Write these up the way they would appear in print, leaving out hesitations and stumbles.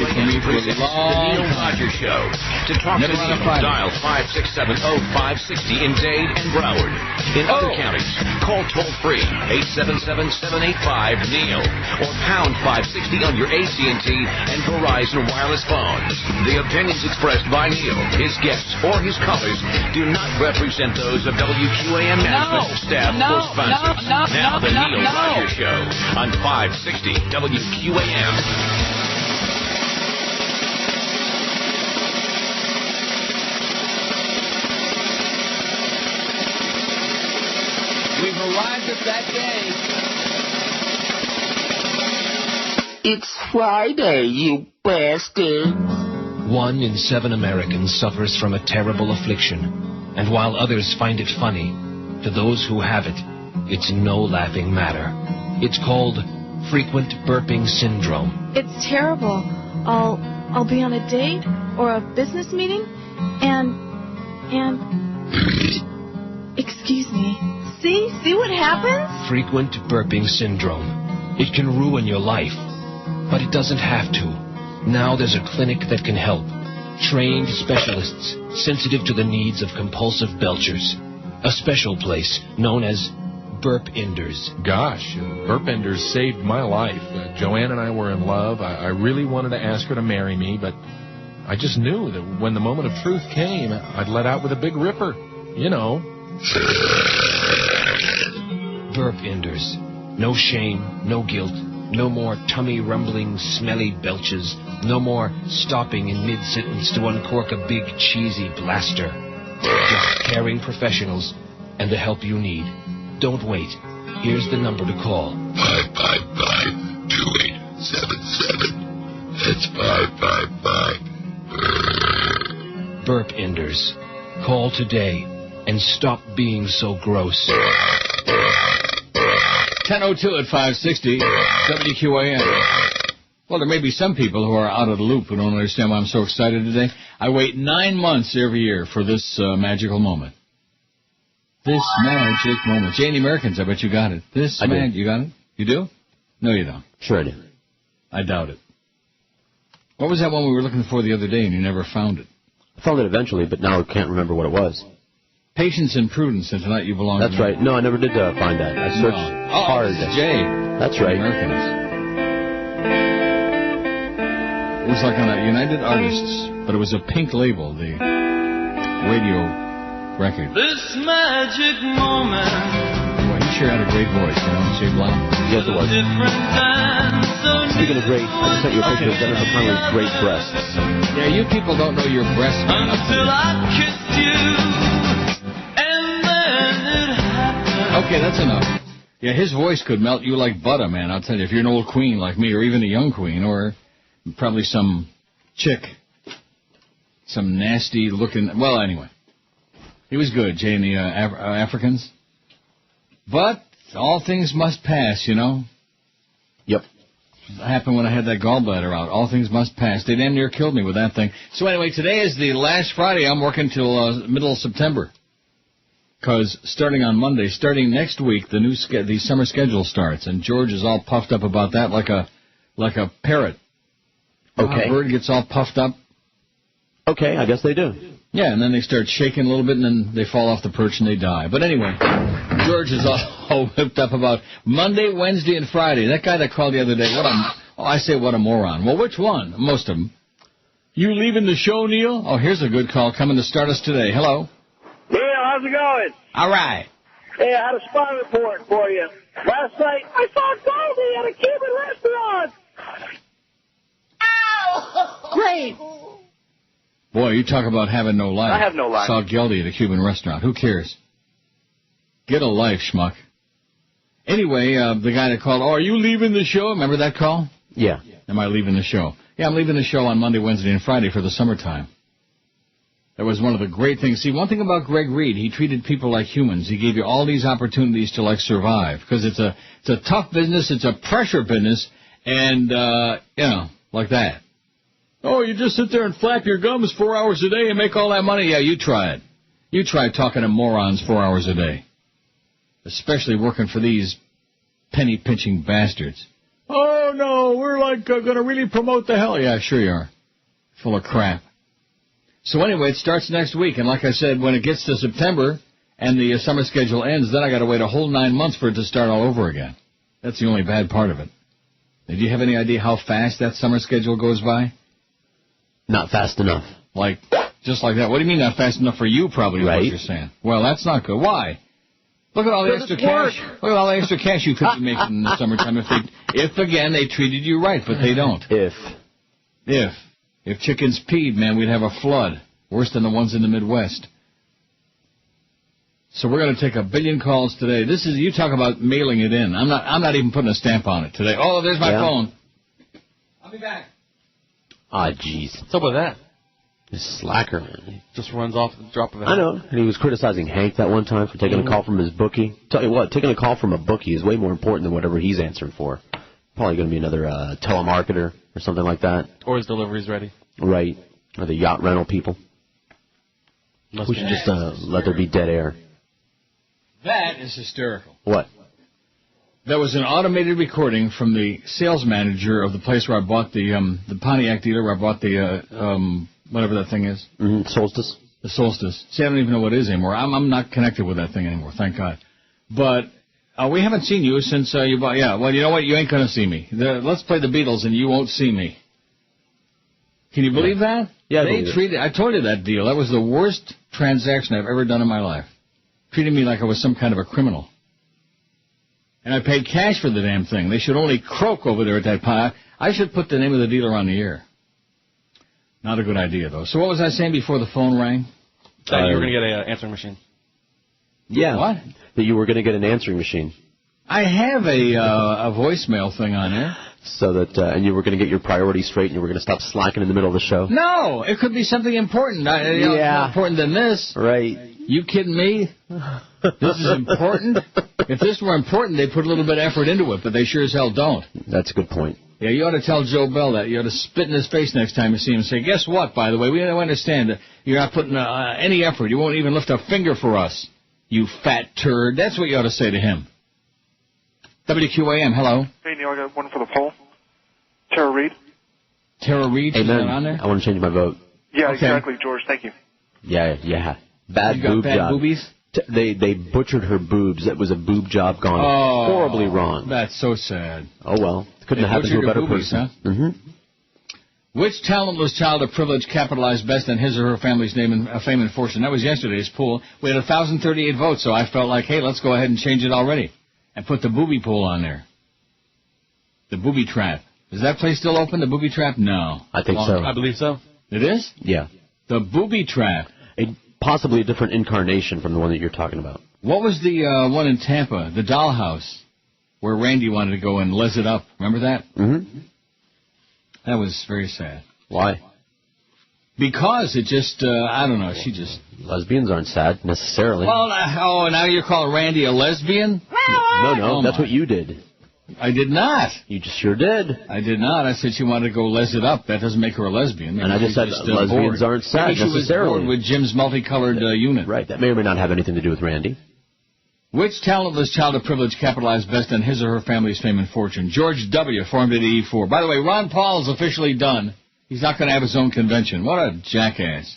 it for me for a The long Neil time. Rogers Show. To talk Never to on a Neil, Friday. dial 567-0560 in Dade and Broward. In other counties, call toll-free 877-785-NEIL or pound 560 on your AT&T and Verizon wireless phones. The opinions expressed by Neil, his guests, or his callers do not represent those of WQAM management, staff, or sponsors. Now the Neil Rogers Show on 560 WQAM. We've arrived at that day. It's Friday, you bastard. 1 in 7 Americans suffers from a terrible affliction, and while others find it funny, to those who have it, it's no laughing matter. It's called frequent burping syndrome. It's terrible. I'll be on a date or a business meeting and excuse me. See what happens? Frequent burping syndrome. It can ruin your life, but it doesn't have to. Now there's a clinic that can help. Trained specialists, sensitive to the needs of compulsive belchers. A special place known as Burp Enders. Gosh, Burp Enders saved my life. Joanne and I were in love. I really wanted to ask her to marry me, but I just knew that when the moment of truth came, I'd let out with a big ripper. You know. Burp Enders. No shame, no guilt. No more tummy-rumbling, smelly belches. No more stopping in mid-sentence to uncork a big, cheesy blaster. Just caring professionals and the help you need. Don't wait. Here's the number to call. 555-2877. That's 555. Burp Enders. Call today and stop being so gross. 10:02 at 560 WQAM. Well, there may be some people who are out of the loop who don't understand why I'm so excited today. I wait 9 months every year for this magical moment. This magic moment. Jane, the Americans, I bet you got it. You got it? You do? No, you don't. Sure I do. I doubt it. What was that one we were looking for the other day and you never found it? I found it eventually, but now I can't remember what it was. Patience and Prudence, and tonight you belong That's to me. right. No, I never did find that. I searched hard. This is Jay. That's right. Americans. It was like on a United Artists, but it was a pink label, the radio record. This magic moment. Boy, he sure had a great voice, you know, Jay Blount. Yes, it was. Speaking of great, I sent you a picture of Jennifer Connelly's great breasts. Yeah, you people don't know your breasts. Until I kissed you, and then it happened. Okay, that's enough. Yeah, his voice could melt you like butter, man. I'll tell you, if you're an old queen like me, or even a young queen, or probably some chick, some nasty-looking... Well, anyway. He was good, Jay and the Africans. But all things must pass, you know? Yep. It happened when I had that gallbladder out. All things must pass. They damn near killed me with that thing. So anyway, today is the last Friday. I'm working till middle of September. Because starting on Monday, starting next week, the summer schedule starts. And George is all puffed up about that like a parrot. Okay. A bird gets all puffed up. Okay, I guess they do. Yeah, and then they start shaking a little bit, and then they fall off the perch and they die. But anyway, George is all whipped up about Monday, Wednesday, and Friday. That guy that called the other day, what a moron. Well, which one? Most of them. You leaving the show, Neil? Oh, here's a good call coming to start us today. Hello. Neil, how's it going? All right. Hey, I had a spy report for you. Last night, I saw Goldie at a Cuban restaurant. Ow! Great. Boy, you talk about having no life. I have no life. Saw Geldy at a Cuban restaurant. Who cares? Get a life, schmuck. Anyway, the guy that called, are you leaving the show? Remember that call? Yeah. Am I leaving the show? Yeah, I'm leaving the show on Monday, Wednesday, and Friday for the summertime. That was one of the great things. See, one thing about Greg Reed, he treated people like humans. He gave you all these opportunities to, survive. Because it's a tough business, it's a pressure business, and, like that. Oh, you just sit there and flap your gums 4 hours a day and make all that money? Yeah, you try it. You try talking to morons 4 hours a day. Especially working for these penny-pinching bastards. Oh, no, we're like going to really promote the hell. Yeah, sure you are. Full of crap. So anyway, it starts next week. And like I said, when it gets to September and the summer schedule ends, then I got to wait a whole 9 months for it to start all over again. That's the only bad part of it. Do you have any idea how fast that summer schedule goes by? Not fast enough. Like, just like that. What do you mean not fast enough for you, probably, is what you're saying? Well, that's not good. Why? Look at all the extra cash. Look at all the extra cash you could be making in the summertime if again, they treated you right, but they don't. If chickens peed, man, we'd have a flood. Worse than the ones in the Midwest. So we're going to take 1 billion calls today. This is, you talk about mailing it in. I'm not even putting a stamp on it today. Oh, there's my phone. I'll be back. Ah, jeez. What's up with that? This slacker, man. He just runs off the drop of a hat. I know. And he was criticizing Hank that one time for taking a call from his bookie. Tell you what, taking a call from a bookie is way more important than whatever he's answering for. Probably going to be another telemarketer or something like that. Or his delivery's ready. Right. Or the yacht rental people. We should just let there be dead air. That is hysterical. What? That was an automated recording from the sales manager of the place where I bought the Pontiac dealer where I bought the whatever that thing is. Solstice. The Solstice. See, I don't even know what it is anymore. I'm not connected with that thing anymore, thank God. But we haven't seen you since you bought. Yeah, well, you know what? You ain't going to see me. Let's play the Beatles and you won't see me. Can you believe that? Yeah, I told you that deal. That was the worst transaction I've ever done in my life. Treated me like I was some kind of a criminal. And I paid cash for the damn thing. They should only croak over there at that pie. I should put the name of the dealer on the air. Not a good idea, though. So what was I saying before the phone rang? That you were going to get an answering machine. Yeah. What? That you were going to get an answering machine. I have a voicemail thing on there. So that, and you were going to get your priorities straight and you were going to stop slacking in the middle of the show? No, it could be something important. More important than this. Right. You kidding me? This is important? If this were important, they'd put a little bit of effort into it, but they sure as hell don't. That's a good point. Yeah, you ought to tell Joe Bell that. You ought to spit in his face next time you see him and say, guess what, by the way, we don't understand that you're not putting any effort. You won't even lift a finger for us, you fat turd. That's what you ought to say to him. WQAM, hello. Hey, Neil, I got one for the poll. Tara Reid. Tara Reid, is that on there? I want to change my vote. Yeah, okay. Exactly, George. Thank you. Yeah. Bad you got boob bad job. Boobies? They butchered her boobs. That was a boob job gone horribly wrong. That's so sad. Oh, well. Couldn't have happened to a better person. Huh? Mm-hmm. Which talentless child of privilege capitalized best on his or her family's name and fame and fortune? That was yesterday's poll. We had 1,038 votes, so I felt like, hey, let's go ahead and change it already. And put the booby pool on there. The booby trap. Is that place still open, the booby trap? No. I think so. I believe so. It is? Yeah. The booby trap. Possibly a different incarnation from the one that you're talking about. What was the one in Tampa, the dollhouse, where Randy wanted to go and les it up? Remember that? Mm-hmm. That was very sad. Why? Because it just, I don't know, she just... Lesbians aren't sad, necessarily. Well, now you're calling Randy a lesbian? No, that's what you did. I did not. You just sure did. I did not. I said she wanted to go les it up. That doesn't make her a lesbian. Maybe and I just said lesbians aren't sad necessarily. Maybe she was bored with Jim's multicolored unit. Right. That may or may not have anything to do with Randy. Which talentless child of privilege capitalized best on his or her family's fame and fortune? George W. formed at 84. By the way, Ron Paul is officially done. He's not going to have his own convention. What a jackass.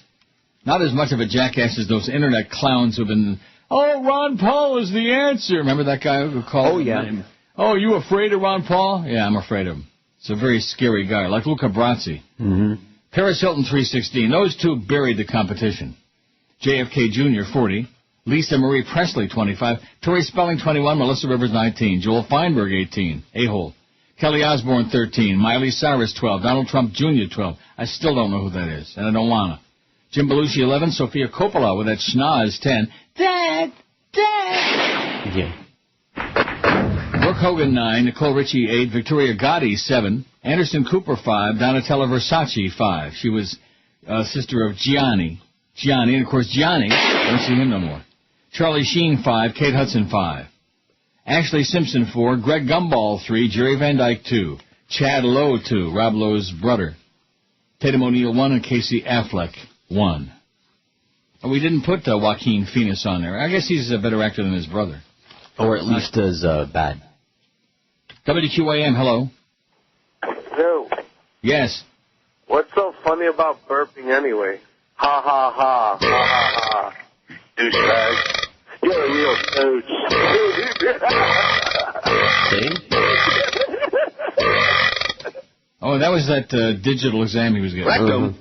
Not as much of a jackass as those internet clowns who've been, Ron Paul is the answer. Remember that guy who called him? Yeah. Oh, you afraid of Ron Paul? Yeah, I'm afraid of him. It's a very scary guy, like Luca Brasi. Mm-hmm. Paris Hilton, 316. Those two buried the competition. JFK Jr., 40. Lisa Marie Presley, 25. Tori Spelling, 21. Melissa Rivers, 19. Joel Feinberg, 18. A-hole. Kelly Osbourne, 13. Miley Cyrus, 12. Donald Trump Jr., 12. I still don't know who that is, and I don't want to. Jim Belushi, 11. Sofia Coppola with that schnoz, 10. Dad! Yeah. Brooke Hogan, 9. Nicole Richie, 8. Victoria Gotti, 7. Anderson Cooper, 5. Donatella Versace, 5. She was sister of Gianni, and of course Gianni, I don't see him no more. Charlie Sheen, 5. Kate Hudson, 5. Ashley Simpson, 4. Greg Gumball, 3. Jerry Van Dyke, 2. Chad Lowe, 2. Rob Lowe's brother. Tatum O'Neal, 1. And Casey Affleck, 1. We didn't put Joaquin Phoenix on there. I guess he's a better actor than his brother. Or at least as bad. WQAM, hello. Yes. What's so funny about burping anyway? Ha ha ha. Ha ha ha. Douchebag. You're a real douche. Oh, that was that digital exam he was getting. Rectum.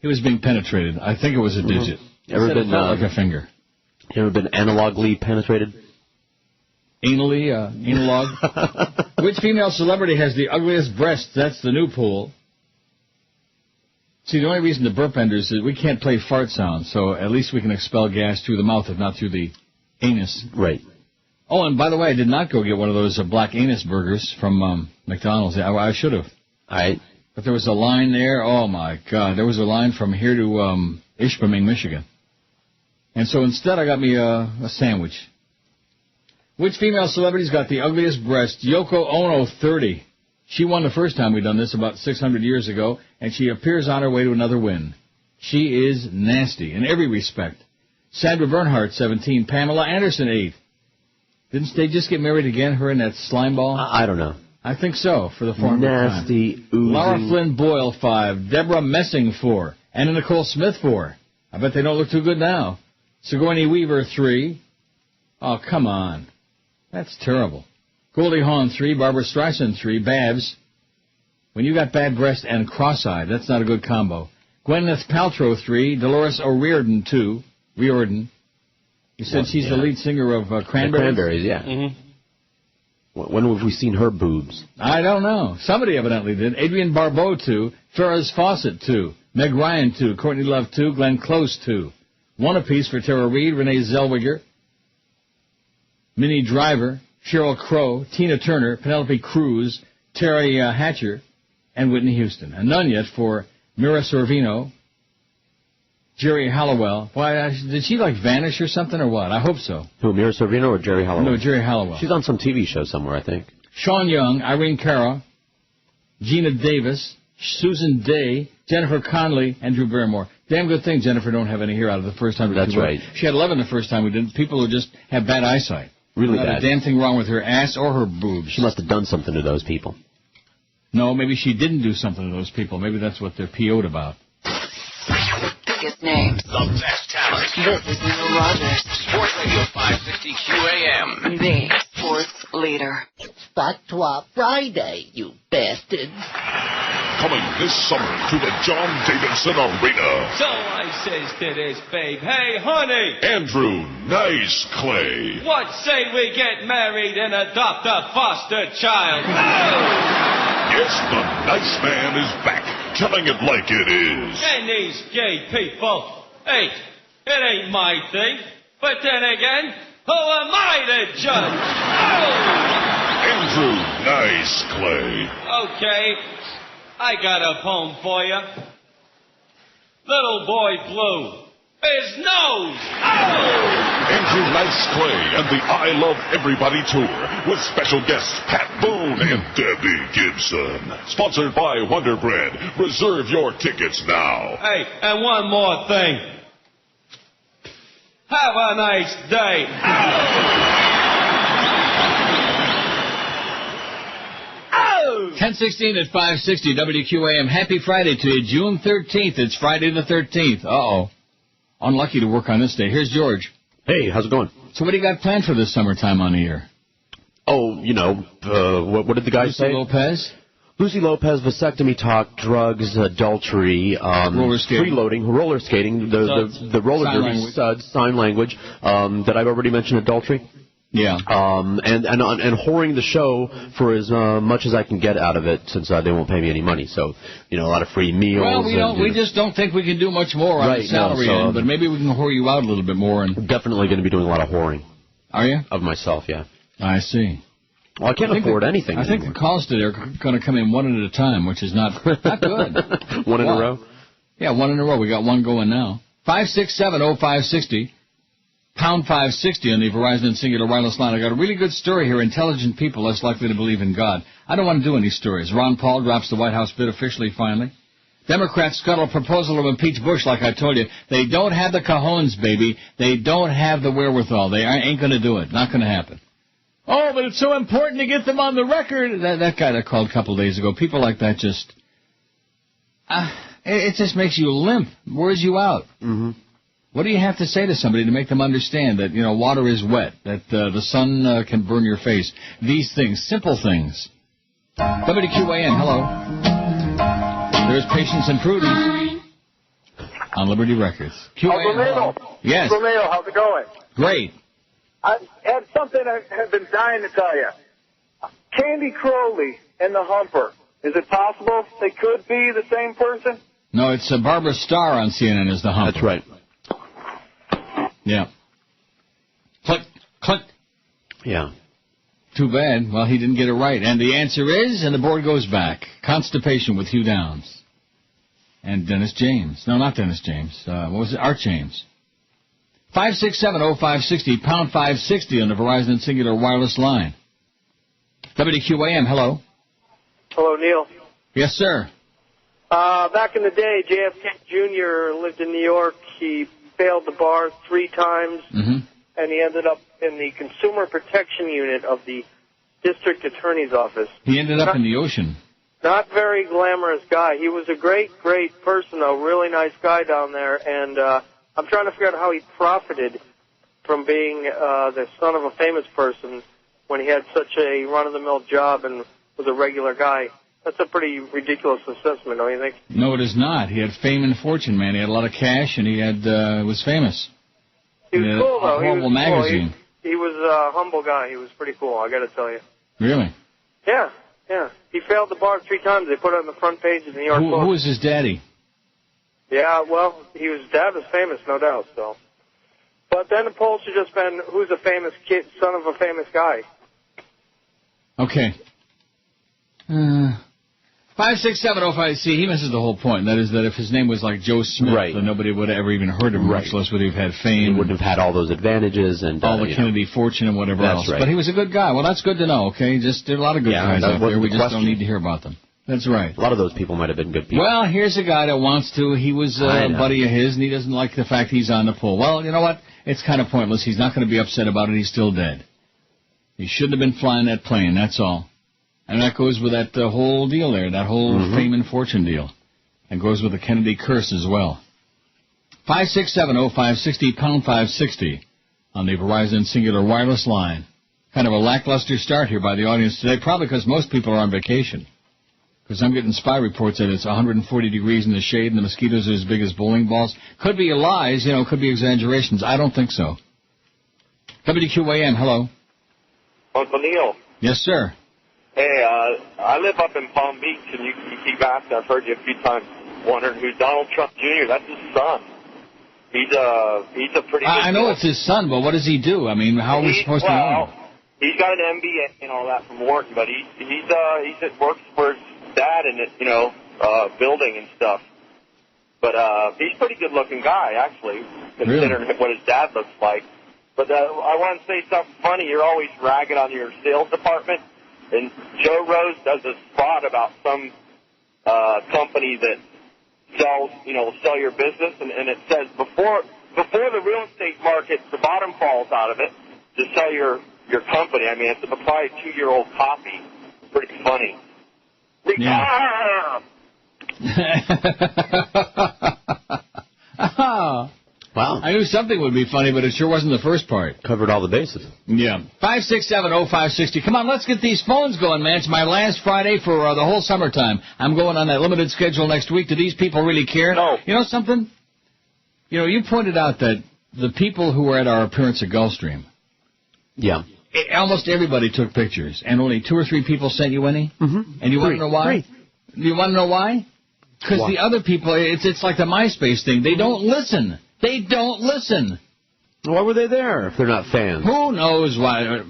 He was being penetrated. I think it was a digit. Ever been like a finger? You ever been analogly penetrated? Anally, analog. Which female celebrity has the ugliest breasts? That's the new pool. See, the only reason to burp enders is we can't play fart sounds, so at least we can expel gas through the mouth, if not through the anus. Right. Oh, and by the way, I did not go get one of those black anus burgers from McDonald's. I should have. All right. But there was a line there. Oh, my God. There was a line from here to Ishpeming, Michigan. And so instead I got me a sandwich. Which female celebrity's got the ugliest breast? Yoko Ono, 30. She won the first time we done this about 600 years ago, and she appears on her way to another win. She is nasty in every respect. Sandra Bernhardt, 17. Pamela Anderson, 8. Didn't they just get married again, her and that slime ball? I don't know. I think so, for the 400th Nasty, time. oozing. Laura Flynn Boyle, 5. Deborah Messing, 4. Anna Nicole Smith, 4. I bet they don't look too good now. Sigourney Weaver, 3. Oh, come on. That's terrible. Goldie Hawn, 3. Barbara Streisand, 3. Babs. When you got bad breast and cross-eyed, that's not a good combo. Gwyneth Paltrow, 3. Dolores O'Riordan, 2. Riordan. You said she's the lead singer of Cranberries? The Cranberries, yeah. Mm-hmm. When have we seen her boobs? I don't know. Somebody evidently did. Adrienne Barbeau, 2. Farrah Fawcett, 2. Meg Ryan, 2. Courtney Love, 2. Glenn Close, 2. One apiece for Tara Reid, Renee Zellweger, Minnie Driver, Sheryl Crow, Tina Turner, Penelope Cruz, Terry Hatcher, and Whitney Houston. And none yet for Mira Sorvino, Jerry Halliwell. Why, did she, vanish or something, or what? I hope so. Who, Mira Sorvino or Jerry Halliwell? No, Jerry Halliwell. She's on some TV show somewhere, I think. Sean Young, Irene Cara, Gina Davis, Susan Day, Jennifer Connelly, and Drew Barrymore. Damn good thing Jennifer don't have any hair out of the first time we did. That's right. She had 11 the first time we did. People who just have bad eyesight. Really Not bad. a damn thing wrong with her ass or her boobs. She must have done something to those people. No, maybe she didn't do something to those people. Maybe that's what they're PO'd about. The biggest names. The best talent. This is Neil Rogers. Sports Radio 560 QAM. The sports leader. Fatwa Friday, you bastards. Coming this summer to the John Davidson Arena. So I says to this babe, hey, honey. Andrew Nice Clay. What say we get married and adopt a foster child? Yes, the nice man is back, telling it like it is. And these gay people. Hey, it ain't my thing. But then again, who am I to judge? Andrew Nice Clay. Okay, I got a poem for you. Little boy blue. His nose. Andrew Nice Clay and the I Love Everybody Tour with special guests Pat Boone and Debbie Gibson. Sponsored by Wonder Bread. Reserve your tickets now. Hey, and one more thing. Have a nice day. 10:16 at 560 WQAM. Happy Friday to you. June 13th. It's Friday the 13th. Uh-oh. Unlucky to work on this day. Here's George. Hey, how's it going? So what do you got planned for this summertime on the air? Oh, what did the guy say? Lucy Lopez? Lucy Lopez, vasectomy talk, drugs, adultery, roller skating. freeloading, roller skating, the roller derby studs, sign language, that I've already mentioned, adultery. Yeah. And whoring the show for as much as I can get out of it, since they won't pay me any money. So, a lot of free meals. Well, we just don't think we can do much more on the salary end, but maybe we can whore you out a little bit more. And definitely going to be doing a lot of whoring. Are you? Of myself, yeah. I see. Well, I can't afford anything I think the calls today are going to come in one at a time, which is not good. One in a row? Yeah, one in a row. We got one going now. 567-0560. Pound 560 on the Verizon Singular Wireless line. I got a really good story here. Intelligent people less likely to believe in God. I don't want to do any stories. Ron Paul drops the White House bid officially finally. Democrats scuttle proposal to impeach Bush, like I told you. They don't have the cajones, baby. They don't have the wherewithal. They ain't going to do it. Not going to happen. Oh, but it's so important to get them on the record. That guy that called a couple of days ago, people like that just... it just makes you limp. Wears you out. Mm-hmm. What do you have to say to somebody to make them understand that, water is wet, that the sun can burn your face? These things, simple things. WQAM, hello. There's Patience and Prudy on Liberty Records. Uncle Neil. Yes. Uncle Neil, how's it going? Great. I have something I have been dying to tell you. Candy Crowley and the Humper. Is it possible they could be the same person? No, it's Barbara Starr on CNN is the Humper. That's right. Yeah. Click, click. Yeah. Too bad. Well, he didn't get it right. And the answer is, and the board goes back, Constipation with Hugh Downs. And Dennis James. No, not Dennis James. What was it? Art James. 567-0560, pound 560 on the Verizon Singular Wireless line. WQAM, hello. Hello, Neil. Yes, sir. Back in the day, JFK Jr. lived in New York. He failed the bar 3 times, and he ended up in the Consumer Protection Unit of the District Attorney's Office. He ended up in the ocean. Not very glamorous guy. He was a great, great person, though. Really nice guy down there, and I'm trying to figure out how he profited from being the son of a famous person when he had such a run-of-the-mill job and was a regular guy. That's a pretty ridiculous assessment, don't you think? No, it is not. He had fame and fortune, man. He had a lot of cash, and he had was famous. He was cool, though. A horrible magazine. He was a humble guy. He was pretty cool, I got to tell you. Really? Yeah. He failed the bar 3 times. They put it on the front page of the New York Post. Who was his daddy? Yeah, well, his dad was famous, no doubt, so. But then the poll should just been, who's a famous kid, son of a famous guy? Okay. 56705. See, he misses the whole point. That is that if his name was like Joe Smith, then nobody would have ever even heard of him, much less would he have had fame. He wouldn't have had all those advantages and all the Kennedy fortune and whatever else. Right. But he was a good guy. Well, that's good to know, okay? There are a lot of good guys out there. We just don't need to hear about them. That's right. A lot of those people might have been good people. Well, here's a guy that wants to. He was a buddy of his, and he doesn't like the fact he's on the poll. Well, you know what? It's kind of pointless. He's not going to be upset about it. He's still dead. He shouldn't have been flying that plane, that's all. And that goes with that whole deal there, that whole fame and fortune deal. And goes with the Kennedy curse as well. 567-0560, pound 560 on the Verizon Singular Wireless line. Kind of a lackluster start here by the audience today, probably because most people are on vacation. Because I'm getting spy reports that it's 140 degrees in the shade and the mosquitoes are as big as bowling balls. Could be lies, could be exaggerations. I don't think so. WQAM, hello. Uncle Neil. Yes, sir. Hey, I live up in Palm Beach, and you keep asking. I've heard you a few times wondering who's Donald Trump Jr. That's his son. He's a pretty good I know it's his son, but what does he do? I mean, how are we supposed to know? He's got an MBA and all that from Wharton, but he works for his dad in it, building and stuff. But he's a pretty good-looking guy, actually, considering what his dad looks like. But I want to say something funny. You're always ragging on your sales department. And Joe Rose does a spot about some company that sells, sell your business, and it says before the real estate market, the bottom falls out of it to sell your company. I mean, it's probably a 2-year-old copy. Pretty funny. Yeah. Wow. I knew something would be funny, but it sure wasn't the first part. Covered all the bases. Yeah. 567-0560. Come on, let's get these phones going, man. It's my last Friday for the whole summertime. I'm going on that limited schedule next week. Do these people really care? No. You know something? You pointed out that the people who were at our appearance at Gulfstream. Yeah. Almost everybody took pictures, and only 2 or 3 people sent you any? Mm-hmm. And you want to know why? You want to know why? Because the other people, it's like the MySpace thing. They don't listen. They don't listen. Why were they there if they're not fans? Who knows why?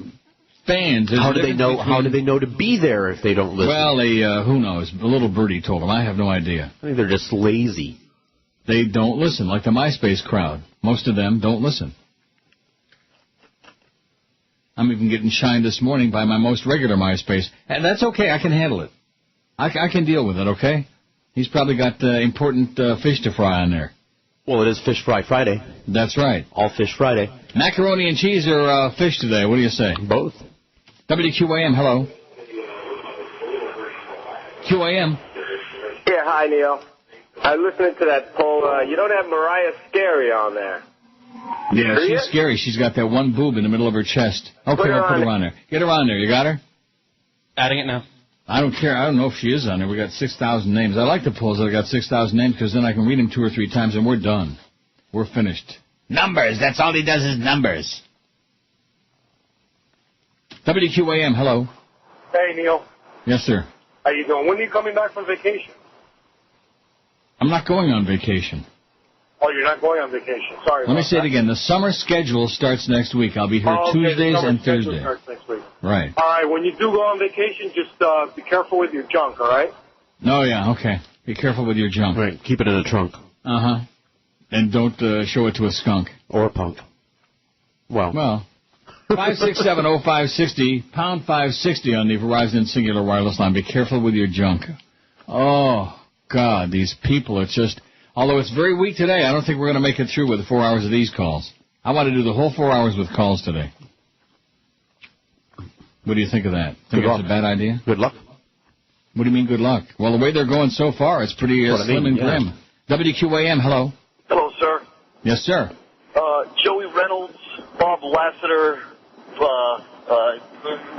Fans. How do they know? How do they know to be there if they don't listen? Well, who knows? A little birdie told them. I have no idea. I think they're just lazy. They don't listen, like the MySpace crowd. Most of them don't listen. I'm even getting shined this morning by my most regular MySpace, and that's okay. I can handle it. I can deal with it. Okay. He's probably got important fish to fry on there. Well, it is Fish Fry Friday. That's right. All Fish Friday. Macaroni and cheese or fish today? What do you say? Both. WQAM, hello. QAM. Yeah, hi, Neil. I'm listening to that poll. You don't have Mariah Carey on there. Yeah, she's scary. She's got that one boob in the middle of her chest. Okay, we'll put her on there. Get her on there. You got her? Adding it now. I don't care. I don't know if she is on there. We got 6,000 names. I like the polls that I got 6,000 names because then I can read them 2 or 3 times and we're done. We're finished. Numbers. That's all he does is numbers. WQAM, hello. Hey, Neil. Yes, sir. How you doing? When are you coming back from vacation? I'm not going on vacation. Oh, you're not going on vacation. Sorry. Let me say it again. The summer schedule starts next week. I'll be here Tuesdays and Thursdays. Starts next week. Right. All right. When you do go on vacation, just be careful with your junk. All right. Oh yeah. Okay. Be careful with your junk. Right. Keep it in a trunk. And don't show it to a skunk or a punk. Well. 5670560 pound 560 on the Verizon Singular Wireless line. Be careful with your junk. Oh God, these people are just. Although it's very weak today, I don't think we're going to make it through with 4 hours of these calls. I want to do the whole 4 hours with calls today. What do you think of that? Think it's a bad idea? Good luck. What do you mean good luck? Well, the way they're going so far, it's pretty slim and grim. WQAM, hello. Hello, sir. Yes, sir. Joey Reynolds, Bob Lasseter,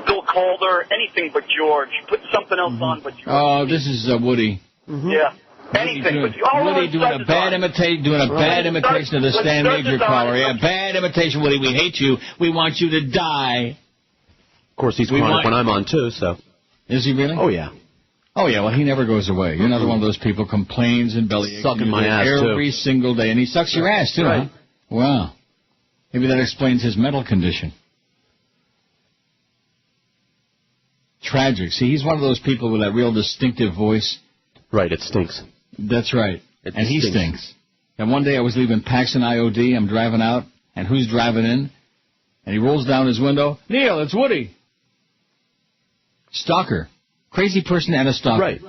Bill Calder, anything but George. Put something else on but George. Oh, this is Woody. Yeah. Anything but Woody doing a bad imitation of the Stan Major caller. Yeah, bad imitation, Woody. We hate you. We want you to die. Of course, he's chronic when I'm on, too, so. Is he really? Oh, yeah. Oh, yeah, well, he never goes away. You're another one of those people who complains and bellyaches. Sucking my ass, every single day. And he sucks your ass, too, right. Huh? Wow. Maybe that explains his mental condition. Tragic. See, he's one of those people with that real distinctive voice. Right, it stinks. That's right. And he stinks. And one day I was leaving Paxson IOD. I'm driving out, and who's driving in? And he rolls down his window. Neil, it's Woody. Stalker. Crazy person and a stalker. Right.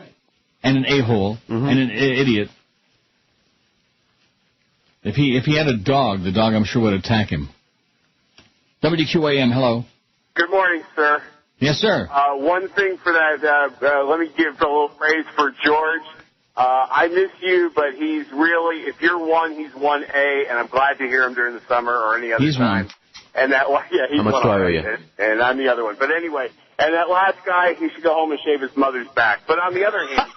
And an a-hole. And an idiot. If he had a dog, the dog I'm sure would attack him. WQAM, hello. Good morning, sir. Yes, sir. One thing for that, let me give a little praise for George. I miss you, but he's really, if you're one, he's 1A, and I'm glad to hear him during the summer or any other time. One. And that, yeah, he's How much one. do I owe you? And I'm the other one. But anyway, and that last guy, he should go home and shave his mother's back. But on the other hand,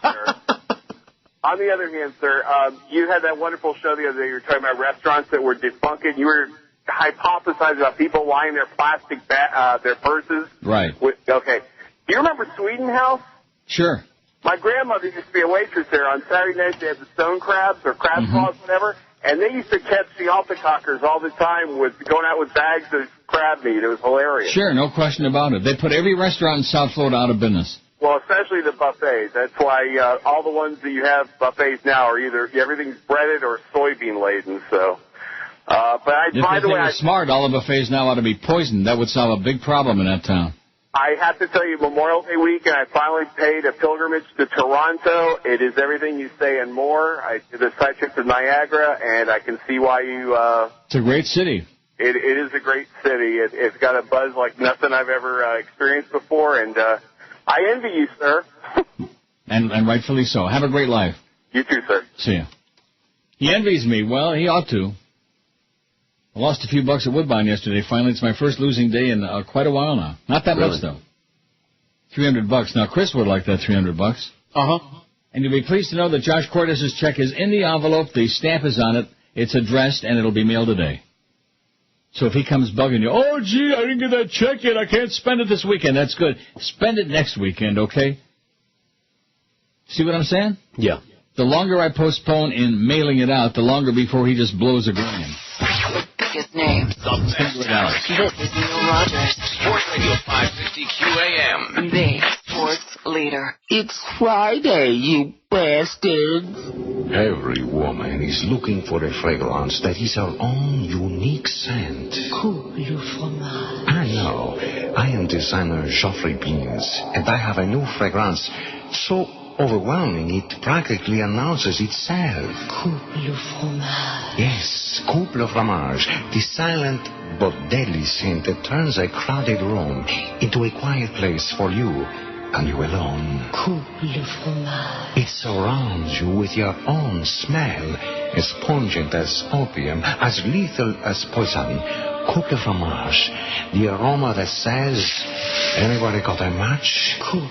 sir, you had that wonderful show the other day. You were talking about restaurants that were defunct. You were hypothesizing about people lying their plastic their purses. Right. Okay. Do you remember Sweden House? Sure. My grandmother used to be a waitress there. On Saturday nights, they had the stone crabs or crab claws, whatever, and they used to catch the alpacockers all the time with going out with bags of crab meat. It was hilarious. Sure, no question about it. They put every restaurant in South Florida out of business. Well, especially the buffets. That's why all the ones that you have buffets now are either everything's breaded or soybean laden. So, but by the way, if they were smart, all the buffets now ought to be poisoned. That would solve a big problem in that town. I have to tell you, Memorial Day weekend, I finally paid a pilgrimage to Toronto. It is everything you say and more. I did the side trip to Niagara, and I can see why you... it's a great city. It is a great city. It's got a buzz like nothing I've ever experienced before, and I envy you, sir. And rightfully so. Have a great life. You too, sir. See ya. He envies me. Well, he ought to. I lost a few bucks at Woodbine yesterday. Finally, it's my first losing day in quite a while now. Not that much, though. $300. Now, Chris would like that $300. And you'll be pleased to know that Josh Cordes' check is in the envelope. The stamp is on it. It's addressed, and it'll be mailed today. So if he comes bugging you, oh, gee, I didn't get that check yet. I can't spend it this weekend. That's good. Spend it next weekend, okay? See what I'm saying? Yeah. The longer I postpone in mailing it out, the longer before he just blows a grand. Biggest names. The best. This is Neil Rogers. Sports Radio 560 QAM. The sports leader. It's Friday, you bastards. Every woman is looking for a fragrance that is her own unique scent. Cool, you fromage. I know. I am designer Geoffrey Beans, and I have a new fragrance so overwhelming it practically announces itself. Couple fromage. Yes, couple fromage, the silent but deadly scent that turns a crowded room into a quiet place for you and you alone. Couple fromage. It surrounds you with your own smell, as pungent as opium, as lethal as poison. Couple fromage, the aroma that says, anybody got a match? Couple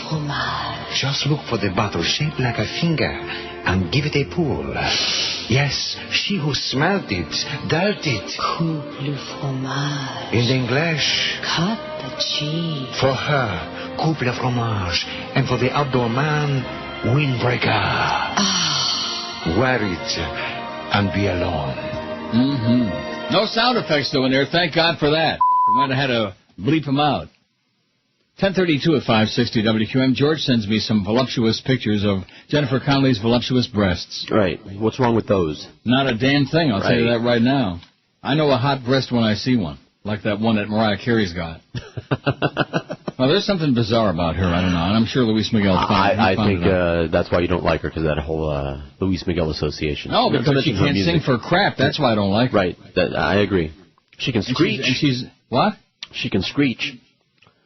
fromage. Just look for the bottle shaped like a finger and give it a pull. Yes, she who smelled it, dealt it. Couple fromage. In English, Cut the cheese. for her, couple fromage, and for the outdoor man, windbreaker. Wear it and be alone. Mm-hmm. No sound effects, though, in there. Thank God for that. We might have had to bleep them out. 10:32 at 560 WQAM. George sends me some voluptuous pictures of Jennifer Connelly's voluptuous breasts. Right. What's wrong with those? Not a damn thing. I'll tell you that right now. I know a hot breast when I see one, like that one that Mariah Carey's got. Well, there's something bizarre about her. I don't know. And I'm sure Luis Miguel found I think that's why you don't like her, because that whole Luis Miguel association. No, because she can't sing for crap. That's why I don't like her. Right. I agree. She can screech. And she's what? She can screech.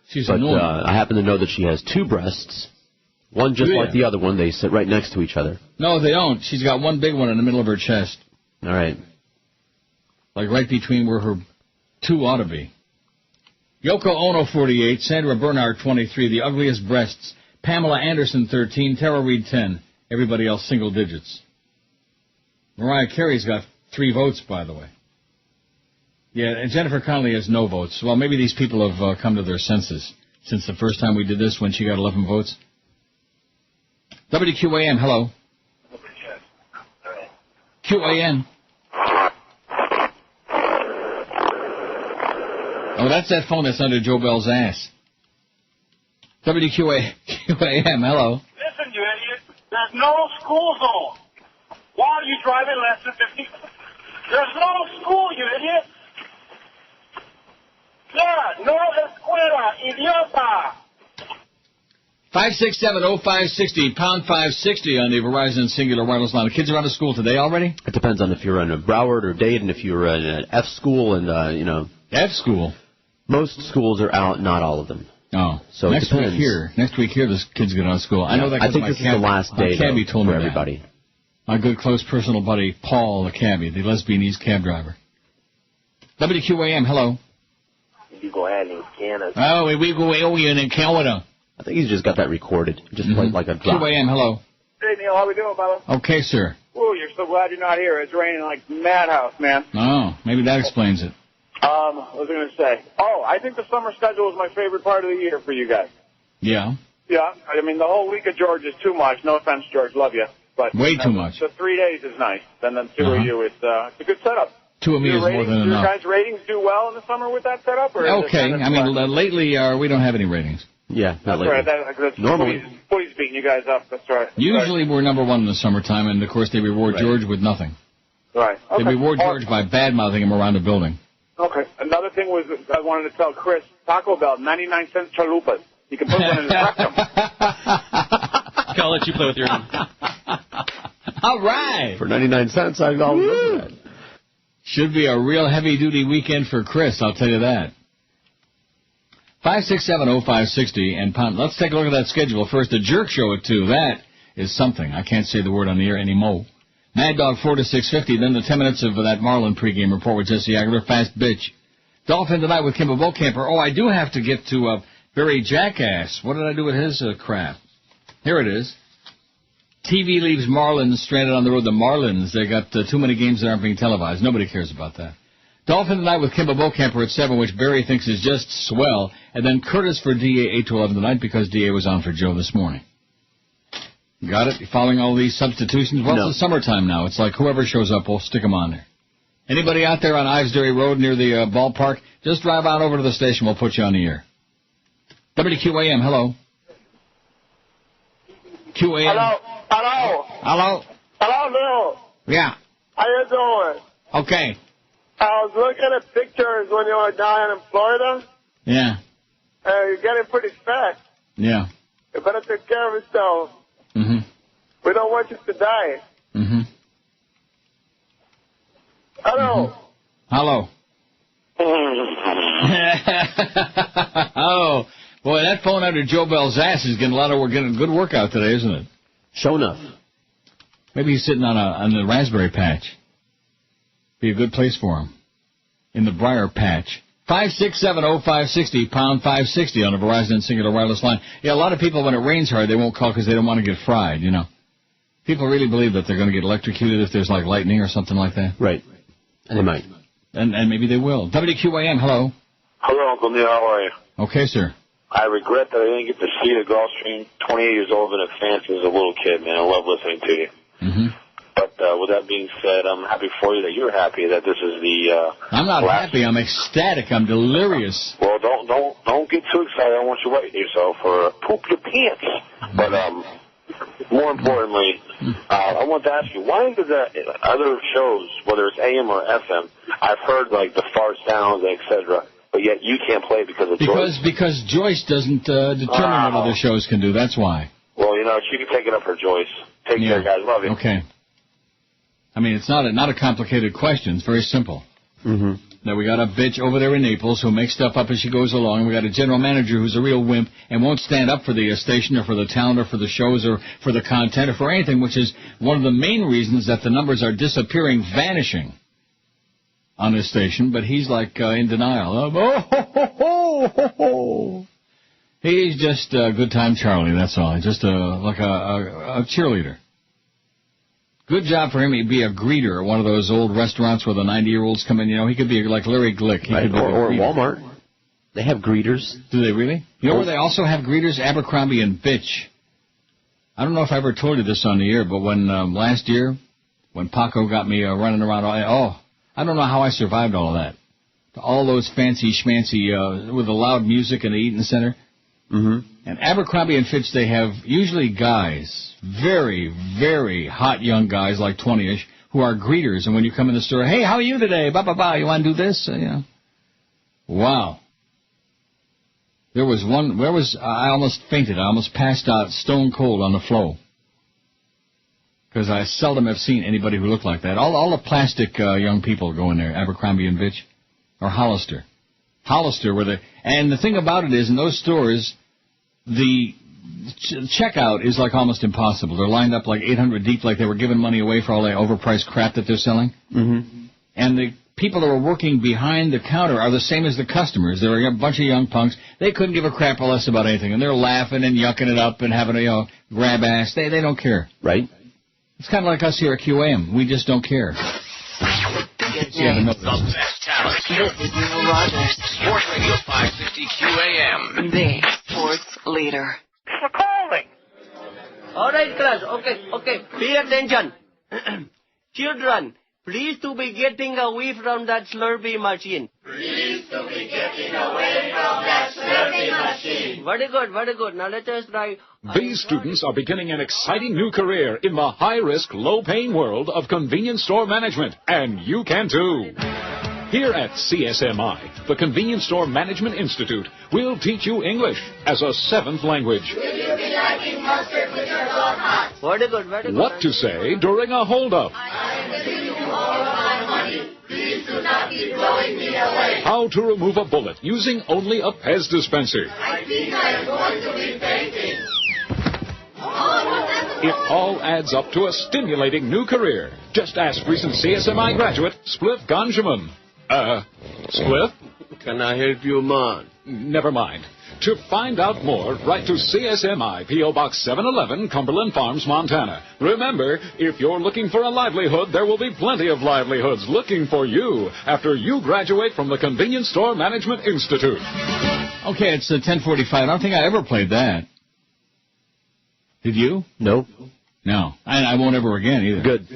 She's but annoying. I happen to know that she has two breasts. One just like the other one. They sit right next to each other. No, they don't. She's got one big one in the middle of her chest. All right. Like right between where her two ought to be. Yoko Ono, 48. Sandra Bernard, 23. The ugliest breasts. Pamela Anderson, 13. Tara Reid, 10. Everybody else, single digits. Mariah Carey's got 3 votes, by the way. Yeah, and Jennifer Connelly has no votes. Well, maybe these people have come to their senses since the first time we did this when she got 11 votes. WQAM, hello. QAM. Oh, that's that phone that's under Joe Bell's ass. WQAM, hello. Listen, you idiot. There's no school zone. Why are you driving less than 50? There's no school, you idiot. Yeah, no escuela, idiota. 567-0560, pound 560 on the Verizon Singular Wireless line. The kids are out of school today already? It depends on if you're in a Broward or Dayton, if you're in an F school, and, F school? Most schools are out, not all of them. Oh, so next it depends. Next week here, the kids get out of school. I know that. I think this is the last day cabbie told for me everybody. That. My good close personal buddy Paul, the cabbie, the lesbianese cab driver. WQAM, hello. You go ahead in Canada. Oh, we go in Canada. I think he's just got that recorded, just like a drop. QAM, hello. Hey, Neil, how we doing, brother? Okay, sir. Ooh, you're so glad you're not here. It's raining like madhouse, man. Oh, maybe that explains it. What was I going to say? Oh, I think the summer schedule is my favorite part of the year for you guys. Yeah. Yeah, I mean, the whole week of George is too much. No offense, George, love you. But way too much. The 3 days is nice. And then 2 of you, it's a good setup. 2 of me is more than enough. Do your guys' ratings do well in the summer with that setup? Or okay, I mean, lately we don't have any ratings. Yeah, that's right. That's normally. Boys beating you guys up. That's right. Usually we're number 1 in the summertime, and of course they reward George with nothing. Right. Okay. They reward George by bad-mouthing him around the building. Okay. Another thing was I wanted to tell Chris, Taco Bell, 99-cent chalupas. You can put one in his rectum. I'll let you play with your own. All right. For 99 cents, I'll look at that. Should be a real heavy-duty weekend for Chris, I'll tell you that. 567-0560 and pound. Let's take a look at that schedule first. The Jerk Show at 2. That is something. I can't say the word on the air anymore. Mad Dog 4 to 6:50. Then the 10 minutes of that Marlin pregame report with Jesse Aguilar. Fast bitch. Dolphin tonight with Kimba Beaucamper. Oh, I do have to get to Barry Jackass. What did I do with his crap? Here it is. TV leaves Marlins stranded on the road. The Marlins, they got too many games that aren't being televised. Nobody cares about that. Dolphin tonight with Kimba Beaucamper at 7, which Barry thinks is just swell. And then Curtis for DA 8 to 11 tonight because DA was on for Joe this morning. Got it? You following all these substitutions? Well, No. It's the summertime now. It's like whoever shows up, we'll stick them on there. Anybody out there on Ivesbury Road near the ballpark, just drive on over to the station. We'll put you on the air. WQAM, hello. QAM. Hello. Hello. Hello, Neil. Yeah. How you doing? Okay. I was looking at pictures when you were down in Florida. Yeah. You're getting pretty fat. Yeah. You better take care of yourself. We don't want you to die. Mm-hmm. Hello. Hello. Oh, boy, that phone under Joe Bell's ass is getting getting a good workout today, isn't it? Sure enough. Maybe he's sitting on the raspberry patch. Be a good place for him. In the briar patch. 5670560, pound 560 on the Verizon and Singular Wireless line. Yeah, a lot of people, when it rains hard, they won't call because they don't want to get fried, you know. People really believe that they're going to get electrocuted if there's, like, lightning or something like that. Right. And they might. And maybe they will. WQAM, hello. Hello, Uncle Neil. How are you? Okay, sir. I regret that I didn't get to see the Gulfstream. 28 years old and a fan since a little kid, man. I love listening to you. Mm-hmm. But with that being said, I'm happy for you that you're happy that this is the. I'm not happy. I'm ecstatic. I'm delirious. Well, don't get too excited. I don't want you wetting yourself or poop your pants. But more importantly, I want to ask you, why do the other shows, whether it's AM or FM, I've heard like the fart sounds, etc., but yet you can't play because of Joyce? Because Joyce doesn't determine what other shows can do. That's why. Well, you know, she can take it up for Joyce. Take care, guys. Love you. Okay. I mean, it's not a complicated question. It's very simple. Mm-hmm. Now, we got a bitch over there in Naples who makes stuff up as she goes along. We got a general manager who's a real wimp and won't stand up for the station or for the talent or for the shows or for the content or for anything, which is one of the main reasons that the numbers are disappearing, vanishing on this station. But he's like in denial. He's just a good time Charlie, that's all. He's just like a cheerleader. Good job for him. He'd be a greeter at one of those old restaurants where the 90-year-olds come in. You know, he could be like Larry Glick. He could be or Walmart. They have greeters. Do they really? You know where they also have greeters? Abercrombie and Fitch. I don't know if I ever told you this on the air, but when last year, when Paco got me running around, I don't know how I survived all of that. All those fancy schmancy with the loud music in the Eaton Center. Mm-hmm. And Abercrombie and Fitch, they have usually guys, very, very hot young guys, like 20-ish, who are greeters. And when you come in the store, hey, how are you today? Ba-ba-ba, you want to do this? You know. Wow. There was one, I almost fainted. I almost passed out stone cold on the floor. Because I seldom have seen anybody who looked like that. All the plastic young people go in there, Abercrombie and Fitch, or Hollister. Hollister, and the thing about it is, in those stores, the checkout is like almost impossible. They're lined up like 800 deep, like they were giving money away for all that overpriced crap that they're selling. Mm-hmm. And the people that are working behind the counter are the same as the customers. They're a bunch of young punks. They couldn't give a crap or less about anything, and they're laughing and yucking it up and having a grab ass. They don't care. Right. It's kind of like us here at QAM. We just don't care. The best talent. This is Neil Rogers. Sports Radio 560 QAM. The sports leader. For calling. All right, class. Okay. Pay attention. Children, please to be getting away from that Slurpee machine. Please to be getting away from that Slurpee machine. Very good. Now let us try. These students are beginning an exciting new career in the high-risk, low-paying world of convenience store management, and you can too. Here at CSMI, the Convenience Store Management Institute, will teach you English as a seventh language. Will you be liking mustard with your dog hot? Very good. What to say during a hold-up. I am giving you all of my money. Please do not be blowing me away. How to remove a bullet using only a Pez dispenser. I think I am going to be fainting. It all adds up to a stimulating new career. Just ask recent CSMI graduate, Spliff Ganjaman. Spliff? Can I help you, man? Never mind. To find out more, write to CSMI, P.O. Box 711, Cumberland Farms, Montana. Remember, if you're looking for a livelihood, there will be plenty of livelihoods looking for you after you graduate from the Convenience Store Management Institute. Okay, it's 10:45. I don't think I ever played that. Did you? No. No. I won't ever again either. Good.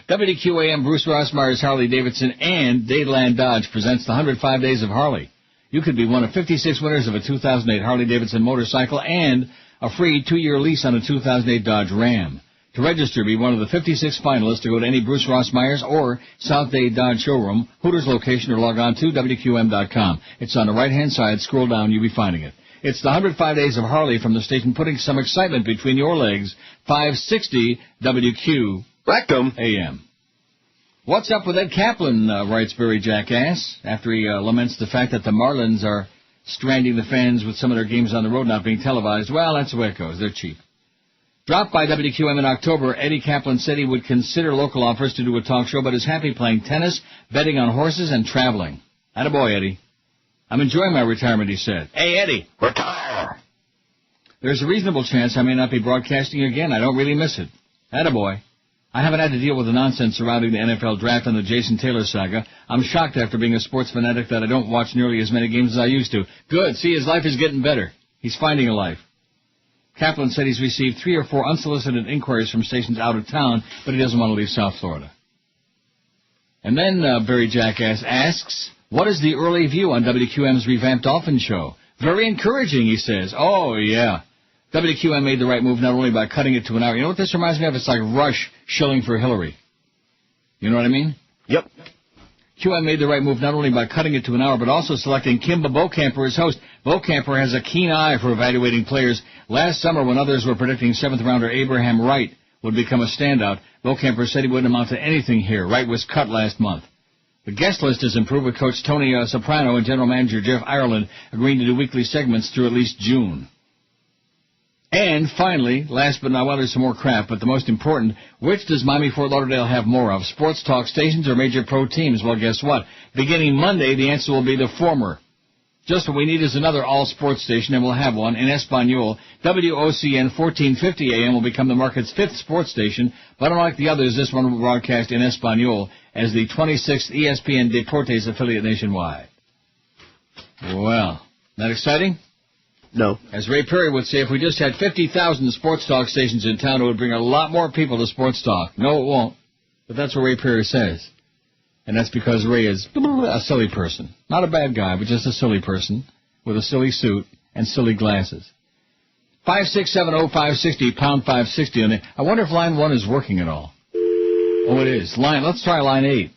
WQAM, Bruce Rossmeyer's Harley Davidson and Dadeland Dodge presents the 105 Days of Harley. You could be one of 56 winners of a 2008 Harley Davidson motorcycle and a free 2-year lease on a 2008 Dodge Ram. To register, be one of the 56 finalists to go to any Bruce Rossmeyer's or South Day Dodge showroom, Hooters location, or log on to WQM.com. It's on the right-hand side. Scroll down. You'll be finding it. It's the 105 Days of Harley from the station, putting some excitement between your legs. 560 WQ Rectum AM. What's up with Ed Kaplan, writes Barry Jackass, after he laments the fact that the Marlins are stranding the fans with some of their games on the road not being televised. Well, that's the way it goes. They're cheap. Dropped by WQM in October, Eddie Kaplan said he would consider local offers to do a talk show, but is happy playing tennis, betting on horses, and traveling. Attaboy, Eddie. I'm enjoying my retirement, he said. Hey, Eddie, retire. There's a reasonable chance I may not be broadcasting again. I don't really miss it. Attaboy. I haven't had to deal with the nonsense surrounding the NFL draft and the Jason Taylor saga. I'm shocked after being a sports fanatic that I don't watch nearly as many games as I used to. Good. See, his life is getting better. He's finding a life. Kaplan said he's received 3 or 4 unsolicited inquiries from stations out of town, but he doesn't want to leave South Florida. And then Barry Jackass asks, what is the early view on WQM's revamped Dolphin show? Very encouraging, he says. Oh, yeah. WQM made the right move not only by cutting it to an hour. You know what this reminds me of? It's like Rush shilling for Hillary. You know what I mean? Yep. QM made the right move not only by cutting it to an hour, but also selecting Kimba Beaucamper as host. Beaucamper has a keen eye for evaluating players. Last summer, when others were predicting 7th-rounder Abraham Wright would become a standout, Beaucamper said he wouldn't amount to anything here. Wright was cut last month. The guest list has improved with Coach Tony Soprano and General Manager Jeff Ireland agreeing to do weekly segments through at least June. And finally, last but not, well, there's some more crap, but the most important, which does Miami Fort Lauderdale have more of, sports talk stations or major pro teams? Well, guess what? Beginning Monday, the answer will be the former. Just what we need is another all-sports station, and we'll have one in Espanol. WOCN 1450 AM will become the market's 5th sports station, but unlike the others, this one will broadcast in Espanol as the 26th ESPN Deportes affiliate nationwide. Well, that exciting? No. As Ray Perry would say, if we just had 50,000 sports talk stations in town, it would bring a lot more people to sports talk. No, it won't. But that's what Ray Perry says. And that's because Ray is a silly person. Not a bad guy, but just a silly person with a silly suit and silly glasses. 5670560, pound 560 on it. I wonder if line 1 is working at all. Oh, it is. Let's try line 8.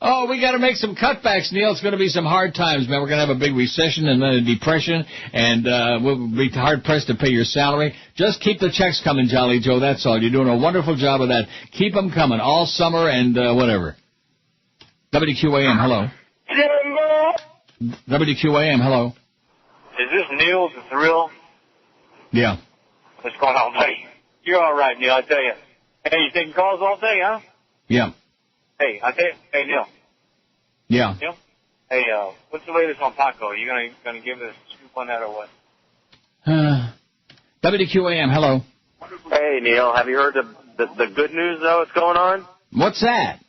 Oh, we got to make some cutbacks, Neil. It's going to be some hard times, man. We're going to have a big recession and then a depression, and we'll be hard-pressed to pay your salary. Just keep the checks coming, Jolly Joe. That's all. You're doing a wonderful job of that. Keep them coming all summer and whatever. WQAM, hello. WQAM, hello. Is this Neil? Is this real? Yeah. What's going on, buddy? You're all right, Neil, I tell you. Hey, you taking calls all day, huh? Yeah. Hey, I tell you, hey, Neil. Yeah. Neil? Hey, what's the latest on Paco? You gonna give us a scoop on that or what? WQAM, hello. Hey, Neil, have you heard the good news, though, that's going on? What's that?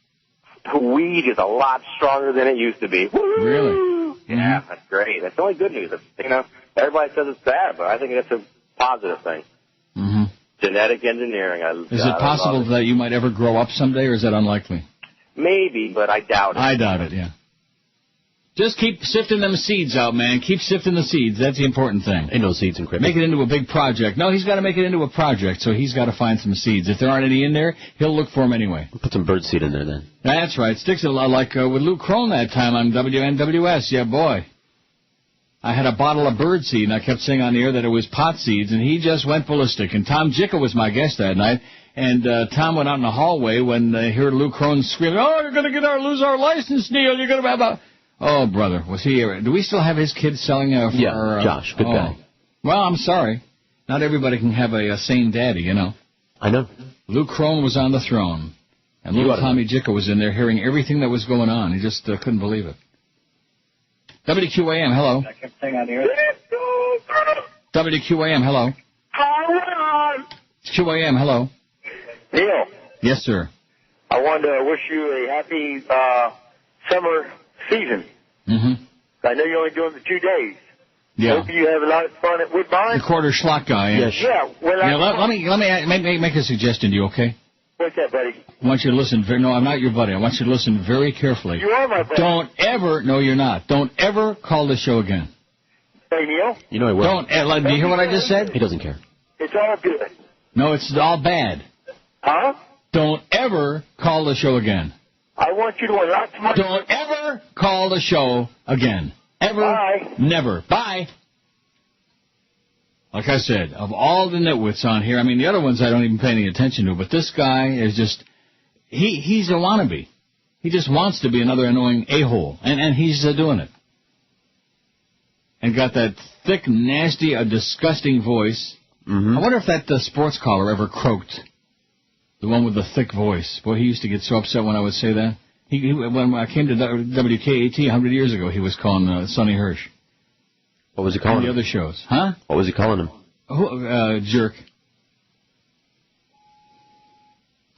Weed is a lot stronger than it used to be. Woo! Really? Yeah, that's great. That's the only good news. Everybody says it's bad, but I think that's a positive thing. Mm-hmm. Genetic engineering. Is it possible that you might ever grow up someday, or is that unlikely? Maybe, but I doubt it. I doubt it, yeah. Just keep sifting them seeds out, man. Keep sifting the seeds. That's the important thing. Ain't no seeds in cricket. Make it into a big project. No, he's got to make it into a project, so he's got to find some seeds. If there aren't any in there, he'll look for them anyway. Put some bird seed in there, then. That's right. Sticks it a lot like with Luke Crone that time on WNWS. Yeah, boy. I had a bottle of bird seed, and I kept saying on the air that it was pot seeds, and he just went ballistic. And Tom Jicka was my guest that night, and Tom went out in the hallway when they heard Luke Crone screaming, "Oh, you're going to lose our license, Neil. You're going to have a..." Oh, brother, was he ever... Do we still have his kids selling for... Yeah, Josh, good guy. Well, I'm sorry. Not everybody can have a sane daddy, you know. I know. Luke Crone was on the throne, and little Tommy Jicka was in there hearing everything that was going on. He just couldn't believe it. WQAM, hello. I kept saying on the air. WQAM, hello. QAM, hello. Neil. Yes, sir. I wanted to wish you a happy summer season. Mm-hmm. I know you're only doing the 2 days. Yeah. Hope you have a lot of fun at Woodbine. The quarter slot guy. Yes. Yeah. Well, let me make a suggestion to you, okay? What's that, buddy? I want you to listen. No, I'm not your buddy. I want you to listen very carefully. You are my buddy. Don't ever. No, you're not. Don't ever call the show again. Hey, Neil. You know he will. Do you hear what I just said? He doesn't care. It's all good. No, it's all bad. Huh? Don't ever call the show again. I want you to win lots of money. Don't ever call the show again. Ever. Bye. Never. Bye. Like I said, of all the nitwits on here, I mean, the other ones I don't even pay any attention to, but this guy is just, he's a wannabe. He just wants to be another annoying a-hole, and he's doing it. And got that thick, nasty, disgusting voice. Mm-hmm. I wonder if that sports caller ever croaked. The one with the thick voice. Boy, he used to get so upset when I would say that. When I came to WQAT 100 years ago, he was calling Sonny Hirsch. What was he calling on the him? other shows. Huh? What was he calling him? Jerk.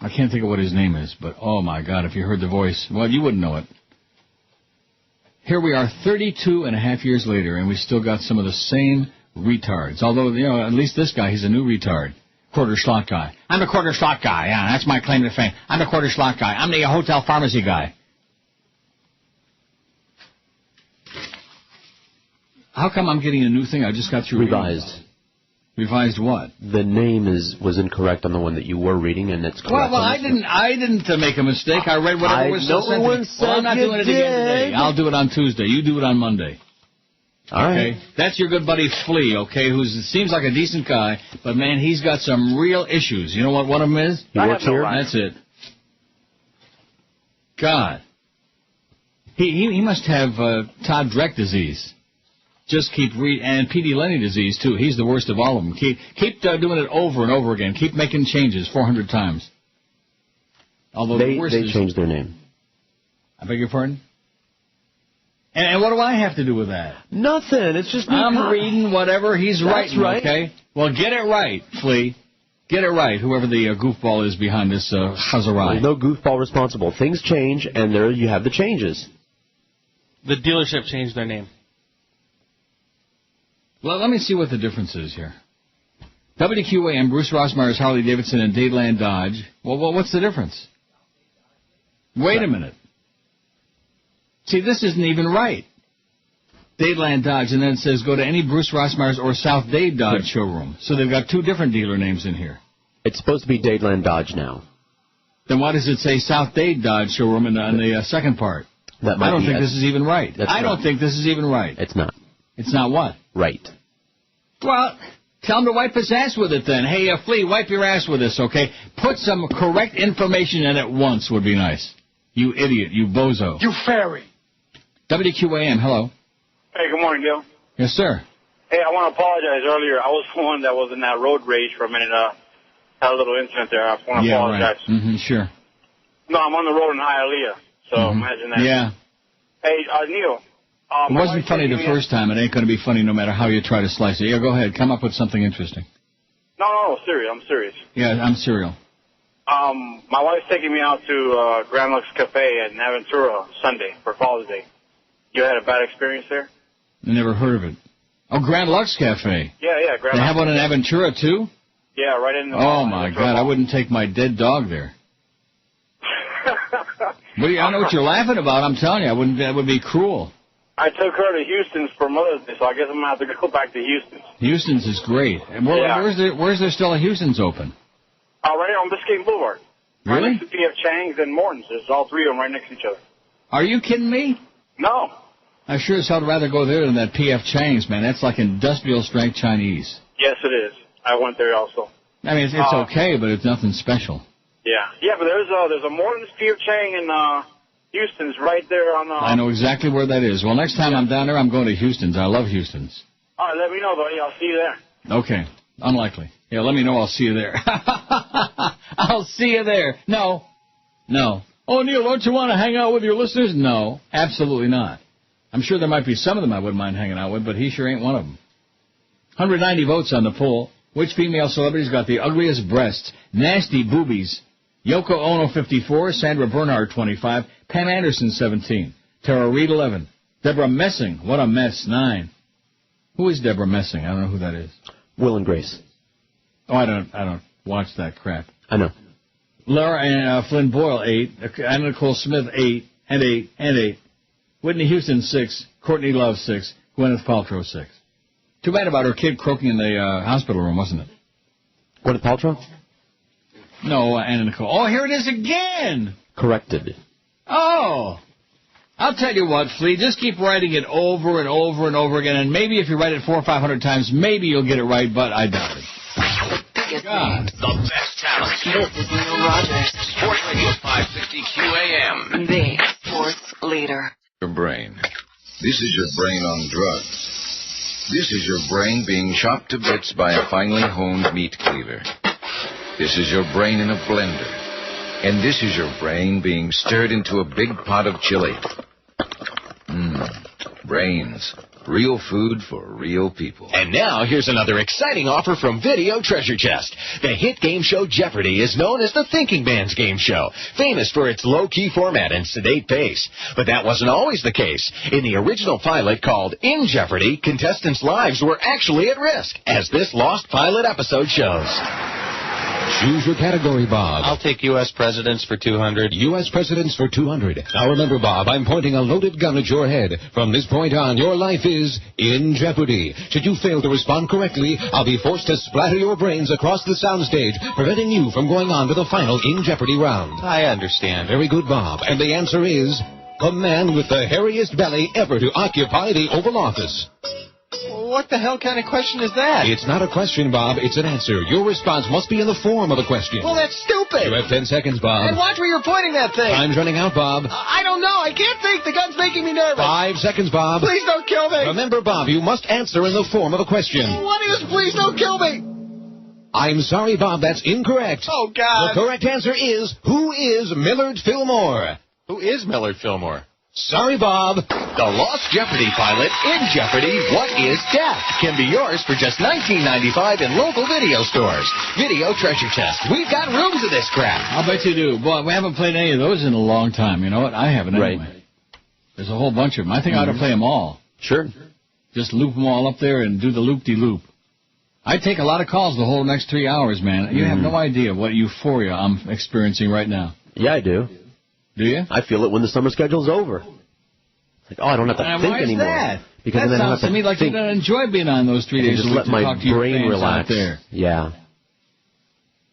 I can't think of what his name is, but oh my God, if you heard the voice, well, you wouldn't know it. Here we are 32 and a half years later, and we still got some of the same retards. Although, you know, at least this guy, he's a new retard. Quarter slot guy. I'm the quarter slot guy. Yeah, that's my claim to fame. I'm the quarter slot guy. I'm the hotel pharmacy guy. How come I'm getting a new thing? I just got through Revised. reading. Revised what? The name was incorrect on the one that you were reading, and it's correct. Well, I didn't make a mistake. I read whatever was sent to me. Well, I'm not doing it again today. I'll do it on Tuesday. You do it on Monday. All right. Okay? That's your good buddy Flea, okay, who seems like a decent guy, but, man, he's got some real issues. You know what one of them is? He works here? That's it. God. He must have Todd Dreck disease. Just keep and P.D. Lenny disease, too. He's the worst of all of them. Keep doing it over and over again. Keep making changes 400 times. Although they is, changed their name. I beg your pardon? And what do I have to do with that? Nothing. It's just I'm reading whatever he's writing, right. Okay? Well, get it right, Flea. Get it right, whoever the goofball is behind this chazarai. There's no goofball responsible. Things change, and there you have the changes. The dealership changed their name. Well, let me see what the difference is here. WQAM, Bruce Rossmeyer's Harley Davidson, and Dadeland Dodge. Well, what's the difference? Wait a minute. See, this isn't even right. Dadeland Dodge, and then it says go to any Bruce Rossmeyer's or South Dade Dodge showroom. So they've got two different dealer names in here. It's supposed to be Dadeland Dodge now. Then why does it say South Dade Dodge showroom in the second part? I don't think this is even right. I don't think this is even right. It's not. It's not what? Right. Well, tell him to wipe his ass with it then. Hey, Flea, wipe your ass with this, okay? Put some correct information in it once would be nice. You idiot, you bozo. You fairy. WQAM, hello. Hey, good morning, Gil. Yes, sir. Hey, I want to apologize earlier. I was the one that was in that road rage for a minute. Had a little incident there. I want to apologize. Right. Mm-hmm, sure. No, I'm on the road in Hialeah, so imagine that. Yeah. Hey, Neil. It wasn't funny the first time. It ain't going to be funny no matter how you try to slice it. Yeah, go ahead. Come up with something interesting. No, serious. I'm serious. Yeah, I'm serial. My wife's taking me out to Grand Lux Cafe at Aventura Sunday for Father's Day. You had a bad experience there? I never heard of it. Oh, Grand Lux Cafe. Yeah, Grand Lux. They have one in Aventura, too? Yeah, right in the Oh, my God. I wouldn't take my dead dog there. I know what you're laughing about. I'm telling you, I wouldn't. That would be cruel. I took her to Houston's for Mother's Day, so I guess I'm going to have to go back to Houston's. Houston's is great. And where's there still a Houston's open? Right here on Biscayne Boulevard. Really? Right next to P.F. Chang's and Morton's. There's all three of them right next to each other. Are you kidding me? No. I sure as hell would rather go there than that P.F. Chang's, man. That's like industrial strength Chinese. Yes, it is. I went there also. I mean, it's okay, but it's nothing special. Yeah, but there's a Morton's, P.F. Chang, and Houston's right there on the... I know exactly where that is. Well, next time I'm down there, I'm going to Houston's. I love Houston's. All right, let me know, buddy. I'll see you there. Okay. Unlikely. Yeah, let me know. I'll see you there. I'll see you there. No. Oh, Neil, don't you want to hang out with your listeners? No, absolutely not. I'm sure there might be some of them I wouldn't mind hanging out with, but he sure ain't one of them. 190 votes on the poll. Which female celebrity's got the ugliest breasts? Nasty boobies. Yoko Ono, 54. Sandra Bernhard, 25. Pam Anderson, 17. Tara Reid, 11. Deborah Messing, what a mess, 9. Who is Deborah Messing? I don't know who that is. Will and Grace. Oh, I don't watch that crap. I know. Laura and Flynn Boyle, 8. Anna Nicole Smith, 8. And 8. And 8. Whitney Houston, 6. Courtney Love, 6. Gwyneth Paltrow, 6. Too bad about her kid croaking in the hospital room, wasn't it? Gwyneth Paltrow? No, Anna Nicole. Oh, here it is again! Corrected. Oh. I'll tell you what, Flea, just keep writing it over and over and over again, and maybe if you write it 400 or 500 times, maybe you'll get it right, but I doubt it. God. The best talent. This is Neil Rogers. Sports Radio 560 QAM. The sports leader. Your brain. This is your brain on drugs. This is your brain being chopped to bits by a finely honed meat cleaver. This is your brain in a blender. And this is your brain being stirred into a big pot of chili. Brains. Real food for real people. And now, here's another exciting offer from Video Treasure Chest. The hit game show Jeopardy is known as the thinking man's game show, famous for its low-key format and sedate pace. But that wasn't always the case. In the original pilot called In Jeopardy, contestants' lives were actually at risk, as this lost pilot episode shows. Choose your category, Bob. I'll take U.S. presidents for 200. U.S. presidents for 200. Now remember, Bob, I'm pointing a loaded gun at your head. From this point on, your life is in jeopardy. Should you fail to respond correctly, I'll be forced to splatter your brains across the soundstage, preventing you from going on to the final in jeopardy round. I understand. Very good, Bob. And the answer is the man with the hairiest belly ever to occupy the Oval Office. What the hell kind of question is that? It's not a question, Bob. It's an answer. Your response must be in the form of a question. Well, that's stupid. You have 10 seconds, Bob. And watch where you're pointing that thing. Time's running out, Bob. I don't know. I can't think. The gun's making me nervous. 5 seconds, Bob. Please don't kill me. Remember, Bob, you must answer in the form of a question. What is please don't kill me? I'm sorry, Bob. That's incorrect. Oh, God. The correct answer is, who is Millard Fillmore? Who is Millard Fillmore? Sorry, Bob. The Lost Jeopardy pilot, In Jeopardy, What is Death? Can be yours for just $19.95 in local video stores. Video Treasure Chest. We've got rooms of this crap. I'll bet you do. Boy, we haven't played any of those in a long time. You know what? I haven't anyway. Right. There's a whole bunch of them. I think I ought to play them all. Sure. Just loop them all up there and do the loop-de-loop. I take a lot of calls the whole next 3 hours, man. You have no idea what euphoria I'm experiencing right now. Yeah, I do. Do you? I feel it when the summer schedule's over. It's like, oh, I don't have to think why anymore. That? Because that then sounds to me like you don't enjoy being on those 3 days just a week let to my talk to your brain fans relax. out there. Yeah.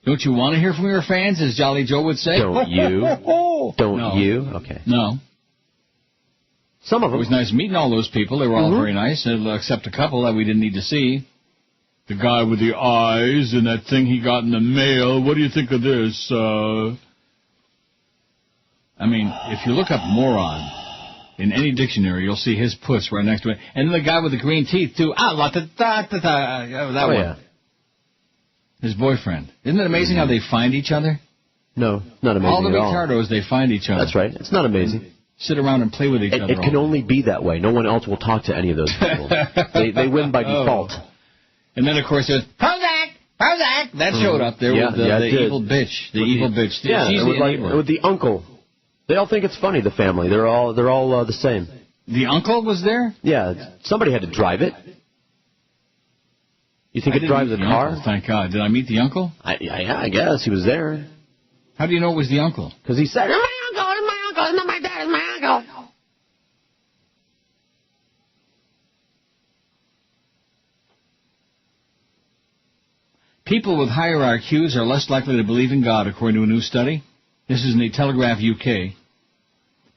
Don't you want to hear from your fans, as Jolly Joe would say? Don't you? Don't no. you? Okay. No. Some of them. It was nice meeting all those people. They were all very nice, except a couple that we didn't need to see. The guy with the eyes and that thing he got in the mail. What do you think of this? I mean, if you look up moron in any dictionary, you'll see his puss right next to it. And then the guy with the green teeth, too. That one. Yeah. His boyfriend. Isn't it amazing how they find each other? No, not amazing all the at all. retardos, they find each other. That's right. It's not amazing. Sit around and play with each other. It can only be that way. No one else will talk to any of those people. they win by default. And then, of course, there's Prozac! That showed up there with the evil bitch. The evil bitch. She's with the uncle. They all think it's funny, the family. They're all the same. The uncle was there? Yeah. Somebody had to drive it. You think it drives a car? Uncle, thank God. Did I meet the uncle? I guess. He was there. How do you know it was the uncle? Because he said, "It's my uncle, it's my uncle, it's not my dad, it's my uncle." People with higher IQs are less likely to believe in God, according to a new study. This is in the Telegraph UK.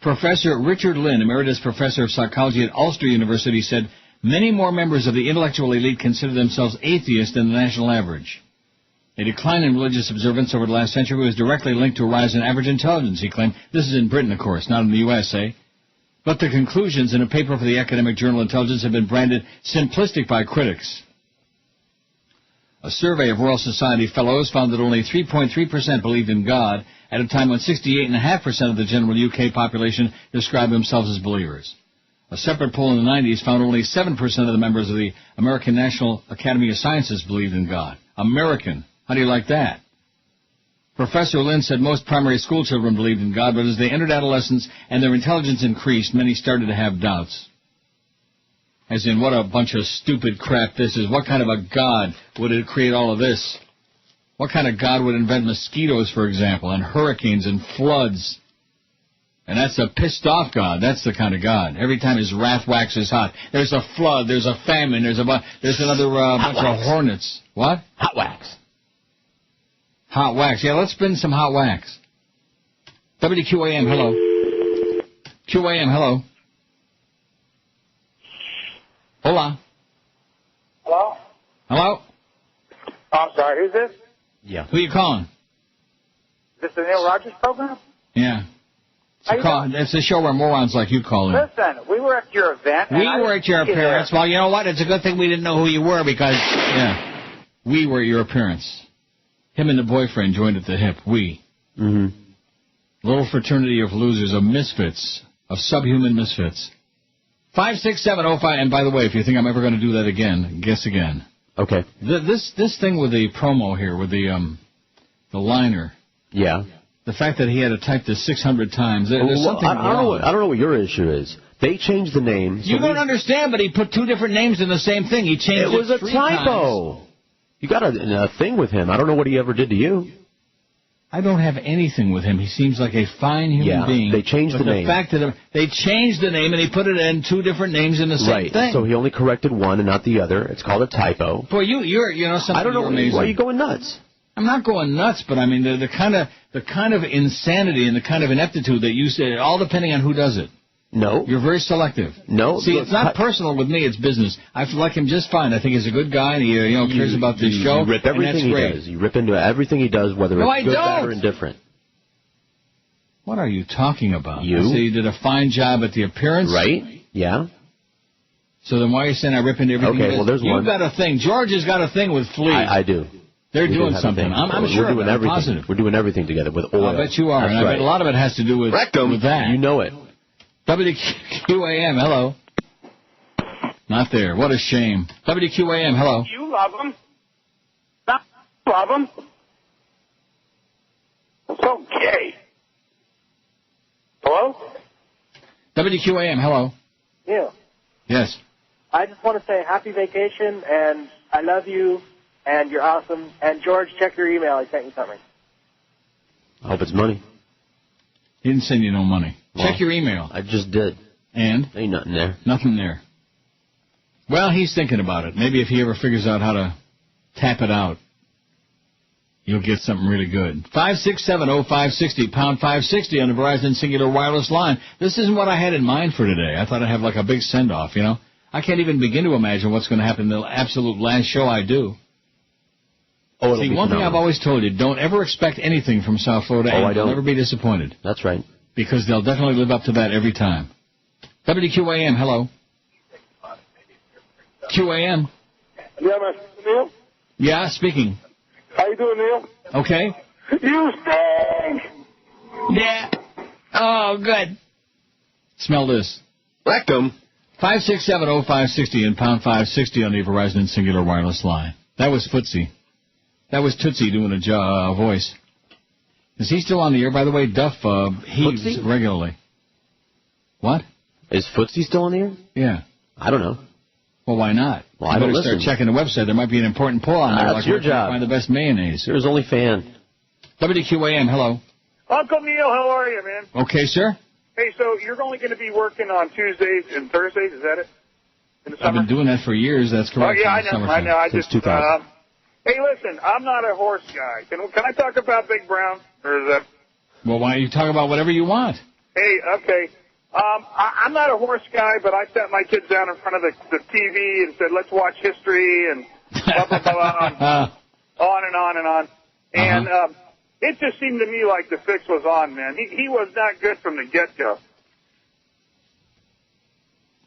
Professor Richard Lynn, emeritus professor of psychology at Ulster University, said many more members of the intellectual elite consider themselves atheists than the national average. A decline in religious observance over the last century was directly linked to a rise in average intelligence, he claimed. This is in Britain, of course, not in the USA. But the conclusions in a paper for the academic journal Intelligence have been branded simplistic by critics. A survey of Royal Society fellows found that only 3.3% believed in God at a time when 68.5% of the general UK population described themselves as believers. A separate poll in the 90s found only 7% of the members of the American National Academy of Sciences believed in God. American. How do you like that? Professor Lynn said most primary school children believed in God, but as they entered adolescence and their intelligence increased, many started to have doubts. As in, what a bunch of stupid crap this is. What kind of a God would it create all of this? What kind of God would invent mosquitoes, for example, and hurricanes and floods? And that's a pissed-off God. That's the kind of God. Every time his wrath waxes hot, there's a flood, there's a famine, there's another bunch of hornets. What? Hot wax. Hot wax. Yeah, let's spin some hot wax. WQAM, hello. QAM, hello. Hola. Hello? Hello? I'm sorry, who's this? Yeah. Who you calling? Is this the Neil Rogers program? Yeah. It's a show where morons like you call in. Listen, we were at your event. We were at your appearance. Well, you know what? It's a good thing we didn't know who you were because, we were at your appearance. Him and the boyfriend joined at the hip. We. Mm-hmm. Little fraternity of losers, of misfits, of subhuman misfits. 56705. And by the way, if you think I'm ever going to do that again, guess again. Okay. This thing with the promo here, with the liner. Yeah. The fact that he had to type this 600 times. There's something wrong. I don't know what your issue is. They changed the name. You don't understand, but he put two different names in the same thing. He changed it. It was a typo. Times. You got a thing with him. I don't know what he ever did to you. I don't have anything with him. He seems like a fine human being. They changed the name. The fact that they changed the name and he put it in two different names in the same thing. So he only corrected one and not the other. It's called a typo. Boy, you're something. I don't know. Amazing. Why are you going nuts? I'm not going nuts, but I mean the kind of insanity and the kind of ineptitude that you say, all depending on who does it. No. You're very selective. No. See, it's not personal with me, it's business. I like him just fine. I think he's a good guy and he cares about this show. You rip everything he does. You rip into everything he does, whether it's good, bad, or indifferent. What are you talking about? You. I say you did a fine job at the appearance. Right. Yeah. So then why are you saying I rip into everything? Okay, well, there's one. You've got a thing. George has got a thing with Flea. I do. They're doing something. I'm sure. We're doing everything. Positive. We're doing everything together with oil. I bet you are. That's and I right. bet a lot of it has to do with that. You know it. WQAM, hello. Not there. What a shame. WQAM, hello. You love him. Not love him. So gay. Hello? WQAM, hello. Yeah. Yes. I just want to say happy vacation, and I love you, and you're awesome. And, George, check your email. I sent you something. I hope it's money. He didn't send you no money. Well, check your email. I just did. And? Ain't nothing there. Nothing there. Well, he's thinking about it. Maybe if he ever figures out how to tap it out, you'll get something really good. 5670560, pound 560 on the Verizon Singular Wireless line. This isn't what I had in mind for today. I thought I'd have like a big send-off, you know. I can't even begin to imagine what's going to happen in the absolute last show I do. Oh, see, one thing I've always told you, don't ever expect anything from South Florida, and you'll never be disappointed. That's right. Because they'll definitely live up to that every time. WQAM, hello. QAM. Yeah, Neil? Yeah, speaking. How you doing, Neil? Okay. You stink! Yeah. Oh, good. Smell this. Rectum. 5670560 and pound 560 on the Verizon Singular Wireless line. That was Footsie. That was Tootsie doing a voice. Is he still on the air, by the way? Duff heaves Footsie? regularly. What? Is Footsie still on the air? Yeah. I don't know. Well, why not? Well, I don't better listen. start checking the website. There might be an important pull on there. That's like your where can I job. Find the best mayonnaise. You're his only fan. WQAM, hello. Uncle Neil, how are you, man? Okay, sir. Hey, so you're only going to be working on Tuesdays and Thursdays, is that it? In the summer? I've been doing that for years. That's correct. Oh, yeah, I know. I Since just, 2000. hey, listen, I'm not a horse guy. Can I talk about Big Brown? Or is that... Well, why don't you talk about whatever you want? Hey, okay. I'm not a horse guy, but I sat my kids down in front of the TV and said, let's watch history and blah, blah, blah, on and on and on. And it just seemed to me like the fix was on, man. He was not good from the get-go.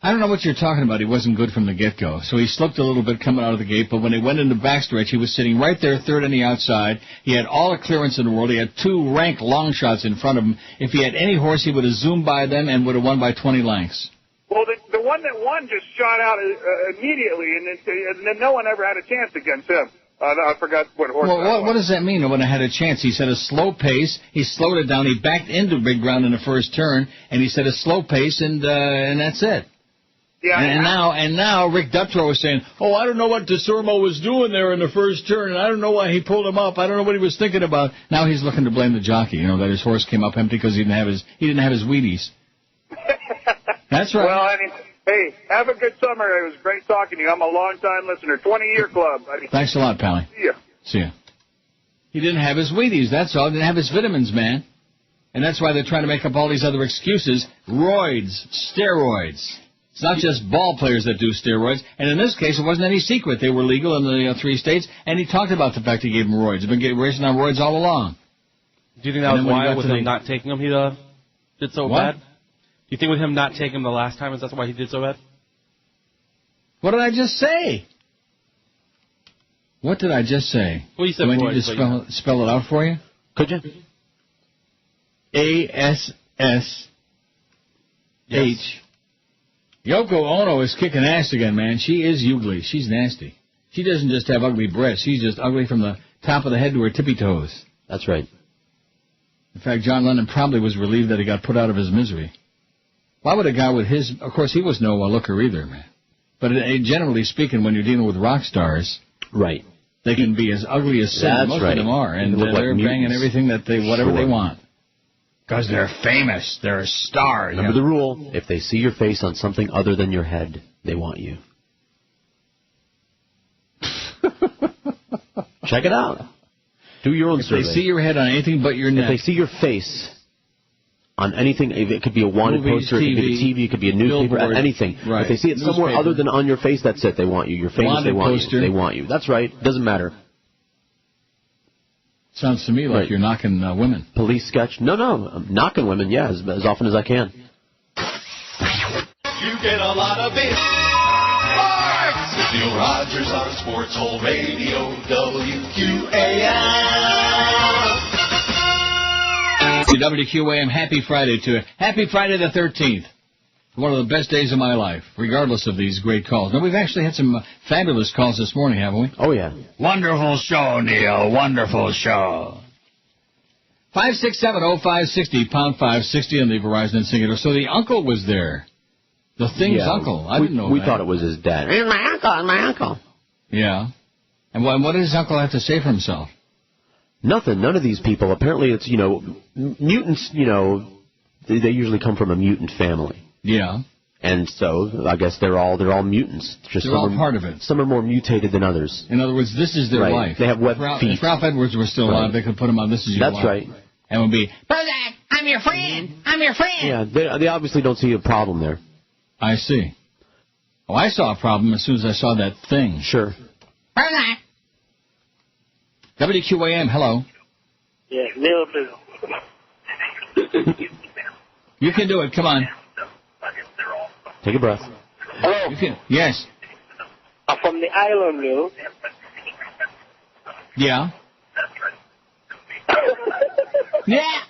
I don't know what you're talking about. He wasn't good from the get-go. So he slipped a little bit coming out of the gate, but when he went into backstretch, he was sitting right there, third on the outside. He had all the clearance in the world. He had two rank long shots in front of him. If he had any horse, he would have zoomed by them and would have won by 20 lengths. Well, the one that won just shot out immediately, and then no one ever had a chance against him. I forgot what horse that was. What does that mean, when I had a chance? He said a slow pace. He slowed it down. He backed into Big Brown in the first turn, and he said a slow pace, and that's it. Yeah, and now Rick Dutrow was saying, I don't know what DeSormo was doing there in the first turn, and I don't know why he pulled him up. I don't know what he was thinking about. Now he's looking to blame the jockey, that his horse came up empty because he didn't have his Wheaties. That's right. Well, I mean, hey, have a good summer. It was great talking to you. I'm a long-time listener. 20-year club, buddy. Thanks a lot, Pally. See ya. See ya. He didn't have his Wheaties, that's all. He didn't have his vitamins, man. And that's why they're trying to make up all these other excuses. Roids, steroids. It's not just ball players that do steroids. And in this case, it wasn't any secret. They were legal in the 3 states. And he talked about the fact he gave them roids. He's been racing on roids all along. Do you think that was why, with him not taking them, he did so bad? Do you think with him not taking them the last time, is that why he did so bad? What did I just say? What did I just say? Well, you said do I need to spell it out for you? Could you? ASSH. Yes. Yoko Ono is kicking ass again, man. She is ugly. She's nasty. She doesn't just have ugly breasts. She's just ugly from the top of the head to her tippy toes. That's right. In fact, John Lennon probably was relieved that he got put out of his misery. Why would a guy with his... Of course, he was no looker either, man. But generally speaking, when you're dealing with rock stars... Right. They can be as ugly as sin. That's Most right. of them are. And they're banging everything that whatever they want. Because they're famous. They're a star. Remember the rule. If they see your face on something other than your head, they want you. Check it out. Do your own survey. If they see your head on anything but your neck. If they see your face on anything, it could be a wanted poster, it could be a TV, it could be a newspaper, billboard, anything. Right. If they see it somewhere other than on your face, that's it. They want you. You're famous, wanted they want poster. you. They want you. That's right. Doesn't matter. Sounds to me like you're knocking women. Police sketch? No, I'm knocking women, yeah, as often as I can. You get a lot of it. Sports! With Neil Rogers on Sports Hole Radio, WQAM. WQAM, happy Friday to you. Happy Friday the 13th. One of the best days of my life, regardless of these great calls. Now, we've actually had some fabulous calls this morning, haven't we? Oh, yeah. Wonderful show, Neil. Wonderful show. 5670560, pound 560 on the Verizon Singular. So the uncle was there. The thing's uncle. I didn't know We that. thought it was his dad. My uncle. Yeah. And what did his uncle have to say for himself? Nothing. None of these people. Apparently it's, mutants, they usually come from a mutant family. Yeah. And so I guess they're all mutants. Just they're all part of it. Some are more mutated than others. In other words, this is their life. They have webbed feet. If Ralph Edwards were still alive, they could put him on This Is Your Life. That's right. And it would be, Bozak, I'm your friend. I'm your friend. Yeah, they obviously don't see a problem there. I see. Oh, I saw a problem as soon as I saw that thing. Sure. Bozak. WQAM, hello. Yeah, Neil. You can do it. Come on. Take a breath. Hello. You can. Yes. I'm from the island, Neil. Yeah. Yeah.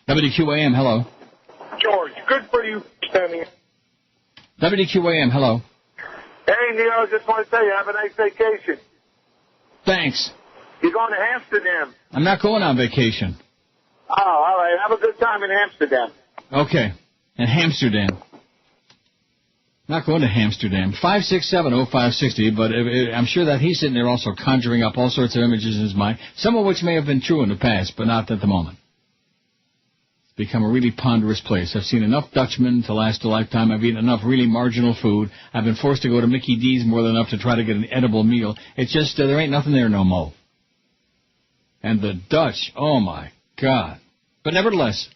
WQAM, hello. George, good for you standing. WQAM, hello. Hey, Neil, just want to tell you, have a nice vacation. Thanks. You're going to Amsterdam. I'm not going on vacation. Oh, all right. Have a good time in Amsterdam. Okay. In Amsterdam. Not going to Amsterdam. 5670560, but I'm sure that he's sitting there also conjuring up all sorts of images in his mind, some of which may have been true in the past, but not at the moment. It's become a really ponderous place. I've seen enough Dutchmen to last a lifetime. I've eaten enough really marginal food. I've been forced to go to Mickey D's more than enough to try to get an edible meal. It's just, there ain't nothing there no more. And the Dutch, oh my God. But nevertheless,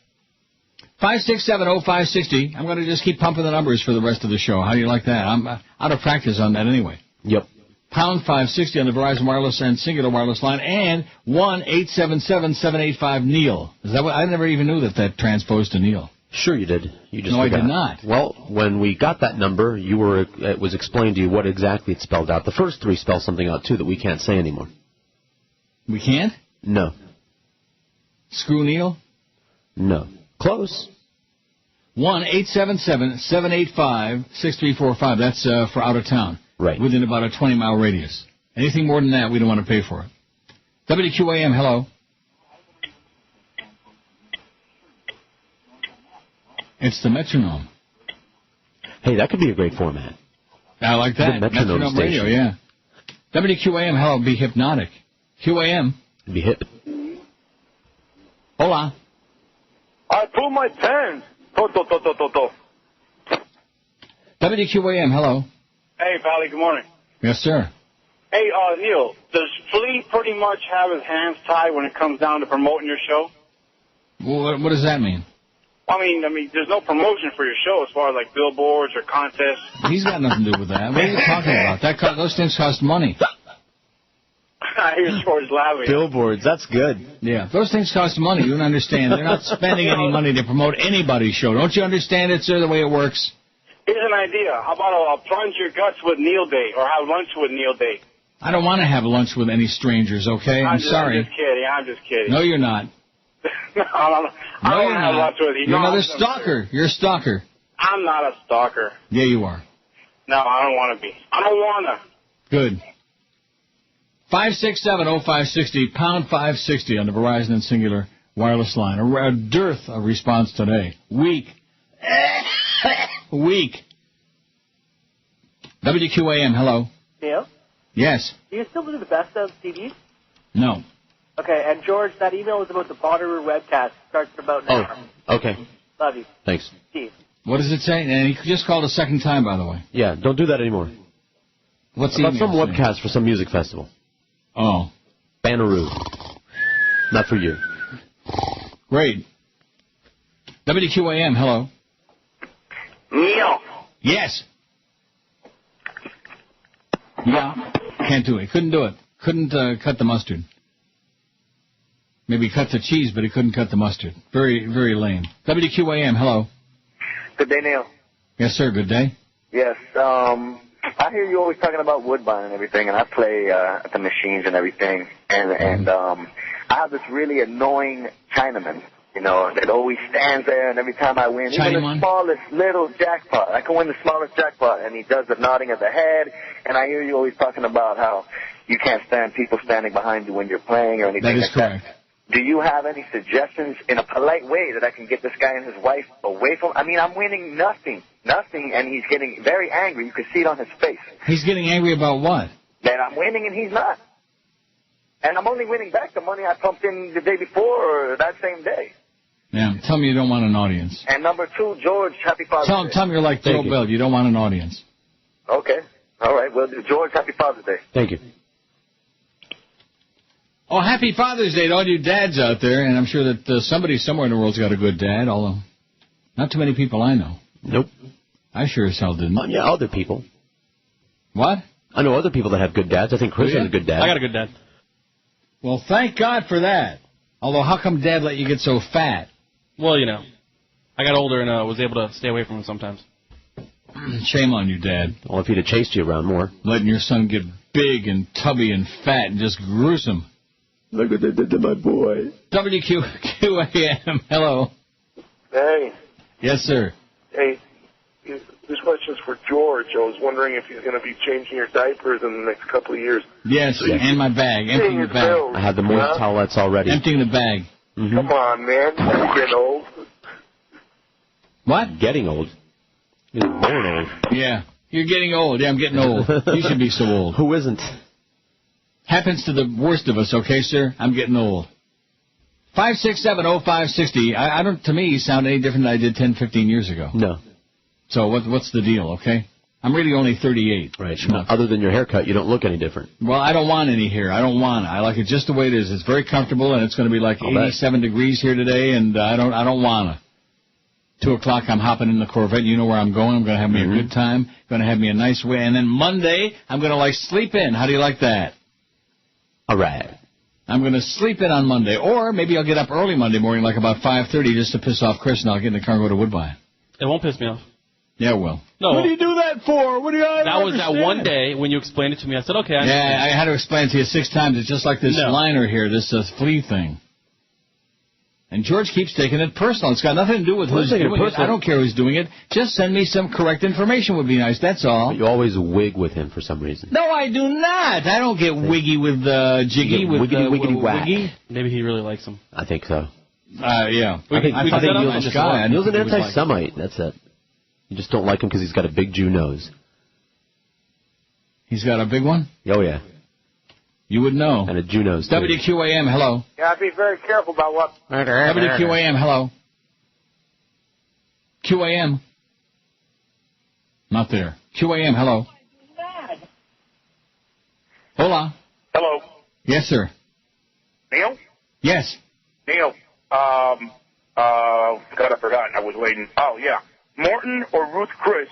5670560. I'm going to just keep pumping the numbers for the rest of the show. How do you like that? I'm out of practice on that anyway. Yep. Pound 560 on the Verizon Wireless and Singular Wireless line, and 1-877-785-NEIL. Is that what? I never even knew that transposed to Neil. Sure you did. You just No, forgot. I did not. Well, when we got that number, it was explained to you what exactly it spelled out. The first three spell something out, too, that we can't say anymore. We can't? No. Screw Neil? No. Close. 1-877-785-6345. That's for out of town. Right. Within about a 20-mile radius. Anything more than that, we don't want to pay for it. WQAM, hello. It's the metronome. Hey, that could be a great format. I like that. The metronome radio, station. yeah. WQAM, hello. Be hypnotic. QAM. Be hip. Hola. I pull my pants. WQAM, hello. Hey, Pally, good morning. Yes, sir. Hey, Neil, does Flea pretty much have his hands tied when it comes down to promoting your show? Well, what does that mean? I mean, there's no promotion for your show as far as, like, billboards or contests. He's got nothing to do with that. What are you talking about? Those things cost money. I hear George laughing. Billboards, that's good. Yeah, those things cost money. You don't understand. They're not spending any money to promote anybody's show. Don't you understand it, sir, the way it works? Here's an idea. How about a plunge your guts with Neil Day or have lunch with Neil Day? I don't want to have lunch with any strangers, okay? I'm sorry. I'm just kidding. No, you're not. No, I don't want to have lunch with you. You're another stalker. You're a stalker. I'm not a stalker. Yeah, you are. No, I don't want to be. I don't want to. Good. 567-0560, pound 560 on the Verizon and Singular wireless line. A dearth of response today. Weak. Weak. WQAM, hello. Neil? Yes. Do you still do the best of CDs? No. Okay, and George, that email was about the Bonnaroo webcast. Starts in about now. Oh, okay. Love you. Thanks. Steve. What does it say? And he just called a second time, by the way. Yeah, don't do that anymore. What's about some webcast for some music festival? Oh. Bonnaroo. Not for you. Great. WQAM, hello. Neil. Yes. Yeah. Can't do it. Couldn't do it. Couldn't cut the mustard. Maybe cut the cheese, but he couldn't cut the mustard. Very, very lame. WQAM, hello. Good day, Neil. Yes, sir. Good day. Yes. I hear you always talking about Woodbine and everything, and I play at the machines and everything, and I have this really annoying Chinaman, you know, that always stands there, and every time I win, even the smallest little jackpot, I can win the smallest jackpot, and he does the nodding of the head, and I hear you always talking about how you can't stand people standing behind you when you're playing or anything like that. That is correct. Do you have any suggestions in a polite way that I can get this guy and his wife away from? I mean, I'm winning nothing, and he's getting very angry. You can see it on his face. He's getting angry about what? That I'm winning and he's not. And I'm only winning back the money I pumped in the day before or that same day. Yeah, tell me you don't want an audience. And number two, George, happy Father's Day. Tell him you're like Joe Bell. You don't want an audience. Okay. All right. Well, George, happy Father's Day. Thank you. Oh, happy Father's Day to all you dads out there, and I'm sure that somebody somewhere in the world's got a good dad, although not too many people I know. Nope. I sure as hell didn't. Yeah, other people. What? I know other people that have good dads. I think Chris has a good dad. I got a good dad. Well, thank God for that. Although, how come Dad let you get so fat? Well, you know, I got older and was able to stay away from him sometimes. Shame on you, Dad. Well, if he'd have chased you around more. Letting your son get big and tubby and fat and just gruesome. Look what they did to my boy. WQAM, hello. Hey. Yes, sir. Hey, this question's for George. I was wondering if he's going to be changing your diapers in the next couple of years. Yes, and my bag. Emptying the bag. I have the moist towelettes already. Emptying the bag. Mm-hmm. Come on, man. You're getting old. What? Getting old. You're born old. Yeah. You're getting old. Yeah, I'm getting old. You should be so old. Who isn't? Happens to the worst of us, okay, sir? I'm getting old. 5670560. I don't. To me, you sound any different than I did 10, 15 years ago. No. So what's the deal, okay? I'm really only 38. Right. Other than your haircut, you don't look any different. Well, I don't want any hair. I don't want it. I like it just the way it is. It's very comfortable, and it's going to be like 87 degrees here today, and I don't want it. 2 o'clock, I'm hopping in the Corvette. You know where I'm going. I'm going to have me a good time. Going to have me a nice way. And then Monday, I'm going to, sleep in. How do you like that? All right. I'm going to sleep in on Monday. Or maybe I'll get up early Monday morning, like about 5:30, just to piss off Chris, and I'll get in the car and go to Woodbine. It won't piss me off. Yeah, it will. No. What do you do that for? What do you? That was that one day when you explained it to me. I said, okay. I had to explain it to you 6 times. It's just like this liner here, this flea thing. And George keeps taking it personal. It's got nothing to do with who's doing it. I don't care who's doing it. Just send me some correct information would be nice. That's all. But you always wig with him for some reason. No, I do not. I don't get wiggy with Jiggy. With wiggity whack. Maybe he really likes him. I think so. Yeah. I think Neil's an anti-Semite. That's it. You just don't like him because he's got a big Jew nose. He's got a big one? Oh, yeah. You would know. And a Jew nose, too. WQAM, hello. Yeah, I'd be very careful about what... WQAM, hello. QAM. Not there. QAM, hello. Hola. Hello. Yes, sir. Neil? Yes. Neil, God, I forgot. I was waiting. Oh, yeah. Morton or Ruth Chris,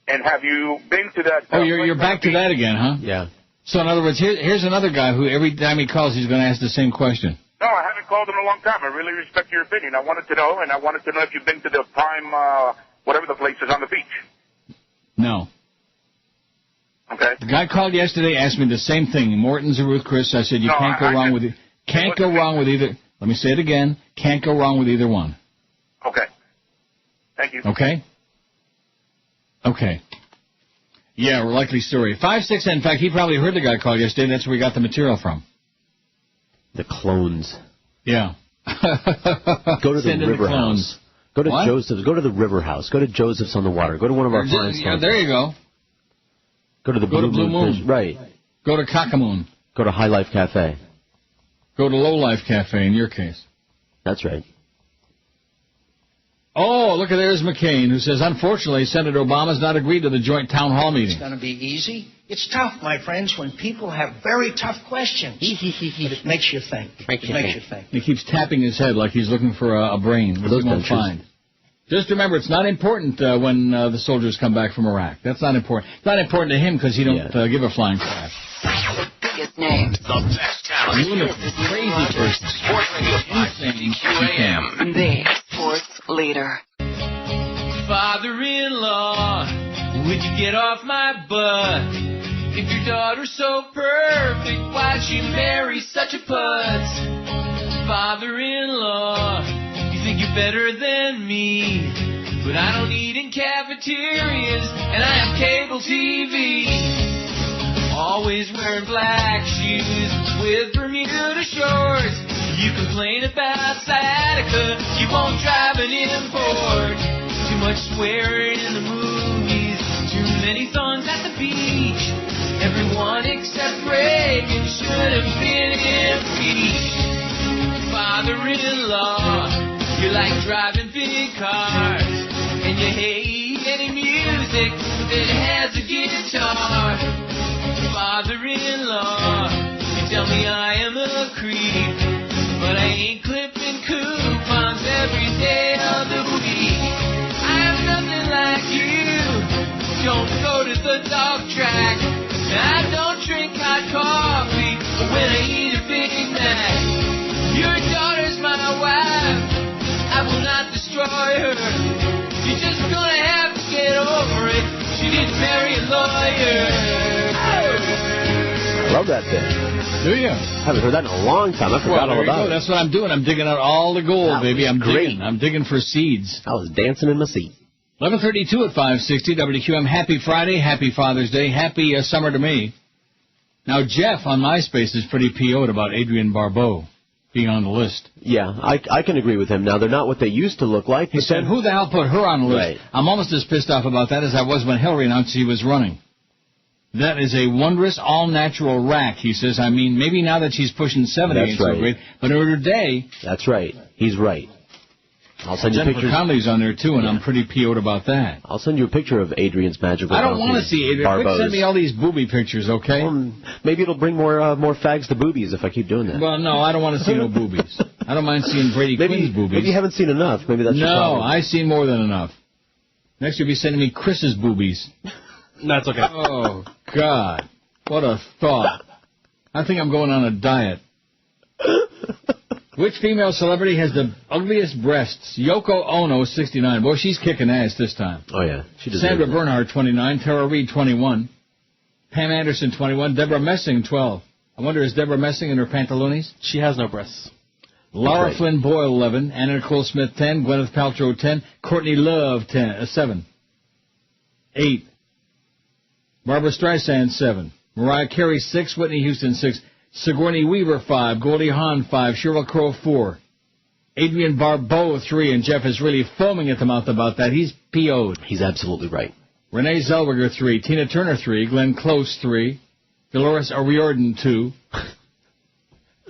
and have you been to that... Oh, you're back to that again, huh? Yeah. So, in other words, here's another guy who every time he calls, he's going to ask the same question. No, I haven't called in a long time. I really respect your opinion. I wanted to know, and I wanted to know if you've been to the Prime, whatever the place is on the beach. No. Okay. The guy called yesterday, asked me the same thing. Morton's or Ruth Chris. I said, you can't go wrong with it. Can't go wrong with either. Let me say it again. Can't go wrong with either one. Okay. Thank you. Okay? Okay. Yeah, likely story. 5-6, in fact, he probably heard the guy call yesterday. That's where we got the material from. The clones. Yeah. Go to the River House. Go to Joseph's. Go to the River House. Go to Joseph's on the Water. Go to one of our fine spots. Yeah, there you go. Go to the Blue Moon. Right. Go to Cockamoon. Go to High Life Cafe. Go to Low Life Cafe in your case. That's right. Oh, look at there's McCain, who says, unfortunately, Senator Obama's not agreed to the joint town hall meeting. It's going to be easy. It's tough, my friends, when people have very tough questions. But it makes you think. It makes you think. He keeps tapping his head like he's looking for a brain, which he won't find. Just remember, it's not important when the soldiers come back from Iraq. That's not important. It's not important to him because he don't give a flying crap. Biggest names. The best talent. Lunatic, crazy person. Sports Radio 560 QAM. The sports leader. Father-in-law, would you get off my butt? If your daughter's so perfect, why'd she marry such a putz? Father-in-law, you think you're better than me, but I don't eat in cafeterias, and I have cable TV. Always wearing black shoes with Bermuda shorts. You complain about sciatica, you won't drive an import. Too much swearing in the movies, too many thongs at the beach. Everyone except Reagan should have been impeached. Father-in-law, you like driving big cars, and you hate any music that has a guitar. Father-in-law, you tell me I am a creep, but I ain't clipping coupons every day of the week. I am nothing like you. Don't go to the dog track. I don't drink hot coffee when I eat a Big Mac. Your daughter's my wife. I will not destroy her. You're just gonna have to get over it. She didn't marry a lawyer. I love that bit. Do you? Haven't heard that in a long time. I forgot all about it. That's what I'm doing. I'm digging out all the gold, baby. I'm digging. I'm digging for seeds. I was dancing in my seat. 11:32 at 560 WQAM. Happy Friday. Happy Father's Day. Happy summer to me. Now, Jeff on MySpace is pretty PO'd about Adrienne Barbeau being on the list. Yeah, I can agree with him. Now, they're not what they used to look like. He said, who the hell put her on the list? Right. I'm almost as pissed off about that as I was when Hillary announced she was running. That is a wondrous, all-natural rack, he says. I mean, maybe now that she's pushing 70 ain't so great, but in her day... That's right. He's right. I'll send you Jennifer pictures. Connelly's on there, too, and I'm pretty PO'd about that. I'll send you a picture of Adrienne's magical... I don't want to see Adrienne. Quick, send me all these booby pictures, okay? Maybe it'll bring more fags to boobies if I keep doing that. Well, no, I don't want to see no boobies. I don't mind seeing Brady Quinn's boobies. Maybe you haven't seen enough. Maybe that's your problem. No, I've seen more than enough. Next you'll be sending me Chris's boobies. That's okay. Oh, God. What a thought. I think I'm going on a diet. Which female celebrity has the ugliest breasts? Yoko Ono, 69. Boy, she's kicking ass this time. Oh, yeah. She deserves Sandra it. Bernhard, 29. Tara Reid, 21. Pam Anderson, 21. Deborah Messing, 12. I wonder, is Deborah Messing in her pantalones? She has no breasts. Laura Flynn Boyle, 11. Anna Nicole Smith, 10. Gwyneth Paltrow, 10. Courtney Love, 7. 8. Barbara Streisand, 7. Mariah Carey, 6. Whitney Houston, 6. Sigourney Weaver, 5. Goldie Hawn, 5. Sheryl Crow, 4. Adrienne Barbeau, 3. And Jeff is really foaming at the mouth about that. He's PO'd. He's absolutely right. Renee Zellweger, 3. Tina Turner, 3. Glenn Close, 3. Dolores O'Riordan, 2.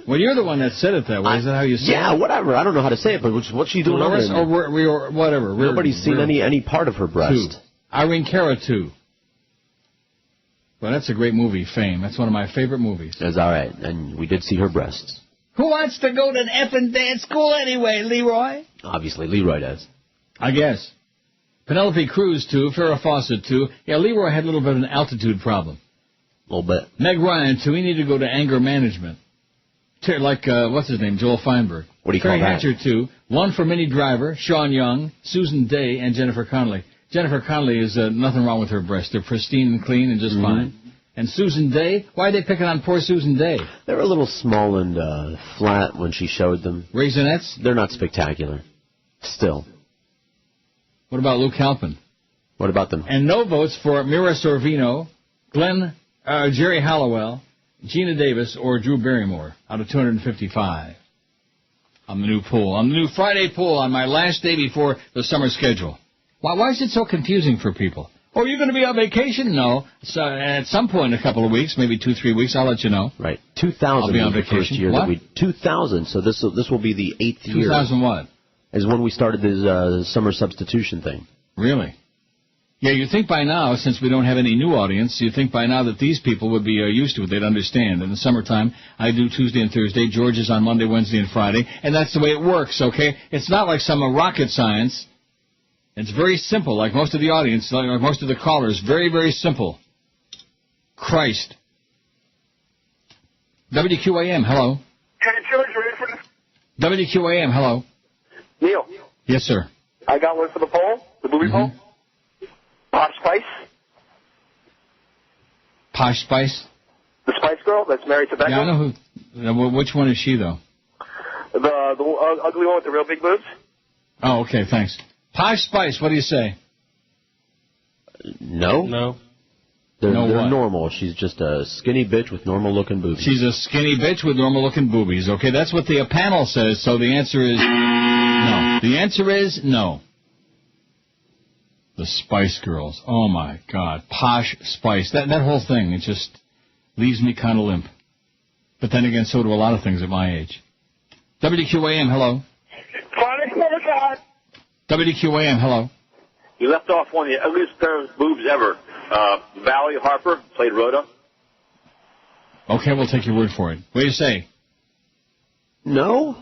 Well, you're the one that said it that way. Is that how you say it? Yeah, whatever. I don't know how to say it, but what's she doing over Dolores there? or whatever. Nobody's seen any part of her breast. 2. Irene Cara, 2. Well, that's a great movie, Fame. That's one of my favorite movies. That's all right. And we did see her breasts. Who wants to go to an effing dance school anyway, Leroy? Obviously, Leroy does. I guess. Penelope Cruz, too. Farrah Fawcett, too. Yeah, Leroy had a little bit of an altitude problem. A little bit. Meg Ryan, too. He needed to go to anger management. Like, what's his name? Joel Feinberg. What do you call Terry that? Hatcher, too. One for Minnie Driver, Sean Young, Susan Day, and Jennifer Connelly. Jennifer Connelly is nothing wrong with her breasts. They're pristine and clean and just fine. And Susan Day, why are they picking on poor Susan Day? They were a little small and flat when she showed them. Raisinets? They're not spectacular. Still. What about Luke Halpin? What about them? And no votes for Mira Sorvino, Jerry Hallowell, Gina Davis, or Drew Barrymore out of 255. On the new poll. On the new Friday poll on my last day before the summer schedule. Why is it so confusing for people? Oh, you're going to be on vacation? No. So at some point in a couple of weeks, maybe 2-3 weeks, I'll let you know. Right. 2000 I'll be on was the vacation. first year What? that 2000, so this will be the 8th year. 2000 what? Is when we started this summer substitution thing. Really? Yeah, you think by now, since we don't have any new audience, you think by now that these people would be used to it. They'd understand. In the summertime, I do Tuesday and Thursday. George is on Monday, Wednesday, and Friday. And that's the way it works, okay? It's not like some rocket science. It's very simple, like most of the audience, like most of the callers. Very, very simple. Christ. WQAM, hello. Hey, George, ready for this? WQAM, hello. Neil. Yes, sir. I got one for the poll, the booby poll. Posh Spice. Posh Spice? The Spice Girl that's married to Beckham. Yeah, I know who. Which one is she, though? The ugly one with the real big boobs. Oh, okay, thanks. Posh Spice, what do you say? No. They're what? normal. She's just a skinny bitch with normal-looking boobies. She's a skinny bitch with normal-looking boobies. Okay, that's what the panel says, so the answer is no. The answer is no. The Spice Girls. Oh, my God. Posh Spice. That whole thing, it just leaves me kind of limp. But then again, so do a lot of things at my age. WQAM, hello. WQAM, hello. You left off one of the ugliest pair of boobs ever. Valerie Harper played Rhoda. Okay, we'll take your word for it. What do you say? No.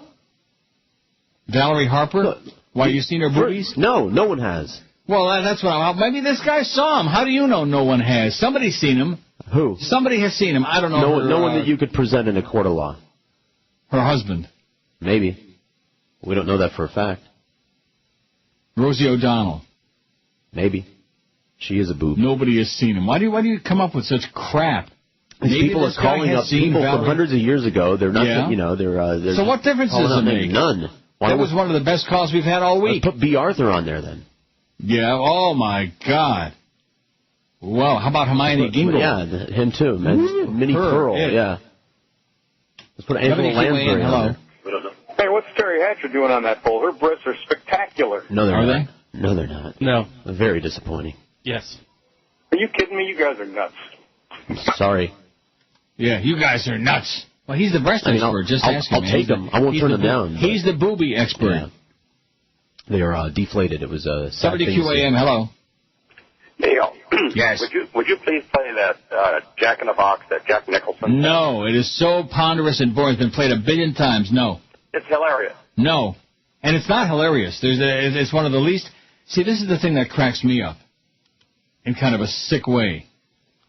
Valerie Harper? Why, you seen her boobies? No, no one has. Well, that's what maybe this guy saw him. How do you know no one has? Somebody's seen him. Who? Somebody has seen him. I don't know. No one that you could present in a court of law. Her husband. Maybe. We don't know that for a fact. Rosie O'Donnell. Maybe. She is a boob. Nobody has seen him. Why do you come up with such crap? Maybe people are calling up people from hundreds of years ago. They're not, they're so what difference does it make? None. That was one of the best calls we've had all week. Put B. Arthur on there then. Yeah. Oh my God. Well, how about Hermione Gingle? Yeah, him too. Minnie Pearl. Yeah. Let's put Angela Lansbury on there. Hey, what's Terry Hatcher doing on that poll? Her breasts are spectacular. No, they're not. Are they? No, they're not. No. Very disappointing. Yes. Are you kidding me? You guys are nuts. Sorry. Yeah, you guys are nuts. Well, he's the breast expert. Just ask him. I'll take him. I won't turn him down. He's the booby expert. Yeah. They are deflated. It was a sad thing to see. WQAM, hello. Neil. Yes. Would you please play that Jack in the Box, that Jack Nicholson? No, it is so ponderous and boring. It's been played a billion times. No. It's hilarious. No. And it's not hilarious. It's one of the least... See, this is the thing that cracks me up in kind of a sick way.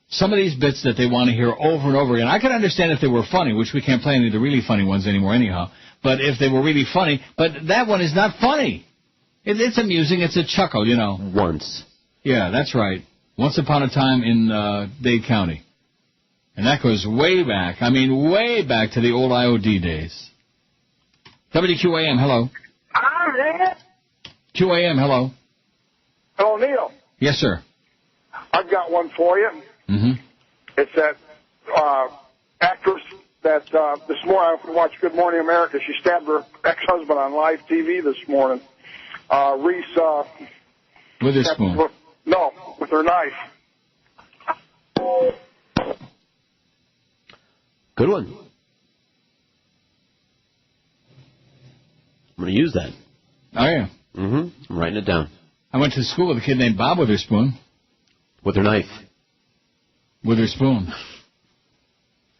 Some of these bits that they want to hear over and over again. I could understand if they were funny, which we can't play any of the really funny ones anymore anyhow. But if they were really funny... But that one is not funny. It's amusing. It's a chuckle, you know. Once. Yeah, that's right. Once upon a time in Dade County. And that goes way back. I mean, way back to the old IOD days. WQAM, hello. QAM, hello. Hello, Neil. Yes, sir. I've got one for you. Mm-hmm. It's that actress that this morning I watched Good Morning America. She stabbed her ex-husband on live TV this morning. Reese. With a spoon. No, with her knife. Good one. I'm going to use that. Oh, yeah. Mm-hmm. I'm writing it down. I went to school with a kid named Bob Witherspoon. With her knife. With her spoon.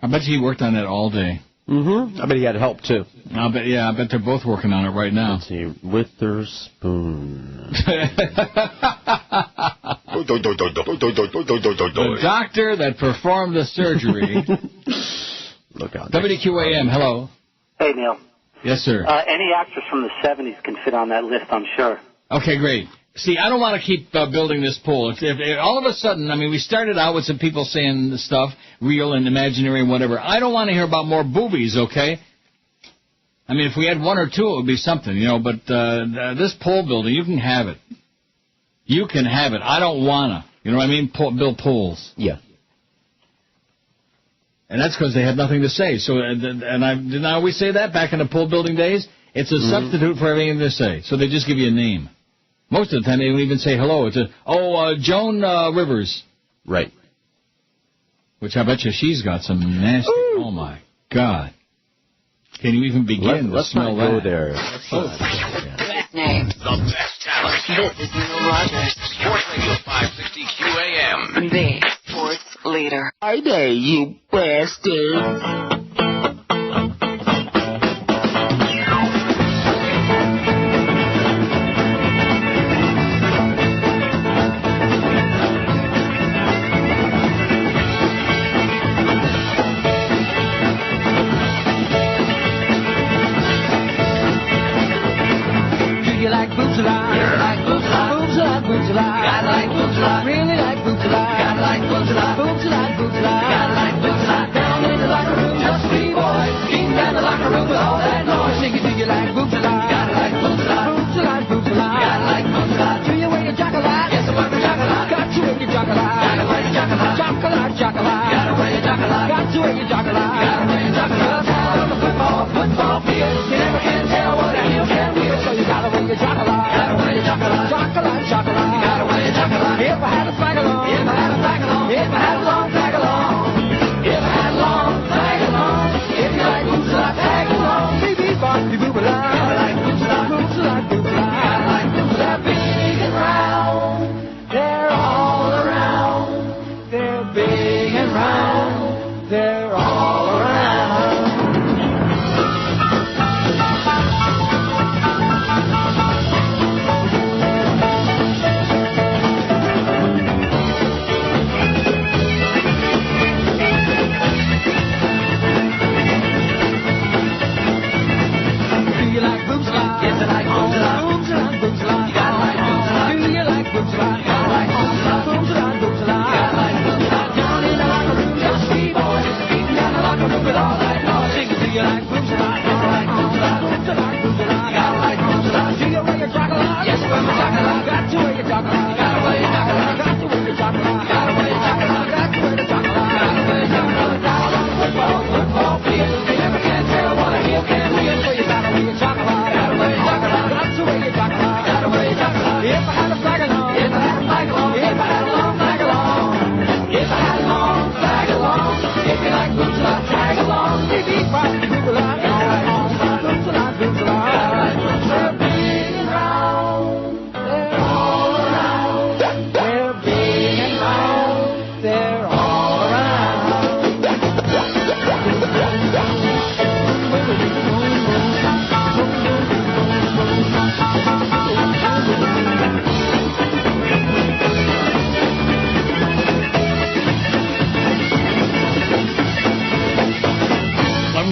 I bet he worked on that all day. Mm-hmm. I bet he had help, too. I bet they're both working on it right now. Let's see, with their spoon. The doctor that performed the surgery. Look out. WQAM, hello. Hey, Neil. Yes, sir. Any actress from the 70s can fit on that list, I'm sure. Okay, great. See, I don't want to keep building this pool. If all of a sudden, I mean, we started out with some people saying the stuff, real and imaginary and whatever. I don't want to hear about more boobies, okay? I mean, if we had one or two, it would be something, you know, but this poll building, you can have it. You can have it. I don't want to. You know what I mean? Build polls. Yeah. And that's because they had nothing to say. So, didn't I always say that back in the poll building days? It's a substitute for everything to say. So they just give you a name. Most of the time, they don't even say hello. It's Joan Rivers. Right. Which I bet you she's got some nasty. Ooh. Oh, my God. Can you even begin to smell that? Let's not go there. Best name. The best talent. This is Neil Rogers. Sports Radio 560 QAM. The sports leader. Hi there, you bastard.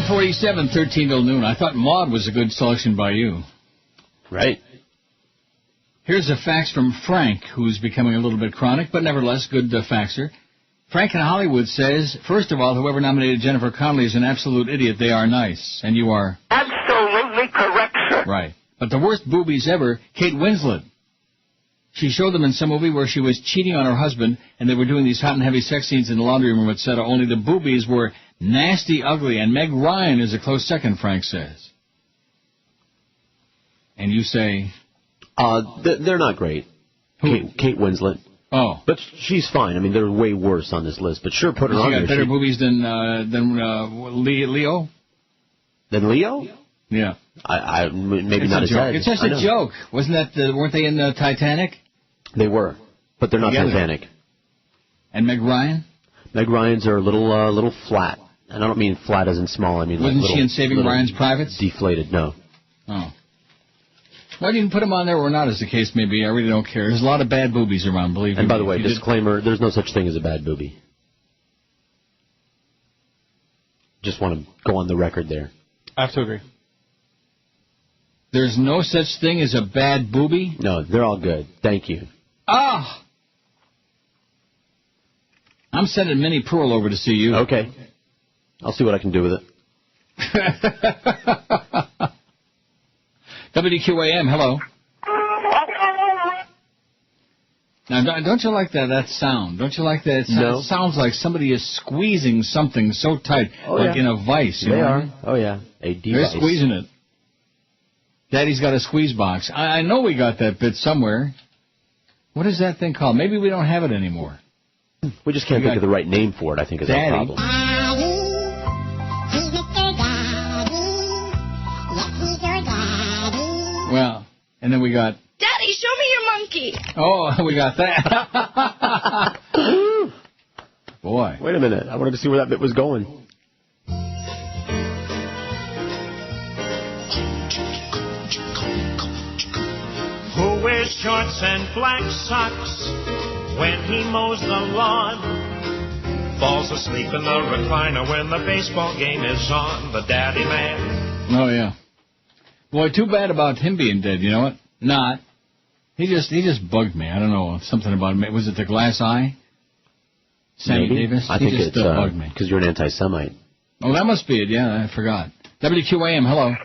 .47, 13 till noon. I thought Maud was a good selection by you. Right. Here's a fax from Frank, who's becoming a little bit chronic, but nevertheless good faxer. Frank in Hollywood says, first of all, whoever nominated Jennifer Connelly is an absolute idiot. They are nice. And you are... Absolutely correct, sir. Right. But the worst boobies ever, Kate Winslet. She showed them in some movie where she was cheating on her husband, and they were doing these hot and heavy sex scenes in the laundry room, etc. Only the boobies were nasty, ugly, and Meg Ryan is a close second, Frank says. And you say... they're not great. Who? Kate Winslet. Oh. But she's fine. I mean, they're way worse on this list. But sure, put her on there. She got better movies than Leo? Than Leo? Yeah. Maybe not as bad. It's just a joke. Wasn't that, weren't they in Titanic? They were. But they're not Titanic. And Meg Ryan? Meg Ryan's are a little flat. And I don't mean flat as in small. I mean Wasn't like she in Saving Ryan's Privates? Deflated, no. Oh. Why do you put them on there or not, as the case may be? I really don't care. There's a lot of bad boobies around, believe me. And by the way, disclaimer, there's no such thing as a bad boobie. Just want to go on the record there. I have to agree. There's no such thing as a bad boobie? No, they're all good. Thank you. Ah! I'm sending Minnie Pearl over to see you. Okay. I'll see what I can do with it. WQAM, hello. Now, don't you like that sound? Don't you like that? It sounds like somebody is squeezing something so tight, in a vice. They are. Oh, yeah. A device. They're squeezing it. Daddy's got a squeeze box. I know we got that bit somewhere. What is that thing called? Maybe we don't have it anymore. We just can't think of the right name for it, I think, is our problem. Well, and then we got... Daddy, show me your monkey. Oh, we got that. Boy. Wait a minute. I wanted to see where that bit was going. Who wears shorts and black socks when he mows the lawn? Falls asleep in the recliner when the baseball game is on. The daddy man. Oh, yeah. Boy, too bad about him being dead, you know what? Not. He just bugged me. I don't know, something about him. Was it the glass eye? Sammy Davis? I think it's bugged me. Because you're an anti-Semite. Oh, that must be it. Yeah, I forgot. WQAM, hello.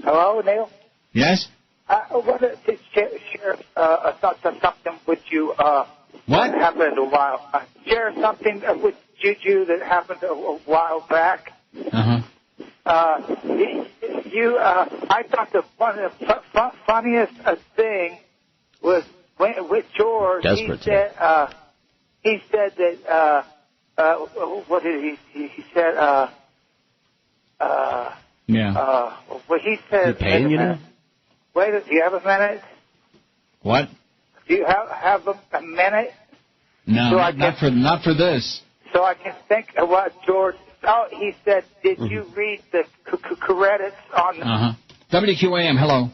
Hello, Neil? Yes? I wanted to share something with you. What? Happened a while. Share something with Juju that happened a while back. Uh-huh. I thought one of the funniest thing was with George. He said that. What did he said? Yeah. What he said. You're paying, you know? Wait, do you have a minute? What? Do you have a minute? No, not for this. So I can think of what George. Oh, he said, did you read the credits on... Uh-huh. WQAM, hello.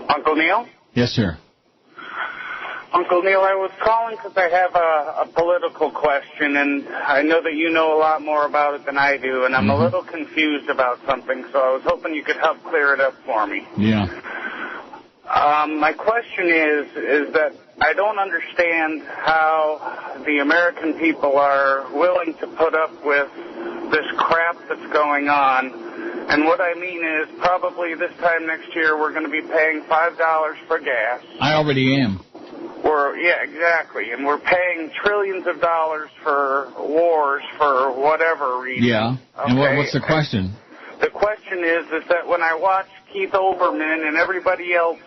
Uncle Neil? Yes, sir. Uncle Neil, I was calling because I have a political question, and I know that you know a lot more about it than I do, and I'm a little confused about something, so I was hoping you could help clear it up for me. Yeah. My question is that I don't understand how the American people are willing to put up with this crap that's going on. And what I mean is probably this time next year we're going to be paying $5 for gas. I already am. Yeah, exactly. And we're paying trillions of dollars for wars for whatever reason. Yeah. And what's the question? The question is that when I watch Keith Olbermann and everybody else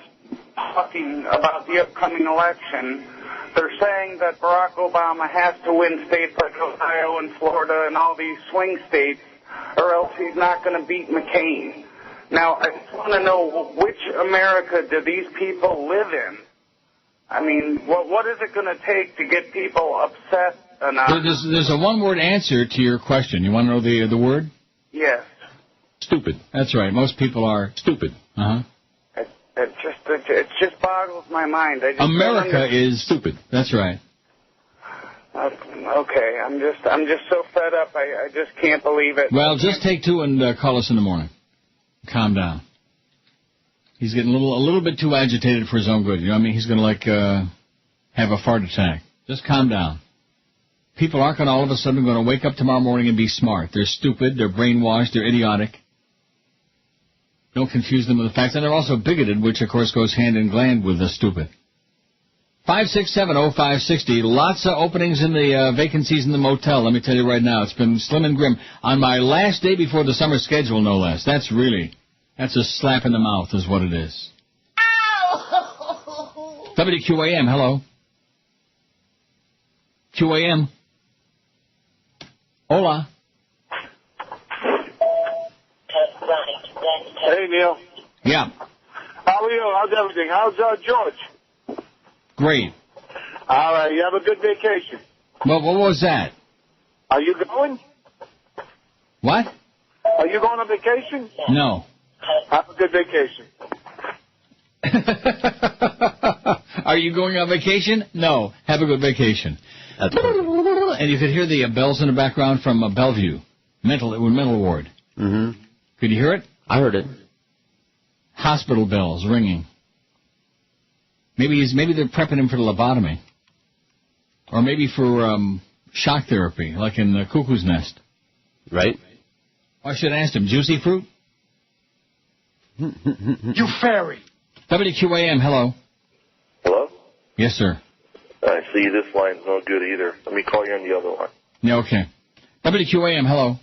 talking about the upcoming election, they're saying that Barack Obama has to win states like Ohio and Florida and all these swing states, or else he's not going to beat McCain. Now, I just want to know, which America do these people live in? I mean, what is it going to take to get people upset enough? There's a one-word answer to your question. You want to know the word? Yes. Stupid. That's right. Most people are stupid. Uh-huh. It just boggles my mind. America is stupid. That's right. Okay, I'm just so fed up. I just can't believe it. Well, just take two and call us in the morning. Calm down. He's getting a little bit too agitated for his own good. You know what I mean? He's going to have a fart attack. Just calm down. People aren't going to all of a sudden going to wake up tomorrow morning and be smart. They're stupid. They're brainwashed. They're idiotic. Don't confuse them with the facts. And they're also bigoted, which, of course, goes hand in glad with the stupid. 5670560. Lots of openings in the vacancies in the motel. Let me tell you right now, it's been slim and grim. On my last day before the summer schedule, no less. That's a slap in the mouth is what it is. Ow! WQAM, hello. QAM. Hola. Hey, Neil. Yeah. How are you? How's everything? How's George? Great. All right, you have a good vacation. Well, what was that? Are you going? What? Are you going on vacation? No. Have a good vacation. Are you going on vacation? No. Have a good vacation. And you could hear the bells in the background from Bellevue, mental ward. Mm-hmm. Could you hear it? I heard it. Hospital bells ringing. Maybe they're prepping him for the lobotomy, or maybe for shock therapy, like in the Cuckoo's Nest. Right. I should have asked him. Juicy fruit. You fairy. WQAM. Hello. Hello? Yes, sir. I see this line's no good either. Let me call you on the other line. Yeah, okay. WQAM, hello.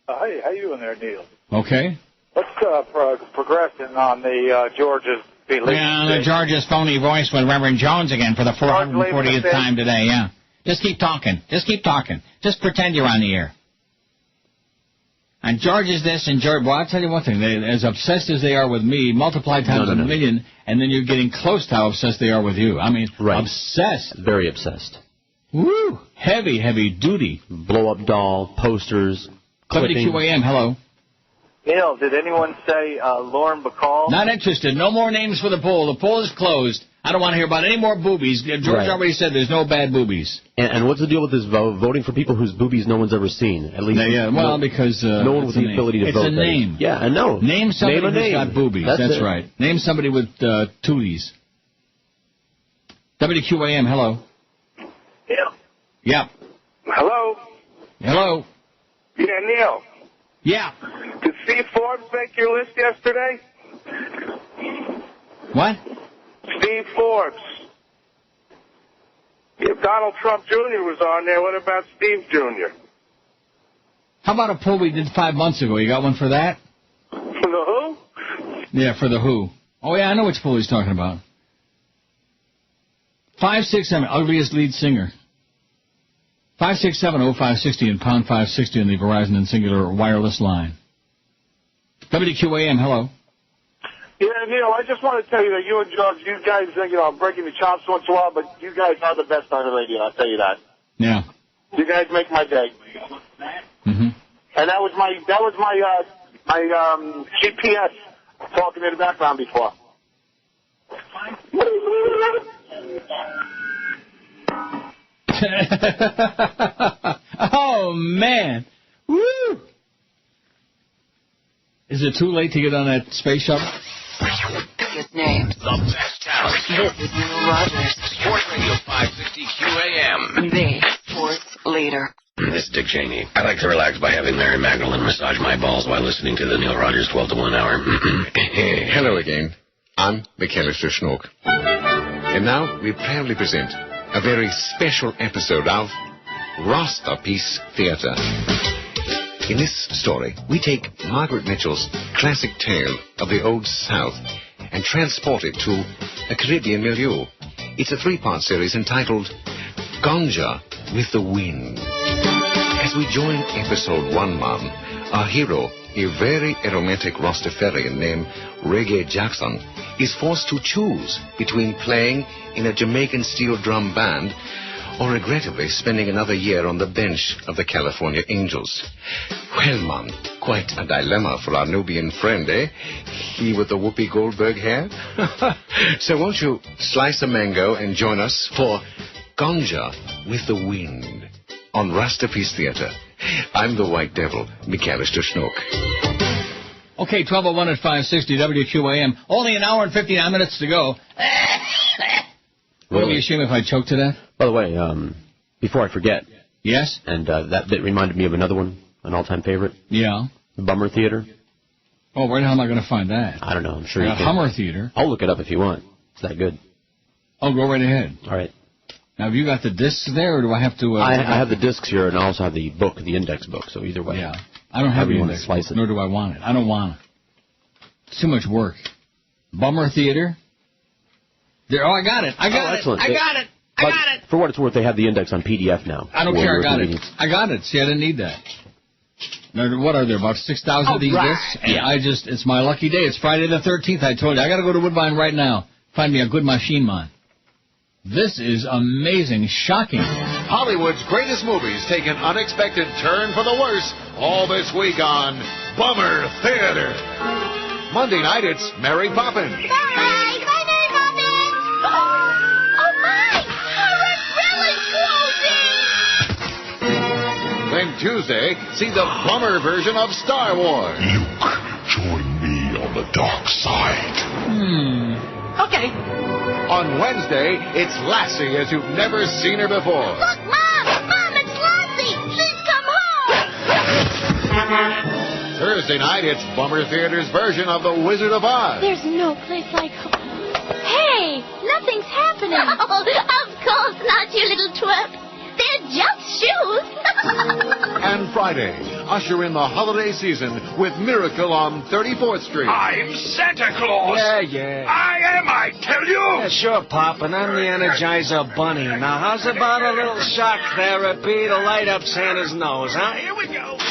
Hey, how you doing there, Neil? Okay. Let's progressing on the George's... the George's phony voice with Reverend Jones again for the 440th time today, yeah. Just keep talking. Just pretend you're on the air. And George is this, and George... Well, I'll tell you one thing. As obsessed as they are with me, multiply times a million, and then you're getting close to how obsessed they are with you. I mean, obsessed. Very obsessed. Woo! Heavy duty. Blow-up doll, posters, clippings. WQAM, hello. Neil, did anyone say Lauren Bacall? Not interested. No more names for the poll. The poll is closed. I don't want to hear about any more boobies. George already said there's no bad boobies. And what's the deal with this voting for people whose boobies no one's ever seen? At least, because no one with the ability to vote. It's a name. Yeah, I know. Name somebody who's got boobies. That's right. Name somebody with tooties. WQAM, hello. Neil. Yeah. Hello. Hello. Yeah, Neil. Yeah. Did Steve Forbes make your list yesterday? What? Steve Forbes. If Donald Trump Jr. was on there, what about Steve Jr.? How about a poll we did 5 months ago? You got one for that? For the Who? Yeah, for the Who. Oh, yeah, I know which poll he's talking about. 567, ugliest lead singer. 567-0560 and pound 560 on the Verizon and Singular wireless line. WQAM, hello. Yeah, Neil, I just want to tell you that you and George, you guys, I'm breaking the chops once in a while, but you guys are the best on the radio, I'll tell you that. Yeah. You guys make my day. Mm-hmm. And that was my GPS talking in the background before. Oh, man. Woo! Is it too late to get on that space shuttle? Biggest names. The best talent. This is Neil Rogers. Sports Radio 560 QAM. The sports leader. This is Dick Cheney. I like to relax by having Mary Magdalene massage my balls while listening to the Neil Rogers 12 to 1 hour. Hello again. I'm McAllister Schnook. And now we proudly present a very special episode of Rosterpiece Theatre. In this story, we take Margaret Mitchell's classic tale of the Old South and transport it to a Caribbean milieu. It's a 3-part series entitled Ganja with the Wind. As we join episode 1, Mom, our hero, a very aromatic Rastafarian named Reggae Jackson, is forced to choose between playing in a Jamaican steel drum band or regrettably spending another year on the bench of the California Angels. Well, Mom, quite a dilemma for our Nubian friend, eh? He with the Whoopi Goldberg hair? So won't you slice a mango and join us for Ganja with the Wind on Rosterpiece Theatre. I'm the White Devil, McAllister Schnook. Okay, 12:01 at 560 WQAM. Only an hour and 59 minutes to go. Would it be a shame if I choked to that? By the way, before I forget. Yes? And that bit reminded me of another one, an all-time favorite. Yeah. The Bummer Theater. Oh, where the hell am I going to find that? I don't know. I'm sure you can. Hummer Theater. I'll look it up if you want. It's that good. Oh, go right ahead. All right. Now, have you got the discs there, or do I have to... I have the discs here, and I also have the book, the index book, so either way. Yeah. I don't have the index book, slice it. nor do I want it. I don't want it. It's too much work. Bummer Theater. There. Oh, I got it. I got it. Excellent. I got it. I got it. For what it's worth, they have the index on PDF now. I don't care. I got it. I got it. See, I didn't need that. Now, what are there, about 6,000 of these discs? And yeah. It's my lucky day. It's Friday the 13th, I told you. I got to go to Woodbine right now. Find me a good machine man. This is amazing, shocking. Hollywood's greatest movies take an unexpected turn for the worse all this week on Bummer Theater. Monday night, it's Mary Poppins. Bye, Mary Poppins. Oh, my. We're really closing. Then Tuesday, see the bummer version of Star Wars. Luke, join me on the dark side. Okay. On Wednesday, it's Lassie as you've never seen her before. Look, Mom! Mom, it's Lassie! She's come home! Thursday night, it's Bummer Theater's version of The Wizard of Oz. There's no place like home. Hey, nothing's happening. Oh, of course not, you little twerp. They're just shoes. And Friday, usher in the holiday season with Miracle on 34th Street. I'm Santa Claus. Yeah. I am, I tell you. Yeah, sure, Pop, and I'm the Energizer Bunny. Now, how's about a little shock therapy to light up Santa's nose, huh? Here we go.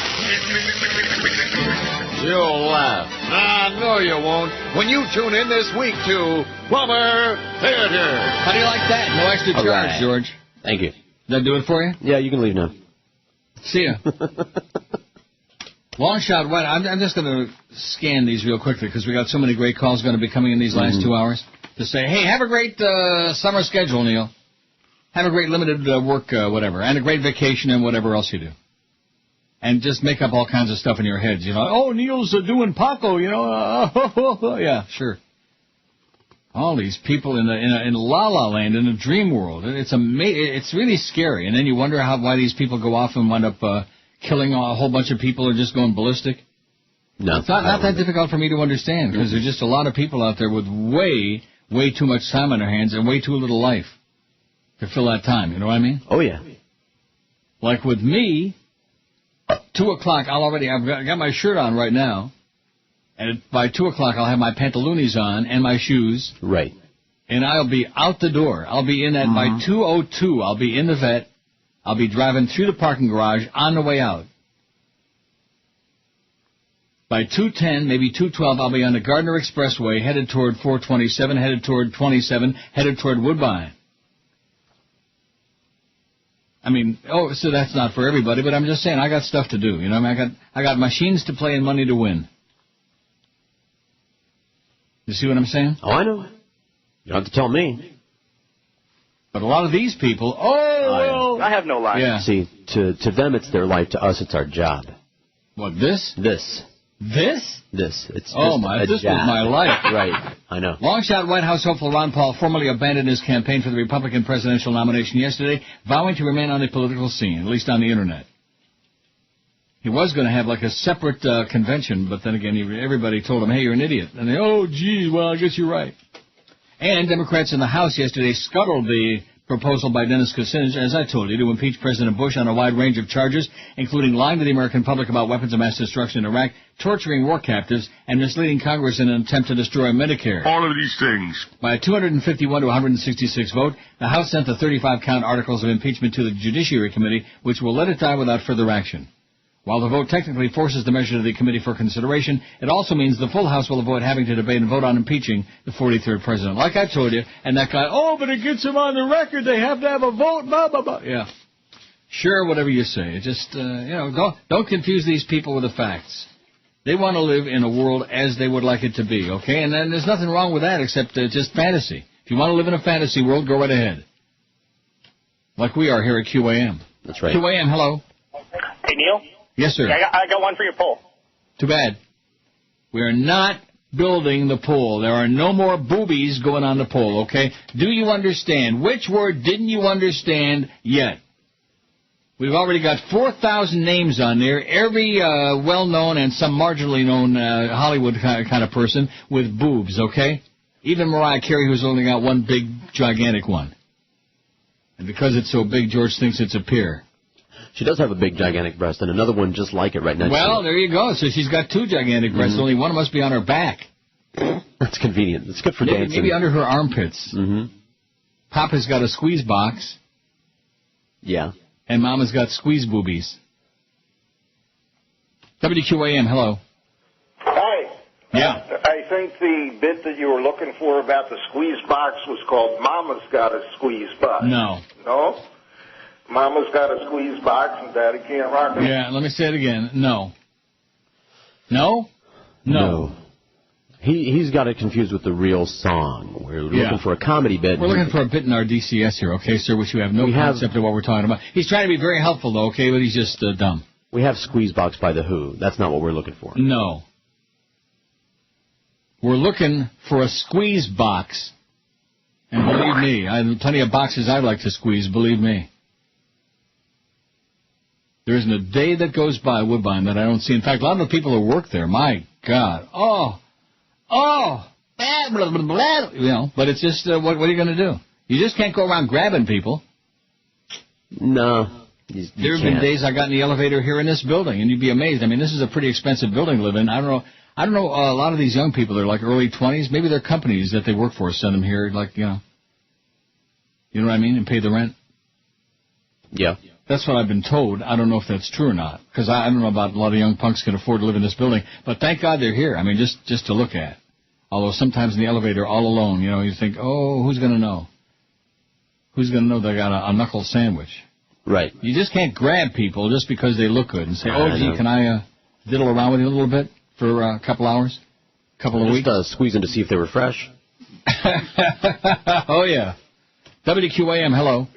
You'll laugh. No, you won't. When you tune in this week to Bummer Theater. How do you like that? No extra charge, right. George. Thank you. Did that do it for you? Yeah, you can leave now. See ya. Long shot, right? I'm just going to scan these real quickly because we got so many great calls going to be coming in these last 2 hours to say, hey, have a great summer schedule, Neil. Have a great limited work, whatever, and a great vacation and whatever else you do. And just make up all kinds of stuff in your heads, you know. Oh, Neil's doing Paco, you know. Yeah, sure. All these people in La La Land, in a dream world. It's really scary. And then you wonder why these people go off and wind up killing a whole bunch of people or just going ballistic. No, it's not that difficult for me to understand because there's just a lot of people out there with way too much time on their hands and way too little life to fill that time. You know what I mean? Oh, yeah. Like with me, 2 o'clock, I've got my shirt on right now. And by 2 o'clock, I'll have my pantaloonies on and my shoes. Right. And I'll be out the door. I'll be in by 2:02. I'll be in the vet. I'll be driving through the parking garage on the way out. By 2:10, maybe 2:12, I'll be on the Gardner Expressway, headed toward 427, headed toward 27, headed toward Woodbine. I mean, so that's not for everybody, but I'm just saying I got stuff to do. You know, I got machines to play and money to win. You see what I'm saying? Oh, I know. You don't have to tell me. But a lot of these people, I have no life. Yeah. See, to them it's their life. To us, it's our job. What, this? This. This? This. It's this was my life. Right. I know. Long shot White House hopeful Ron Paul formally abandoned his campaign for the Republican presidential nomination yesterday, vowing to remain on the political scene, at least on the Internet. He was going to have like a separate convention, but then again, everybody told him, hey, you're an idiot. And they, well, I guess you're right. And Democrats in the House yesterday scuttled the proposal by Dennis Kucinich, as I told you, to impeach President Bush on a wide range of charges, including lying to the American public about weapons of mass destruction in Iraq, torturing war captives, and misleading Congress in an attempt to destroy Medicare. All of these things. By a 251 to 166 vote, the House sent the 35-count articles of impeachment to the Judiciary Committee, which will let it die without further action. While the vote technically forces the measure to the committee for consideration, it also means the full House will avoid having to debate and vote on impeaching the 43rd president. Like I told you, and that guy, but it gets him on the record. They have to have a vote, blah, blah, blah. Yeah. Sure, whatever you say. Just, don't confuse these people with the facts. They want to live in a world as they would like it to be, okay? And then there's nothing wrong with that except just fantasy. If you want to live in a fantasy world, go right ahead. Like we are here at QAM. That's right. QAM, hello. Hey, Neil? Yes, sir. I got one for your poll. Too bad. We are not building the poll. There are no more boobies going on the poll, okay? Do you understand? Which word didn't you understand yet? We've already got 4,000 names on there, every well-known and some marginally known Hollywood kind of person with boobs, okay? Even Mariah Carey, who's only got one big, gigantic one. And because it's so big, George thinks it's a pear. She does have a big, gigantic breast, and another one just like it right next to her. Well, there you go. So she's got two gigantic breasts. Only one must be on her back. That's convenient. It's good for dancing. Maybe under her armpits. Mm-hmm. Papa's got a squeeze box. Yeah. And Mama's got squeeze boobies. WQAM, hello. Hi. Yeah. I think the bit that you were looking for about the squeeze box was called Mama's Got a Squeeze Box. No. No? Mama's got a squeeze box and Daddy can't rock it. Yeah, let me say it again. No. No? No. He's got it confused with the real song. We're looking for a comedy bit. We're looking for a bit in our DCS here, okay, sir, which you have no concept of what we're talking about. He's trying to be very helpful, though, okay, but he's just dumb. We have Squeezebox by The Who. That's not what we're looking for. No. We're looking for a squeeze box. And believe me, I have plenty of boxes I'd like to squeeze, believe me. There isn't a day that goes by, Woodbine, that I don't see. In fact, a lot of the people who work there, my God, blah, blah, blah, blah, you know, but it's just, what are you going to do? You just can't go around grabbing people. No. There have been days I got in the elevator here in this building, and you'd be amazed. I mean, this is a pretty expensive building to live in. I don't know, a lot of these young people, they're like early 20s. Maybe their companies that they work for send them here, like, you know what I mean, and pay the rent. Yeah. That's what I've been told. I don't know if that's true or not, because I don't know about a lot of young punks can afford to live in this building. But thank God they're here. I mean, just to look at. Although sometimes in the elevator, all alone, you know, you think, oh, who's going to know? Who's going to know they got a knuckle sandwich? Right. You just can't grab people just because they look good and say, oh, gee, can I diddle around with you a little bit for a couple hours, couple of weeks? Just squeezing to see if they were fresh. Oh, yeah. WQAM, hello.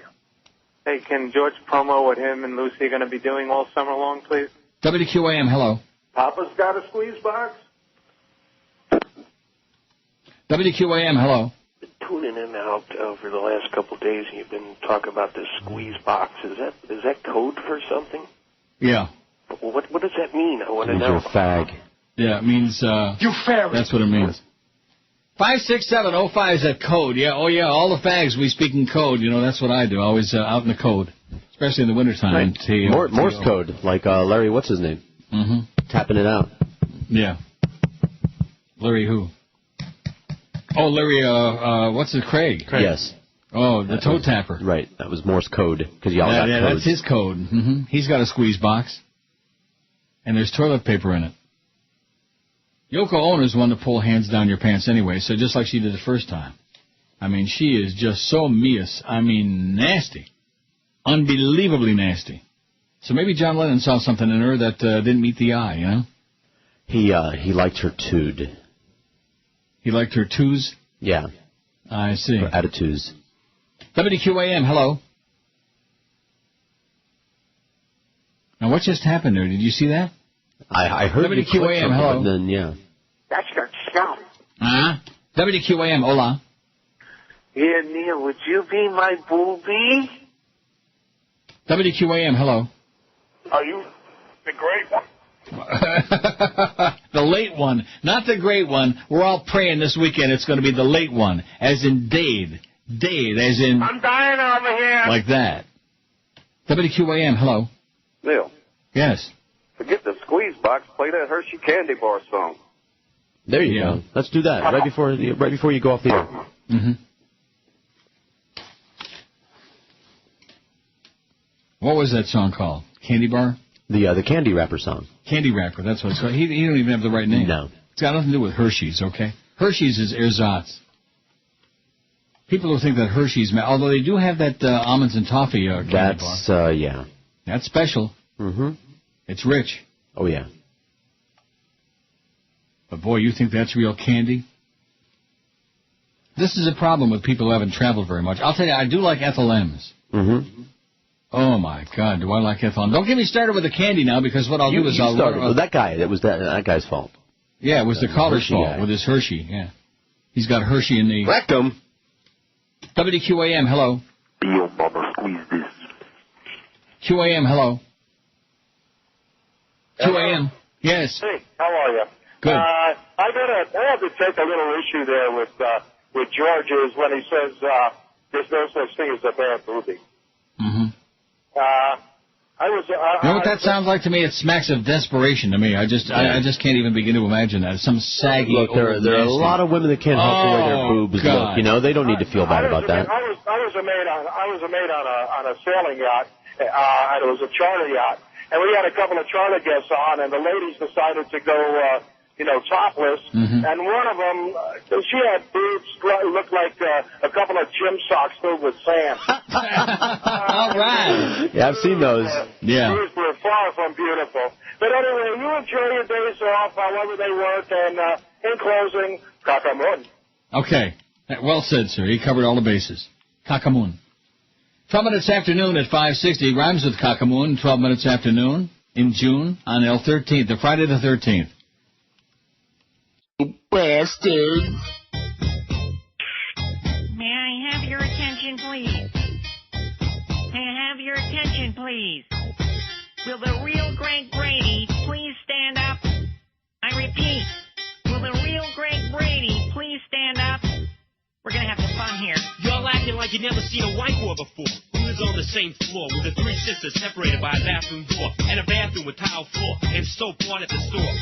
Hey, can George promo what him and Lucy are going to be doing all summer long, please? WQAM, hello. Papa's got a squeeze box? WQAM, hello. Tuning in and out over the last couple of days, and you've been talking about this squeeze box. Is that code for something? Yeah. Well, what does that mean? I want to know. You're a fag. Yeah, it means... you fairy. That's what it means. 56705 is that code. Yeah, oh yeah, all the fags, we speak in code. You know, that's what I do. Always out in the code, especially in the wintertime. Right. Morse code, like Larry, what's his name? Mm-hmm. Tapping it out. Yeah. Larry who? Oh, Larry, what's it, Craig? Yes. Oh, the toe tapper. Right, that was Morse code, because y'all got codes. That's his code. Mm-hmm. He's got a squeeze box, and there's toilet paper in it. Yoko Ono is one to pull hands down your pants anyway, so just like she did the first time. I mean, she is just so meous. I mean, nasty. Unbelievably nasty. So maybe John Lennon saw something in her that didn't meet the eye, you know? He liked her tood. He liked her twos? Yeah. I see. Her attitudes. WQAM, hello. Now, what just happened there? Did you see that? I heard you click WQAM, hello. And then, yeah. That's your scalp. WQAM, hola. Yeah, Neil, would you be my booby? WQAM, hello. Are you the great one? The late one, not the great one. We're all praying this weekend it's going to be the late one, as in Dade. Dade, as in... I'm dying over here. Like that. WQAM, hello. Neil. Yes. Forget the squeeze box. Play that Hershey Candy Bar song. There you go. Let's do that right before you go off the air. Mm-hmm. What was that song called? Candy Bar? The Candy Wrapper song. Candy Wrapper, that's what it's called. He don't even have the right name. No. It's got nothing to do with Hershey's, okay? Hershey's is ersatz. People who think that Hershey's... Although they do have that almonds and toffee candy bar. That's, yeah. That's special. Mm-hmm. It's rich. Oh, yeah. But, boy, you think that's real candy? This is a problem with people who haven't traveled very much. I'll tell you, I do like Ethel M's. Mm-hmm. Oh, my God, do I like Ethel M. Don't get me started with the candy now, because what I'll do is I'll... Well, that guy, that guy's fault. Yeah, it was the caller's Hershey fault guy. with his Hershey, yeah. He's got Hershey in the... Rectum. WQAM, hello. Yo, Bubba, squeeze this. QAM, hello. QAM, yes. Hey, how are you? Good. I have to take a little issue there with George's when he says there's no such thing as a bad movie. Mm-hmm. You know what that sounds like to me? It smacks of desperation to me. I just can't even begin to imagine that. Some saggy. Look, there are a lot of women that can't help the way their boobs look. You know, they don't need to feel bad about that. I was a mate on a sailing yacht, and it was a charter yacht, and we had a couple of charter guests on, and the ladies decided to go topless. Mm-hmm. And one of them, she had boobs looked like a couple of gym socks filled with sand. All right. Yeah, I've seen those. Yeah. These were far from beautiful. But anyway, you enjoy your days off, however they work, and in closing, Kakamun. Okay. Well said, sir. He covered all the bases. Kakamun. 12 minutes after noon at 5:60. Rhymes with Kakamun. 12 minutes after noon in June on L13th, the Friday the 13th. Bastard. May I have your attention, please? May I have your attention, please? Will the real Greg Brady please stand up? I repeat, will the real Greg Brady please stand up? We're going to have some fun here. Y'all acting like you never seen a white boy before. We was on the same floor with the three sisters separated by a bathroom door and a bathroom with tile floor and soap water at the store.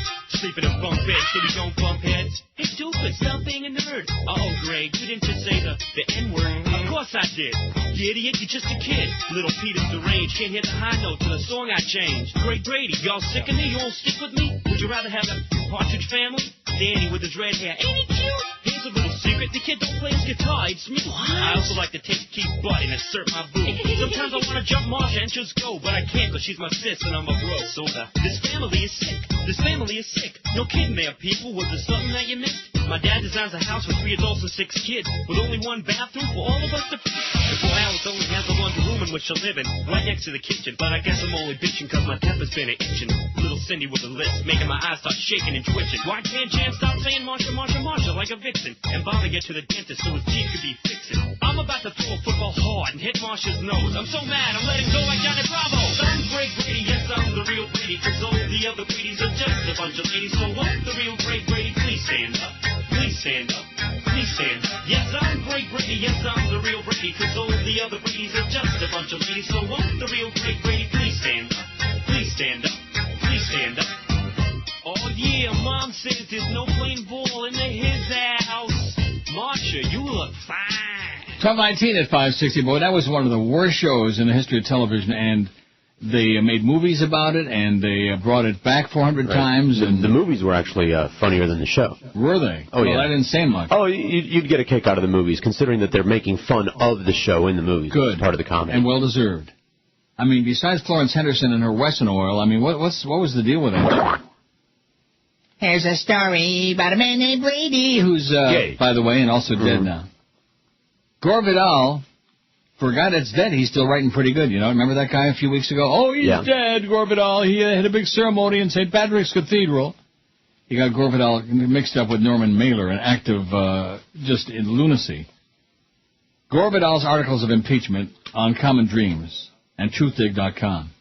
Sleeping in bunk beds, so we don't bump heads. Hey, stupid, stop being a nerd. Uh-oh, Greg, you didn't just say the N-word. Of course I did. You idiot, you're just a kid. Little Peter's deranged, can't hit the high note to the song I changed. Greg Brady, y'all sick of me? You won't stick with me? Would you rather have a Partridge Family? Danny with his red hair. Ain't he cute? Here's a little secret. The kid don't play his guitar. It's me. I also like to take Keith Butt and insert my boob. Sometimes I want to jump Marsha and just go, but I can't because she's my sis and I'm a bro. So this family is sick. This family is sick. No kidding there, people. Was there something that you missed? My dad designs a house with 3 adults and 6 kids, with only 1 bathroom for all of us to fit. The poor Alice only has the 1 room in which she'll live in, right next to the kitchen. But I guess I'm only bitching because my temper's been itching. Little Cindy with a list, making my eyes start shaking and twitching. Why can't Jan stop saying Marsha, Marsha, Marsha like a vixen? And bother get to the dentist so his teeth could be fixing. I'm about to throw a football hard and hit Marsha's nose. I'm so mad, I'm letting go like Johnny Bravo. I'm Greg Brady, yes, I'm the real Brady, because all the other Bradys are just a bunch of ladies. So won't the real Greg Brady please stand up? Please stand up. Please stand up. Yes, I'm Greg Brady. Yes, I'm the real Brady. Because all the other Bradys are just a bunch of ladies. So won't the real Greg Brady please stand up? Please stand up. Please stand up. Oh, yeah, Mom says there's no playing ball in his house. Marsha, you look fine. Top 19 at 5:60. Boy, that was one of the worst shows in the history of television, and they made movies about it, and they brought it back 400 times. And the movies were actually funnier than the show. Were they? Oh, yeah. Well, I didn't say much. Oh, you'd get a kick out of the movies, considering that they're making fun of the show in the movies. Good. It's part of the comedy. And well-deserved. I mean, besides Florence Henderson and her Wesson oil, I mean, what was the deal with that? Here's a story about a man named Brady, who's, by the way, and also dead now. Gore Vidal... For a guy that's dead, he's still writing pretty good, you know. Remember that guy a few weeks ago? Oh, he's dead, Gore Vidal. He had a big ceremony in St. Patrick's Cathedral. He got Gore Vidal mixed up with Norman Mailer, an act of just in lunacy. Gore Vidal's articles of impeachment on Common Dreams and TruthDig.com.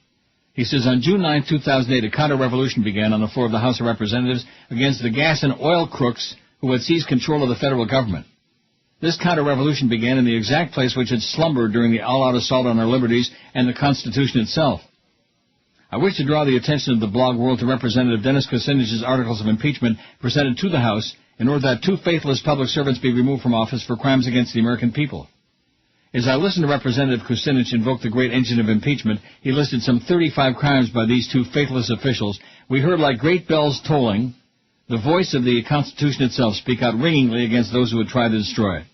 He says, on June 9, 2008, a counter-revolution began on the floor of the House of Representatives against the gas and oil crooks who had seized control of the federal government. This counter-revolution began in the exact place which had slumbered during the all-out assault on our liberties and the Constitution itself. I wish to draw the attention of the blog world to Representative Dennis Kucinich's articles of impeachment presented to the House in order that 2 faithless public servants be removed from office for crimes against the American people. As I listened to Representative Kucinich invoke the great engine of impeachment, he listed some 35 crimes by these 2 faithless officials. We heard like great bells tolling the voice of the Constitution itself speak out ringingly against those who would try to destroy it.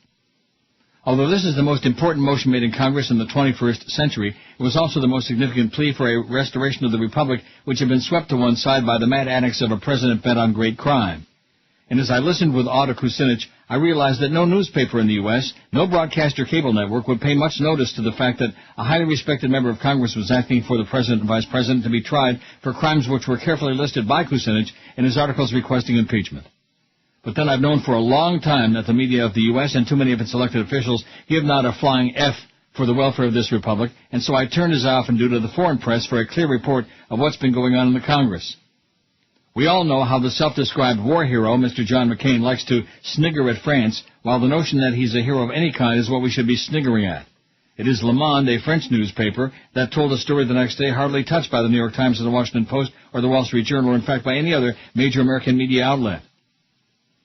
Although this is the most important motion made in Congress in the 21st century, it was also the most significant plea for a restoration of the Republic, which had been swept to one side by the mad antics of a president bent on great crime. And as I listened with awe to Kucinich, I realized that no newspaper in the U.S., no broadcast or cable network would pay much notice to the fact that a highly respected member of Congress was asking for the President and Vice President to be tried for crimes which were carefully listed by Kucinich in his articles requesting impeachment. But then I've known for a long time that the media of the U.S. and too many of its elected officials give not a flying F for the welfare of this republic, and so I turned as I often do to the foreign press for a clear report of what's been going on in the Congress. We all know how the self-described war hero, Mr. John McCain, likes to snigger at France, while the notion that he's a hero of any kind is what we should be sniggering at. It is Le Monde, a French newspaper, that told a story the next day hardly touched by the New York Times or the Washington Post or the Wall Street Journal, or in fact by any other major American media outlet.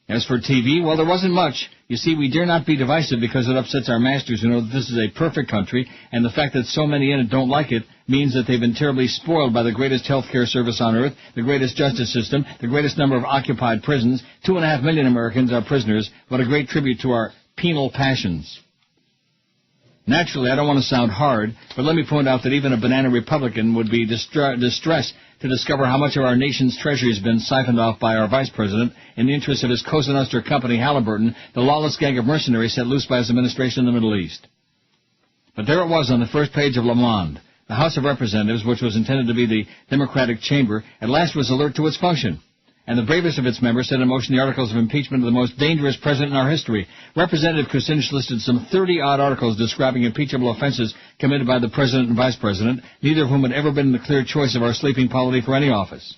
As for TV, well, there wasn't much. You see, we dare not be divisive because it upsets our masters who know that this is a perfect country, and the fact that so many in it don't like it means that they've been terribly spoiled by the greatest healthcare service on earth, the greatest justice system, the greatest number of occupied prisons. 2.5 million Americans are prisoners. What a great tribute to our penal passions. Naturally, I don't want to sound hard, but let me point out that even a banana Republican would be distressed to discover how much of our nation's treasury has been siphoned off by our vice president in the interest of his Cosa Nostra company, Halliburton, the lawless gang of mercenaries set loose by his administration in the Middle East. But there it was on the first page of Le Monde. The House of Representatives, which was intended to be the Democratic chamber, at last was alert to its function. And the bravest of its members set in motion the articles of impeachment of the most dangerous president in our history. Representative Kucinich listed some 30-odd articles describing impeachable offenses committed by the president and vice president, neither of whom had ever been the clear choice of our sleeping polity for any office.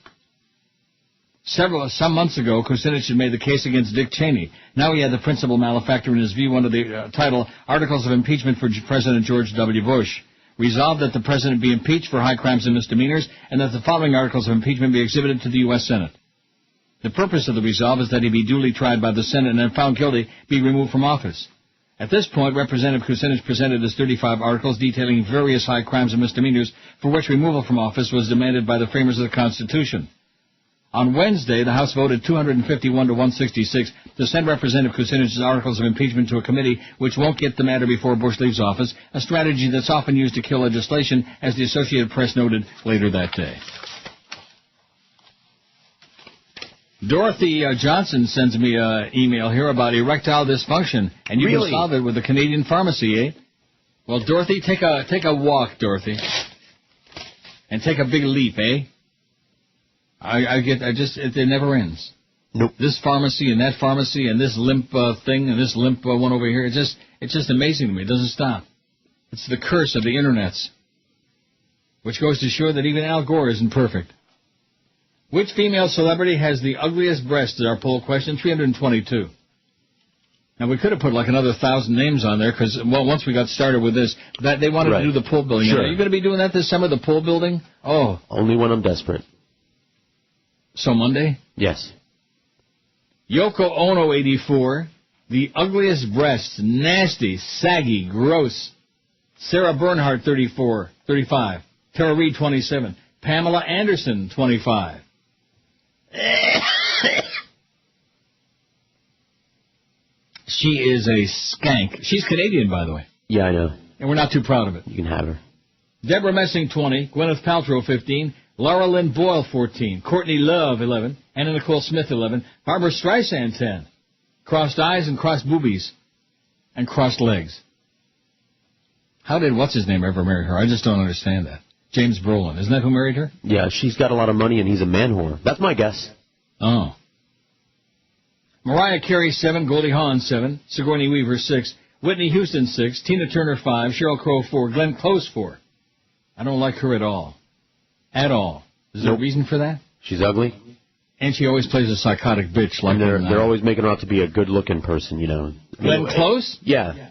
Some months ago, Kucinich had made the case against Dick Cheney. Now he had the principal malefactor in his view under the title, Articles of Impeachment for President George W. Bush. Resolved that the president be impeached for high crimes and misdemeanors, and that the following articles of impeachment be exhibited to the U.S. Senate. The purpose of the resolve is that he be duly tried by the Senate and then found guilty, be removed from office. At this point, Representative Kucinich presented his 35 articles detailing various high crimes and misdemeanors for which removal from office was demanded by the framers of the Constitution. On Wednesday, the House voted 251 to 166 to send Representative Kucinich's articles of impeachment to a committee which won't get the matter before Bush leaves office, a strategy that's often used to kill legislation, as the Associated Press noted later that day. Dorothy Johnson sends me an email here about erectile dysfunction, and you can solve it with the Canadian pharmacy, eh? Well, Dorothy, take a walk, Dorothy, and take a big leap, eh? It never ends. Nope. This pharmacy and that pharmacy and this limp thing and this limp one over here. It's just amazing to me. It doesn't stop. It's the curse of the internets, which goes to show that even Al Gore isn't perfect. Which female celebrity has the ugliest breasts is our poll question, 322. Now, we could have put like another 1,000 names on there because, well, once we got started with this, that they wanted to do the pool building. Sure. Are you going to be doing that this summer, the pool building? Oh. Only when I'm desperate. So Monday? Yes. Yoko Ono, 84. The ugliest breasts, nasty, saggy, gross. Sarah Bernhardt, 35. Tara Reid, 27. Pamela Anderson, 25. She is a skank. She's Canadian, by the way. Yeah, I know. And we're not too proud of it. You can have her. Deborah Messing, 20. Gwyneth Paltrow, 15. Laura Lynn Boyle, 14. Courtney Love, 11. Anna Nicole Smith, 11. Barbara Streisand, 10. Crossed eyes and crossed boobies. And crossed legs. How did what's-his-name ever marry her? I just don't understand that. James Brolin. Isn't that who married her? Yeah, she's got a lot of money and he's a man whore. That's my guess. Oh. Mariah Carey, 7. Goldie Hawn, 7. Sigourney Weaver, 6. Whitney Houston, 6. Tina Turner, 5. Sheryl Crow, 4. Glenn Close, 4. I don't like her at all. At all. Is there a reason for that? She's ugly. And she always plays a psychotic bitch. Like they're always making her out to be a good-looking person, you know. Glenn Close? Yeah.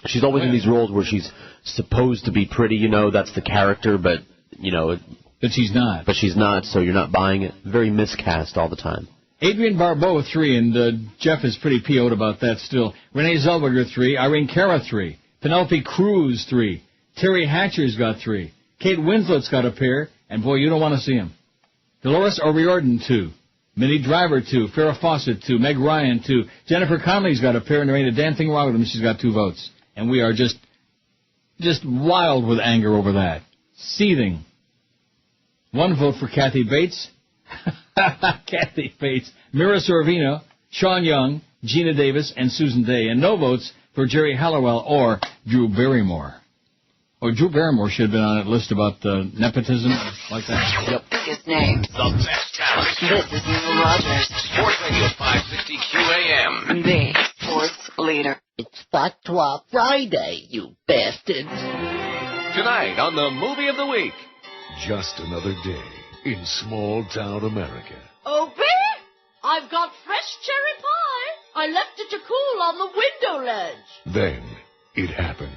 She's always in these roles where she's supposed to be pretty, you know, that's the character, but, you know. But she's not. But she's not, so you're not buying it. Very miscast all the time. Adrienne Barbeau, 3, and Jeff is pretty PO'd about that still. Renee Zellweger, 3. Irene Cara, 3. Penelope Cruz, 3. Terry Hatcher's got 3. Kate Winslet's got a pair, and boy, you don't want to see them. Dolores O'Riordan, 2. Minnie Driver, 2. Farrah Fawcett, 2. Meg Ryan, 2. Jennifer Connelly's got a pair, and there ain't a damn thing wrong with them. She's got 2 votes. And we are just wild with anger over that. Seething. 1 vote for Kathy Bates. Kathy Bates. Mira Sorvino, Sean Young, Gina Davis, and Susan Day. And no votes for Jerry Halliwell or Drew Barrymore. Oh, Drew Barrymore should have been on that list about nepotism, like that. Yep. Biggest names. The best talent. This is Neil Rogers. Sports Radio 560 QAM. The sports leader. It's Fatwa Friday, you bastards. Tonight on the Movie of the Week. Just another day in small-town America. Opie, I've got fresh cherry pie. I left it to cool on the window ledge. Then it happened.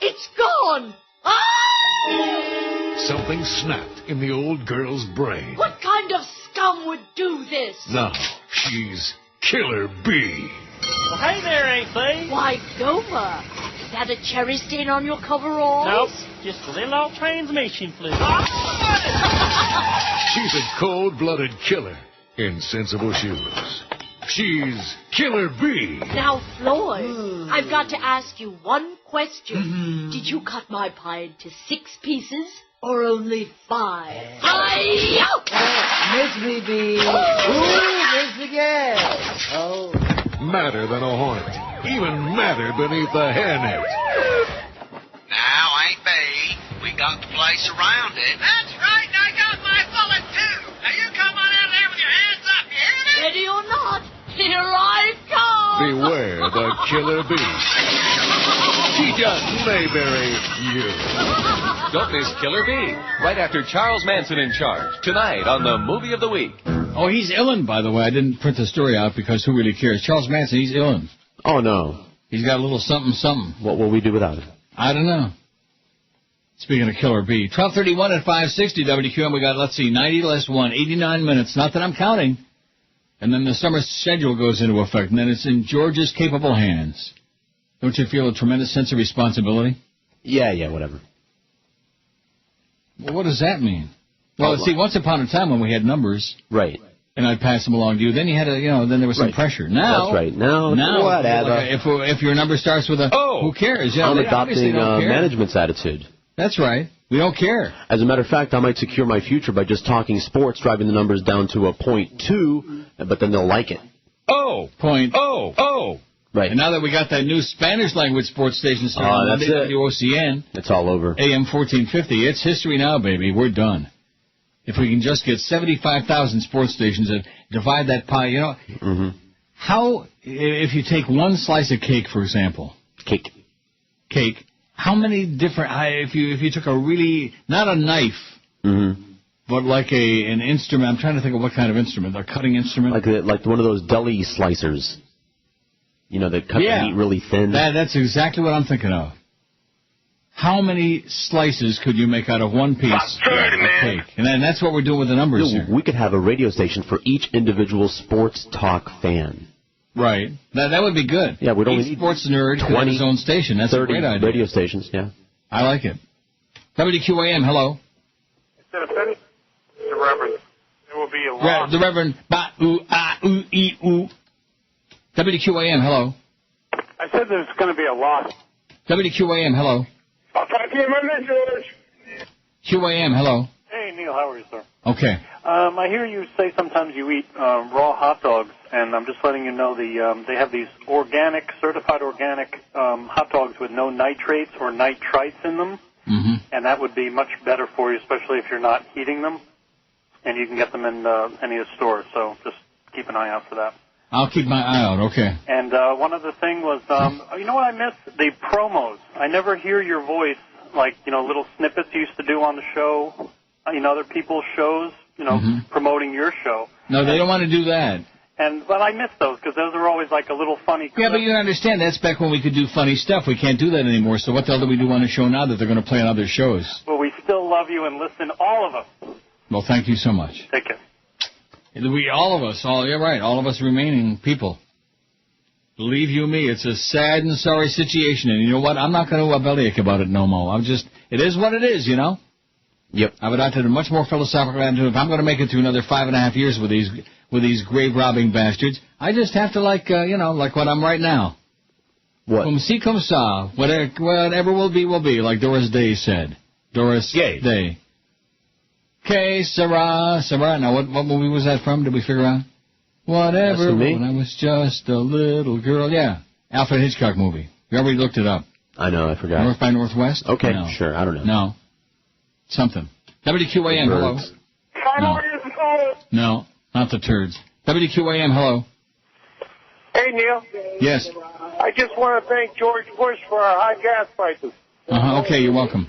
It's gone. Ah! Something snapped in the old girl's brain. What kind of scum would do this? Now she's Killer Bee. Well, hey there, ain't they? Why, Gopher, that a cherry stain on your coveralls? Nope, just a little old transmission fluid. She's a cold-blooded killer in sensible shoes. She's Killer B. Now, Floyd, I've got to ask you one question. Did you cut my pie into 6 pieces or only 5? Miss me, B. Ooh, miss again. Oh. Madder than a hornet. Even madder beneath a hairnet. Now, ain't they? We got the place surrounded. That's right, and I got my bullet, too. Now, you come on out there with your hands up, you hear me? Ready or not, here I come. Beware the Killer Bee. She just may bury you. Don't miss Killer Bee, right after Charles Manson in Charge, tonight on the Movie of the Week. Oh, he's illin', by the way. I didn't print the story out because who really cares? Charles Manson, he's illin'. Oh, no. He's got a little something, something. What will we do without it? I don't know. Speaking of Killer B, 12:31 at 560 WQAM. We got, 90 less 1, 89 minutes. Not that I'm counting. And then the summer schedule goes into effect, and then it's in George's capable hands. Don't you feel a tremendous sense of responsibility? Yeah, whatever. Well, what does that mean? Well, see, once upon a time when we had numbers, right, and I'd pass them along to you, then you had to, then there was some pressure. Now, that's right. Now, whatever. If your number starts with a, who cares? I'm adopting management's attitude. That's right. We don't care. As a matter of fact, I might secure my future by just talking sports, driving the numbers down to a 0.2, but then they'll like it. Right. And now that we got that new Spanish language sports station starting on WQAM, it's all over. AM 1450. It's history now, baby. We're done. If we can just get 75,000 sports stations and divide that pie, how, if you take one slice of cake, for example. Cake. How many different, if you took a really, not a knife, but like an instrument, I'm trying to think of what kind of instrument, a cutting instrument? Like one of those deli slicers. That cut the meat really thin. That's exactly what I'm thinking of. How many slices could you make out of one piece of cake? And that's what we're doing with the numbers here. We could have a radio station for each individual sports talk fan. Right. That would be good. Yeah, we'd only need sports nerd could have his own station. That's 30 a great idea. Radio stations, yeah. I like it. WQAM, hello. Instead of sending the Reverend, there will be a loss. The Reverend, ba-oo-ah-oo-ee-oo. WQAM, hello. I said there's going to be a loss. WQAM, hello. I'll talk to you Monday, George. QAM, hello. Hey, Neil, how are you, sir? Okay. I hear you say sometimes you eat raw hot dogs, and I'm just letting you know they have these certified organic hot dogs with no nitrates or nitrites in them, and that would be much better for you, especially if you're not heating them, and you can get them in any of the stores, so just keep an eye out for that. I'll keep my eye out, okay. And one other thing was, you know what I miss? The promos. I never hear your voice, like, little snippets you used to do on the show, other people's shows, promoting your show. No, they don't want to do that. But I miss those, because those are always like a little funny clip. Yeah, but you understand, that's back when we could do funny stuff. We can't do that anymore, so what the hell do we do on a show now that they're going to play on other shows? Well, we still love you and listen, all of us. Well, thank you so much. Take care. All of us, you're right, all of us remaining people. Believe you me, it's a sad and sorry situation, and you know what? I'm not going to bellyache about it no more. It is what it is, Yep. I've adopted a much more philosophical attitude. If I'm going to make it through another 5.5 years with these grave-robbing bastards, I just have to like what I'm right now. What? Cum si, cum sa. Whatever will be, like Doris Day said. Doris Day. Que sera. Now, what movie was that from? Did we figure out? Whatever, when I was just a little girl. Yeah, Alfred Hitchcock movie. We already looked it up. I know, I forgot. North by Northwest? Okay, no. Sure, I don't know. No. Something. WQAM, hello. No, not the turds. WQAM, hello. Hey, Neil. Yes. I just want to thank George Bush for our high gas prices. Okay, you're welcome.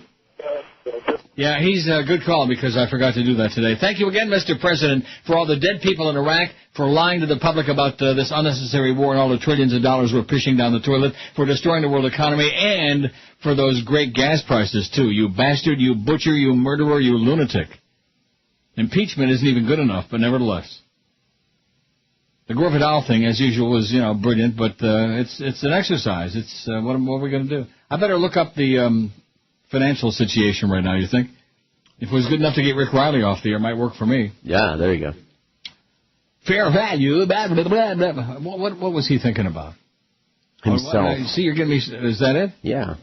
Yeah, he's a good call because I forgot to do that today. Thank you again, Mr. President, for all the dead people in Iraq, for lying to the public about this unnecessary war and all the trillions of dollars we're pushing down the toilet, for destroying the world economy, and for those great gas prices, too. You bastard, you butcher, you murderer, you lunatic. Impeachment isn't even good enough, but nevertheless. The Gore Vidal thing, as usual, was, brilliant, but it's an exercise. It's what are we going to do? I better look up the financial situation right now, you think? If it was good enough to get Rick Riley off the air, it might work for me. Yeah, there you go. Fair value, blah, blah, blah, blah. What was he thinking about? Himself. See, you're getting me, is that it? Yeah.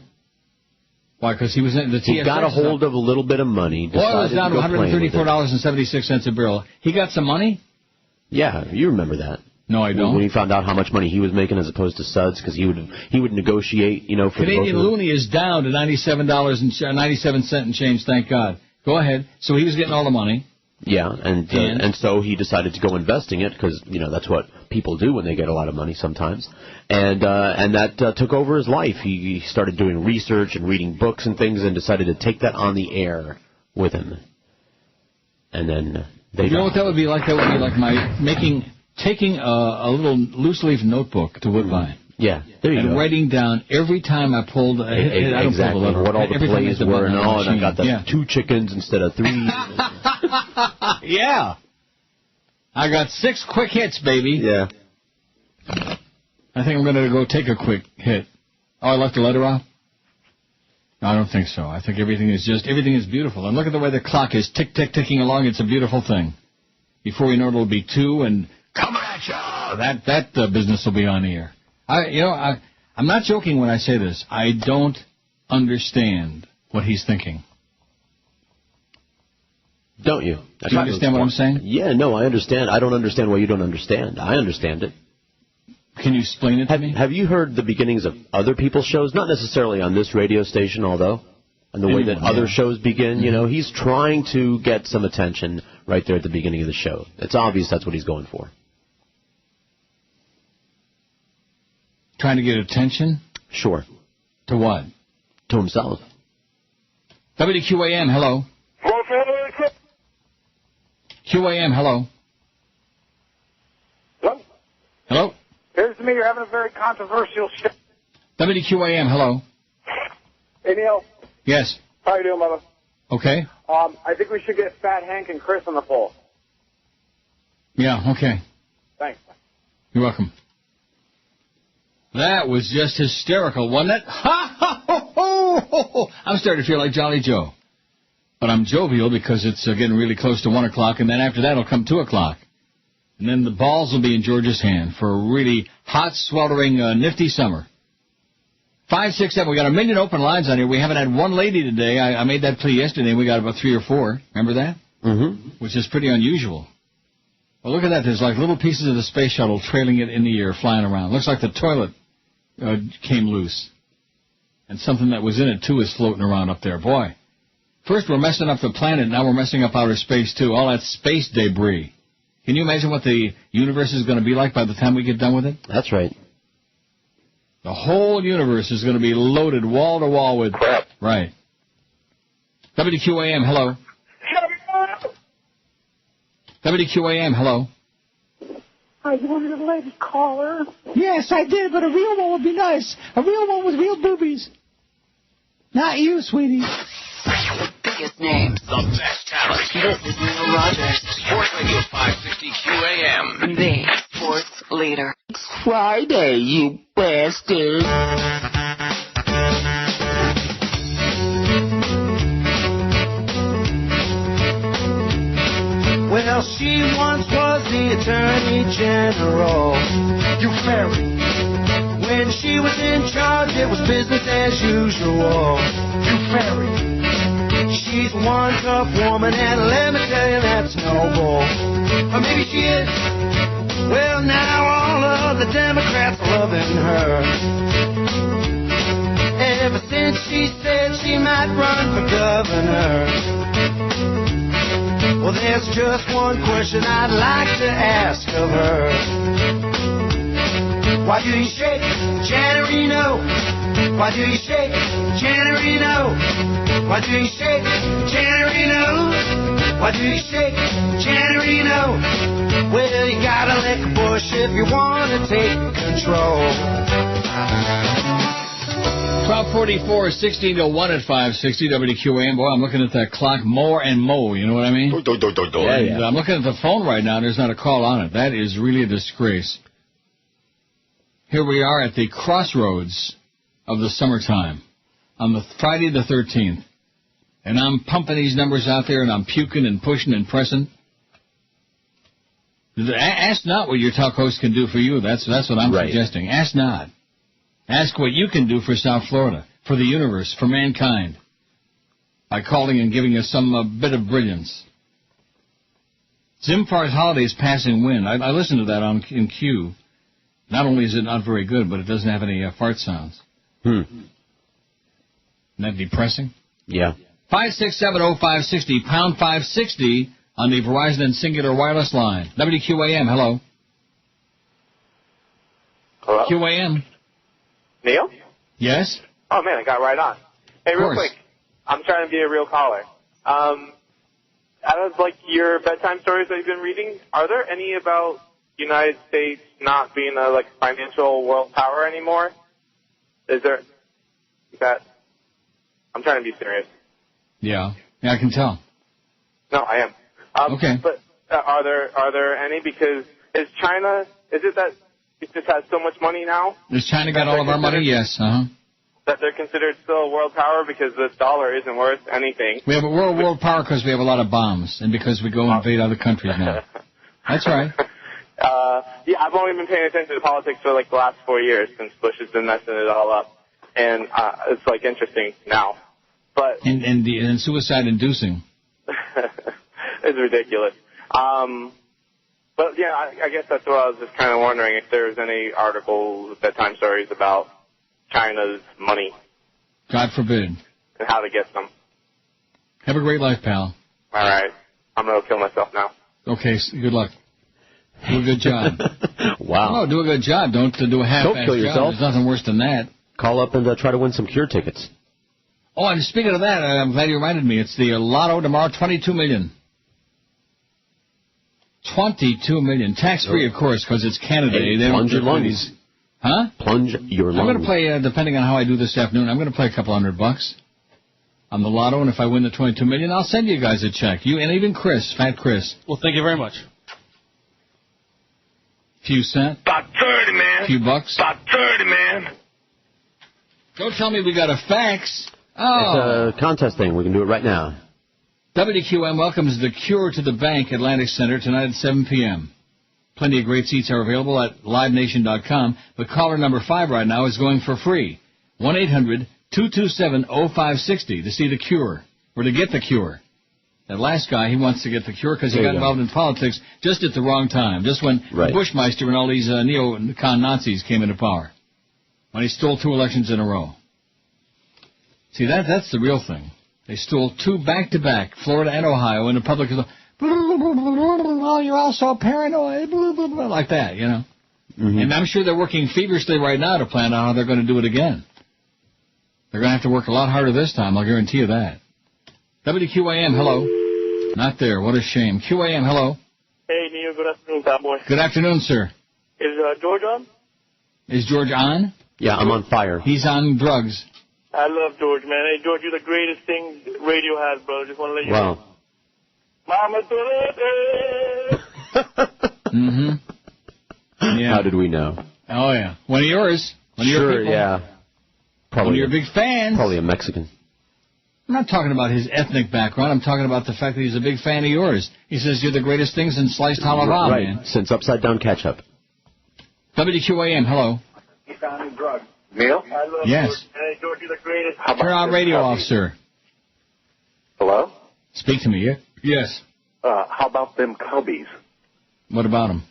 Why, because he was in the TSX? He got a hold of a little bit of money. Oil is down to $134.76 a barrel. He got some money? Yeah, you remember that. No, I don't. When he found out how much money he was making as opposed to Suds, because he would negotiate, you know, for Canadian loonie is down to $97 and change, thank God. Go ahead. So he was getting all the money. Yeah, and so he decided to go investing it because, you know, that's what people do when they get a lot of money sometimes. And that took over his life. He started doing research and reading books and things and decided to take that on the air with him. And then you know what that would be like? That would be like taking a little loose leaf notebook to Woodbine. Yeah, there you go. And writing down every time I pulled exactly what all the plays were and all, and I got the 2 chickens instead of 3. Yeah. I got 6 quick hits, baby. Yeah. I think I'm going to go take a quick hit. Oh, I left the letter off? No, I don't think so. I think everything is beautiful. And look at the way the clock is ticking along. It's a beautiful thing. Before we know it, it'll be 2 and coming at you. That business will be on the air. I'm not joking when I say this. I don't understand what he's thinking. Don't you? Do you understand what I'm saying? Yeah, no, I understand. I don't understand why you don't understand. I understand it. Can you explain it to me? Have you heard the beginnings of other people's shows? Not necessarily on this radio station, although, and the way that other shows begin. You know, he's trying to get some attention right there at the beginning of the show. It's obvious that's what he's going for. Trying to get attention? Sure. To what? To himself. WQAM, hello. QAM, hello. Hello? Hello? Here's to me, you're having a very controversial show. WQAM, hello. Hey, Neil. Yes. How you doing, brother? Okay. I think we should get Fat Hank and Chris on the poll. Yeah, okay. Thanks. You're welcome. That was just hysterical, wasn't it? Ha, ha, ho, ho, ho, ho. I'm starting to feel like Jolly Joe. But I'm jovial because it's getting really close to 1 o'clock, and then after that it'll come 2 o'clock. And then the balls will be in George's hand for a really hot, sweltering, nifty summer. 567, we got 1 million open lines on here. We haven't had one lady today. I made that plea yesterday, and we got about 3 or 4. Remember that? Mm-hmm. Which is pretty unusual. Well, look at that. There's like little pieces of the space shuttle trailing it in the air, flying around. Looks like the toilet came loose. And something that was in it, too, is floating around up there. Boy, first we're messing up the planet, now we're messing up outer space, too. All that space debris. Can you imagine what the universe is going to be like by the time we get done with it? That's right. The whole universe is going to be loaded wall to wall with crap. Right. WQAM, hello. WQAM, hello. Hi, you wanted a lady caller? Yes, I did, but a real one would be nice. A real one with real boobies. Not you, sweetie. Biggest names. The best talent. This is Neil Rogers. Sports Radio 560 QAM. The sports leader. It's Friday, you bastard. Well, she once was the Attorney General. You fairy. When she was in charge, it was business as usual. You fairy. She's one tough woman, and let me tell you, that's noble. Or maybe she is. Well, now all of the Democrats are loving her. Ever since she said she might run for governor. Well, there's just one question I'd like to ask of her. Why do you shake, Janarino? Why do you shake, Janarino? Why do you shake, Janarino? Why do you shake, Janarino? Well, you gotta lick a bush if you want to take control. 12:44, 16 to 1 at 560 WQAM. Boy, I'm looking at that clock more and more. You know what I mean? Yeah. I'm looking at the phone right now, and there's not a call on it. That is really a disgrace. Here we are at the crossroads of the summertime. on the Friday the 13th. And I'm pumping these numbers out there, and I'm puking and pushing and pressing. Ask not what your talk host can do for you. That's what I'm suggesting. Ask not. Ask what you can do for South Florida, for the universe, for mankind, by calling and giving us some bit of brilliance. Zimfar's Holiday's Passing Wind. I listened to that in Q. Not only is it not very good, but it doesn't have any fart sounds. Isn't that depressing? Yeah. 5670560, pound 560 on the Verizon and Singular Wireless line. WQAM, hello. Hello? QAM. Neil? Yes? Oh, man, I got right on. Hey, real quick. I'm trying to be a real caller. Out of, your bedtime stories that you've been reading, are there any about United States not being a, financial world power anymore? Is that... I'm trying to be serious. Yeah, I can tell. No, I am. Okay. But are there any? Because is it that it just has so much money now? Has China got all of our money? Yes. That they're considered still a world power because the dollar isn't worth anything. We have a world power because we have a lot of bombs and because we go invade other countries now. That's right. Yeah, I've only been paying attention to politics for the last 4 years since Bush has been messing it all up, and it's interesting now. But and suicide-inducing. It's ridiculous. But yeah, I guess that's what I was just kind of wondering if there was any articles, bedtime stories about China's money. God forbid. And how to get them. Have a great life, pal. All right. I'm going to kill myself now. Okay, good luck. Do a good job. Wow. No, do a good job. Don't do a half-assed job. Don't kill yourself. There's nothing worse than that. Call up and try to win some Cure tickets. Oh, and speaking of that, I'm glad you reminded me. It's the Lotto tomorrow, $22 million. $22 million. Tax-free, of course, because it's Canada. Hey, they plunge your lungs. Huh? Plunge your lungs. I'm going to play, depending on how I do this afternoon, I'm going to play a couple $100 on the Lotto, and if I win the $22 million, I'll send you guys a check. You and even Chris, Fat Chris. Well, thank you very much. Few cents. About 30, man. Few bucks. About 30, man. Don't tell me we got a fax. Oh. It's a contest thing. We can do it right now. WQAM welcomes The Cure to the Bank Atlantic Center tonight at 7 p.m. Plenty of great seats are available at livenation.com, but caller number 5 right now is going for free. 1-800-227-0560 to see The Cure, or to get The Cure. That last guy, he wants to get The Cure because he got involved in politics just at the wrong time, just when the Bushmeister and all these neocon Nazis came into power, when he stole 2 elections in a row. See, that's the real thing. They stole 2 back-to-back, Florida and Ohio, and the public is like, oh, you're all so paranoid, like that, you know. Mm-hmm. And I'm sure they're working feverishly right now to plan out how they're going to do it again. They're going to have to work a lot harder this time, I'll guarantee you that. WQAM, hello. Not there, what a shame. QAM, hello. Hey, Neil, good afternoon, cowboy. Good afternoon, sir. Is George on? Is George on? Yeah, I'm on fire. He's on drugs. I love George, man. Hey, George, you're the greatest thing radio has, bro. Just want to let you know. Mama Mm-hmm. Yeah. How did we know? Oh, yeah. One of yours. One of your people. Yeah. Probably one of your big fans. Probably a Mexican. I'm not talking about his ethnic background. I'm talking about the fact that he's a big fan of yours. He says you're the greatest things in sliced halal, man. Since upside-down ketchup. WQAM, hello. He found his drug. Neil? I love Yes. George. Hey, George, you're the greatest. Turn our radio off, sir. Hello? Speak to me, yeah? Yes. How about them Cubbies? What about them?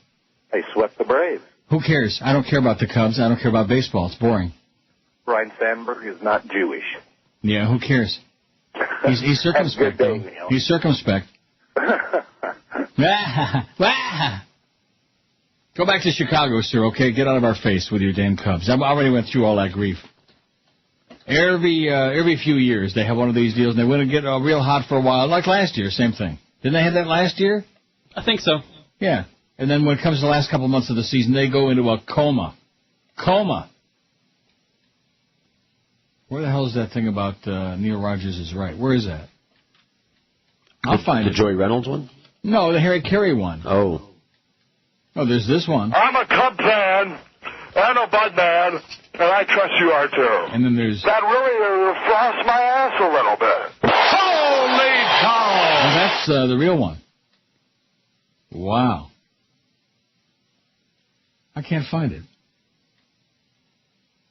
They swept the Braves. Who cares? I don't care about the Cubs. I don't care about baseball. It's boring. Ryan Sandberg is not Jewish. Yeah, who cares? He's circumspect, though. He's circumspect. Go back to Chicago, sir, okay? Get out of our face with your damn Cubs. I already went through all that grief. Every few years, they have one of these deals, and they want to get real hot for a while, like last year, same thing. Didn't they have that last year? I think so. Yeah. And then when it comes to the last couple months of the season, they go into a coma. Coma. Where the hell is that thing about Neil Rogers is right? Where is that? I'll find it. The Joey Reynolds one? No, the Harry Carey one. Oh. Oh, there's this one. I'm a Cub fan, I'm a bud man, and I trust you are too. And then there's... That really frosts my ass a little bit. Holy cow! Oh, that's the real one. Wow. I can't find it.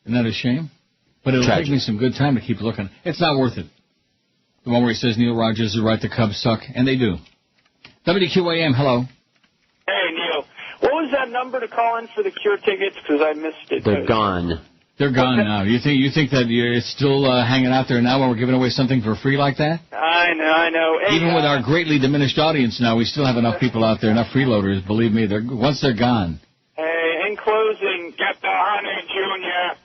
Isn't that a shame? But it'll take me some good time to keep looking. It's not worth it. The one where he says Neil Rogers is right, the Cubs suck, and they do. WQAM, hello. Hey, Neil. What was that number to call in for the Cure tickets? Because I missed it. They're gone. They're gone now. You think that you're still hanging out there now when we're giving away something for free like that? I know. Hey, even with our greatly diminished audience now, we still have enough people out there, enough freeloaders. Believe me, once they're gone. Hey, in closing, get the honey, Junior.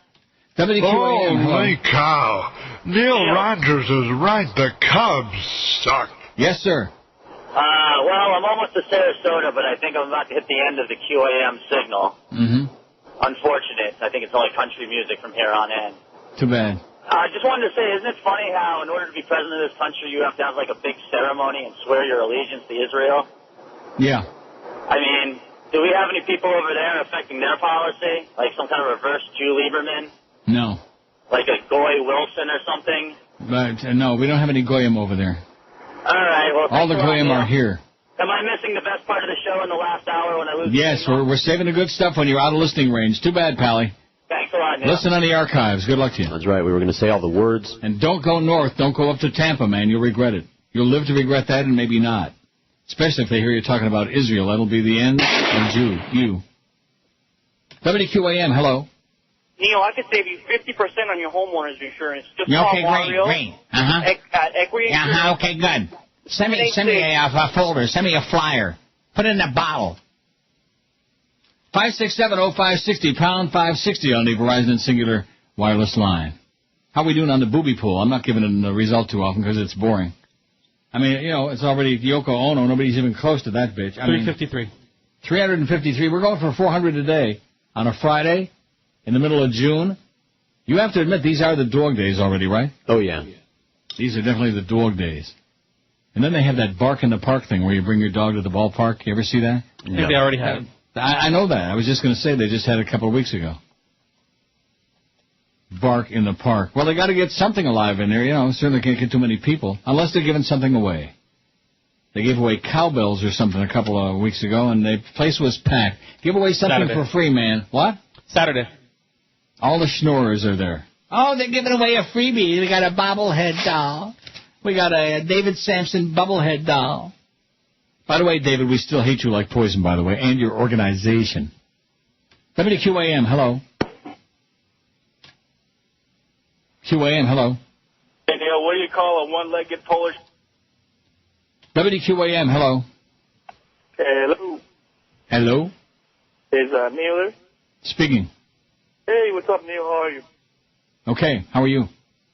WQAM, holy cow. Neil Rogers is right. The Cubs suck. Yes, sir. Well, I'm almost to Sarasota, but I think I'm about to hit the end of the QAM signal. Mm-hmm. Unfortunate. I think it's only country music from here on in. Too bad. I just wanted to say, isn't it funny how in order to be president of this country, you have to have like a big ceremony and swear your allegiance to Israel? Yeah. I mean, do we have any people over there affecting their policy? Like some kind of reverse Jew Lieberman? No. Like a Goy Wilson or something? But, no, we don't have any Goyim over there. All right. Well, all the Goyim are here. Am I missing the best part of the show in the last hour when I lose? Yes, we're saving the good stuff when you're out of listening range. Too bad, Pally. Thanks a lot, Neil. Listen on the archives. Good luck to you. That's right. We were going to say all the words. And don't go north. Don't go up to Tampa, man. You'll regret it. You'll live to regret that and maybe not. Especially if they hear you talking about Israel. That'll be the end of you. WQAM, hello. Neil, I could save you 50% on your homeowner's insurance. Just yeah, call okay, Mario. Great. Uh-huh. Equity uh-huh, okay, good. Send me a folder. Send me a flyer. Put it in a bottle. 567-0560, pound 560 on the Verizon and Singular wireless line. How we doing on the booby pool? I'm not giving it a result too often because it's boring. I mean, it's already Yoko Ono. Nobody's even close to that bitch. 353. 353. We're going for 400 a day on a Friday in the middle of June. You have to admit, these are the dog days already, right? Oh, yeah. These are definitely the dog days. And then they have that bark in the park thing where you bring your dog to the ballpark. You ever see that? I think they already have. I know that. I was just going to say they just had it a couple of weeks ago. Bark in the park. Well, they got to get something alive in there. Certainly can't get too many people unless they're giving something away. They gave away cowbells or something a couple of weeks ago, and the place was packed. Give away something for free, man. What? Saturday. All the schnorrers are there. Oh, they're giving away a freebie. We got a bobblehead doll. We got a David Sampson bubblehead doll. By the way, David, we still hate you like poison, by the way, and your organization. WQAM, hello. QAM, hello. Hey, Neil, what do you call a one-legged Polish? WQAM, hello. Hello. Hello. Is Neil there? Speaking. Hey, what's up, Neil? How are you? Okay, how are you?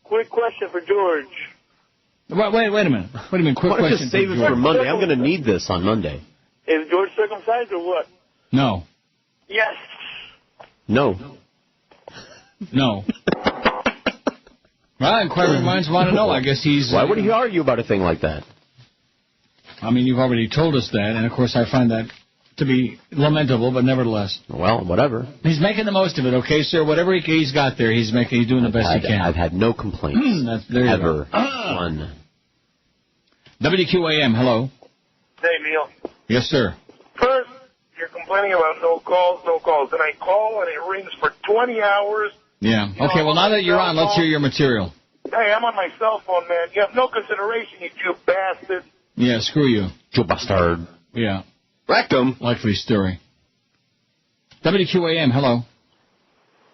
Quick question for George. Wait a minute. What do you mean, quick question? Just save it for Monday. I'm going to need this on Monday. Is George circumcised or what? No. Yes. No. No. Well, inquiring minds want to know. I guess he's... Why would he argue about a thing like that? I mean, you've already told us that, and of course I find that to be lamentable, but nevertheless. Well, whatever. He's making the most of it, okay, sir? Whatever he's got there, he's doing the best he can. I've had no complaints. There you ever. go. One. WQAM, hello. Hey, Neil. Yes, sir. First, you're complaining about no calls. Then I call, and it rings for 20 hours. Yeah. Okay, well, now that you're on, let's hear your material. Hey, I'm on my cell phone, man. You have no consideration, you Jew bastard. Yeah, screw you. Jew bastard. Yeah. Rectum. Likely story. WQAM, hello.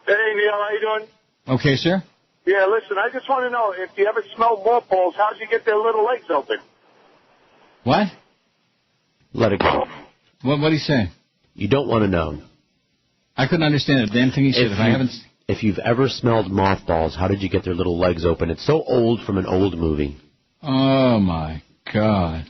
Hey, Neil, how you doing? Okay, sir. Yeah, listen, I just want to know, if you ever smell mothballs, how'd you get their little legs open? What? Let it go. What'd he say? You don't want to know. I couldn't understand a damn thing he said. If you've ever smelled mothballs, how did you get their little legs open? It's so old from an old movie. Oh, my God.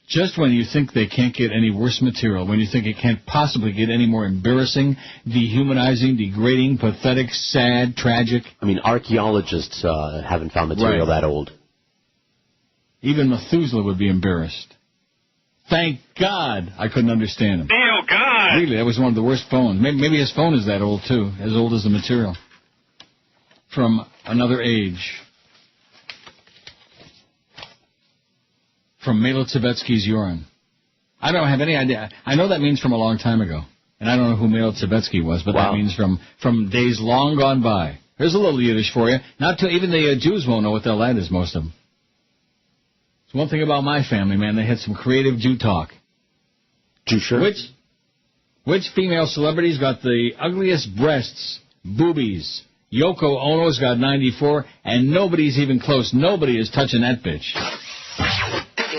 Just when you think they can't get any worse material, when you think it can't possibly get any more embarrassing, dehumanizing, degrading, pathetic, sad, tragic. I mean, archaeologists haven't found material that old. Even Methuselah would be embarrassed. Thank God I couldn't understand him. Neil, God! Really, that was one of the worst phones. Maybe his phone is that old, too, as old as the material. From another age. From Milo Tsibetsky's urine. I don't have any idea. I know that means from a long time ago. And I don't know who Milo Tsibetsky was, but that means from days long gone by. There's a little Yiddish for you. Not to even the Jews won't know what the hell that is, most of them. It's one thing about my family, man. They had some creative Jew talk. Jew sure? Which female celebrity's got the ugliest breasts, boobies? Yoko Ono's got 94, and nobody's even close. Nobody is touching that bitch.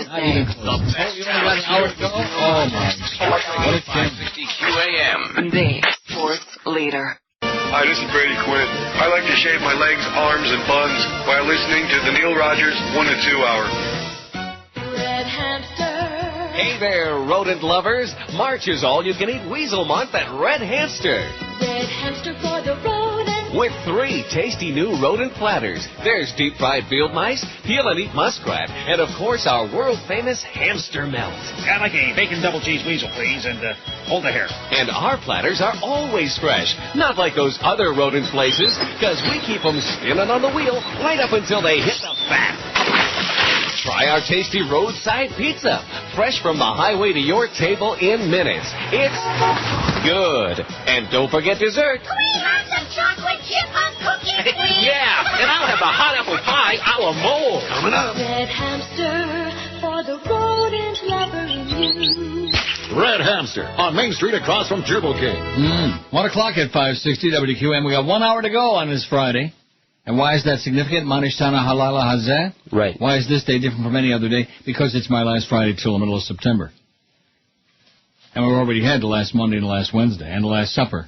Not even close. You only got an hour to go? Oh, my God. What a 560 QAM. The fourth leader. Hi, this is Brady Quinn. I like to shave my legs, arms, and buns while listening to the Neil Rogers 1 to 2 hour. Red Hamster. Hey there, rodent lovers. March is all-you-can-eat weasel month at Red Hamster. Red Hamster for the rodent. With 3 tasty new rodent platters. There's deep-fried field mice, peel-and-eat muskrat, and, of course, our world-famous hamster melt. I'd like a bacon double cheese weasel, please, and hold the hair. And our platters are always fresh, not like those other rodent places, because we keep them spinning on the wheel right up until they hit the fat. Try our tasty roadside pizza, fresh from the highway to your table in minutes. It's good. And don't forget dessert. Can we have some chocolate chip on cookies, please? Yeah, and I'll have the hot apple pie a la mole. Coming up. Red Hamster for the rodent lover in you. Red Hamster on Main Street across from Turbo King. 1 o'clock at 560 WQAM. We got 1 hour to go on this Friday. And why is that significant? Manishtana Halala Hazeh? Right. Why is this day different from any other day? Because it's my last Friday till the middle of September. And we've already had the last Monday and the last Wednesday and the last supper.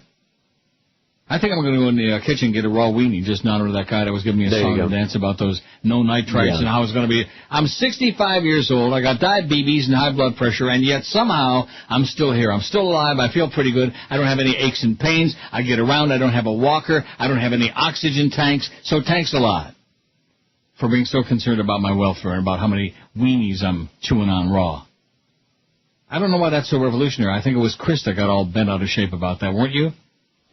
I think I'm going to go in the kitchen and get a raw weenie just in honor of that guy that was giving me a song and dance about those no nitrites and how it's going to be. I'm 65 years old. I got diabetes and high blood pressure, and yet somehow I'm still here. I'm still alive. I feel pretty good. I don't have any aches and pains. I get around. I don't have a walker. I don't have any oxygen tanks. So thanks a lot for being so concerned about my welfare and about how many weenies I'm chewing on raw. I don't know why that's so revolutionary. I think it was Chris that got all bent out of shape about that, weren't you?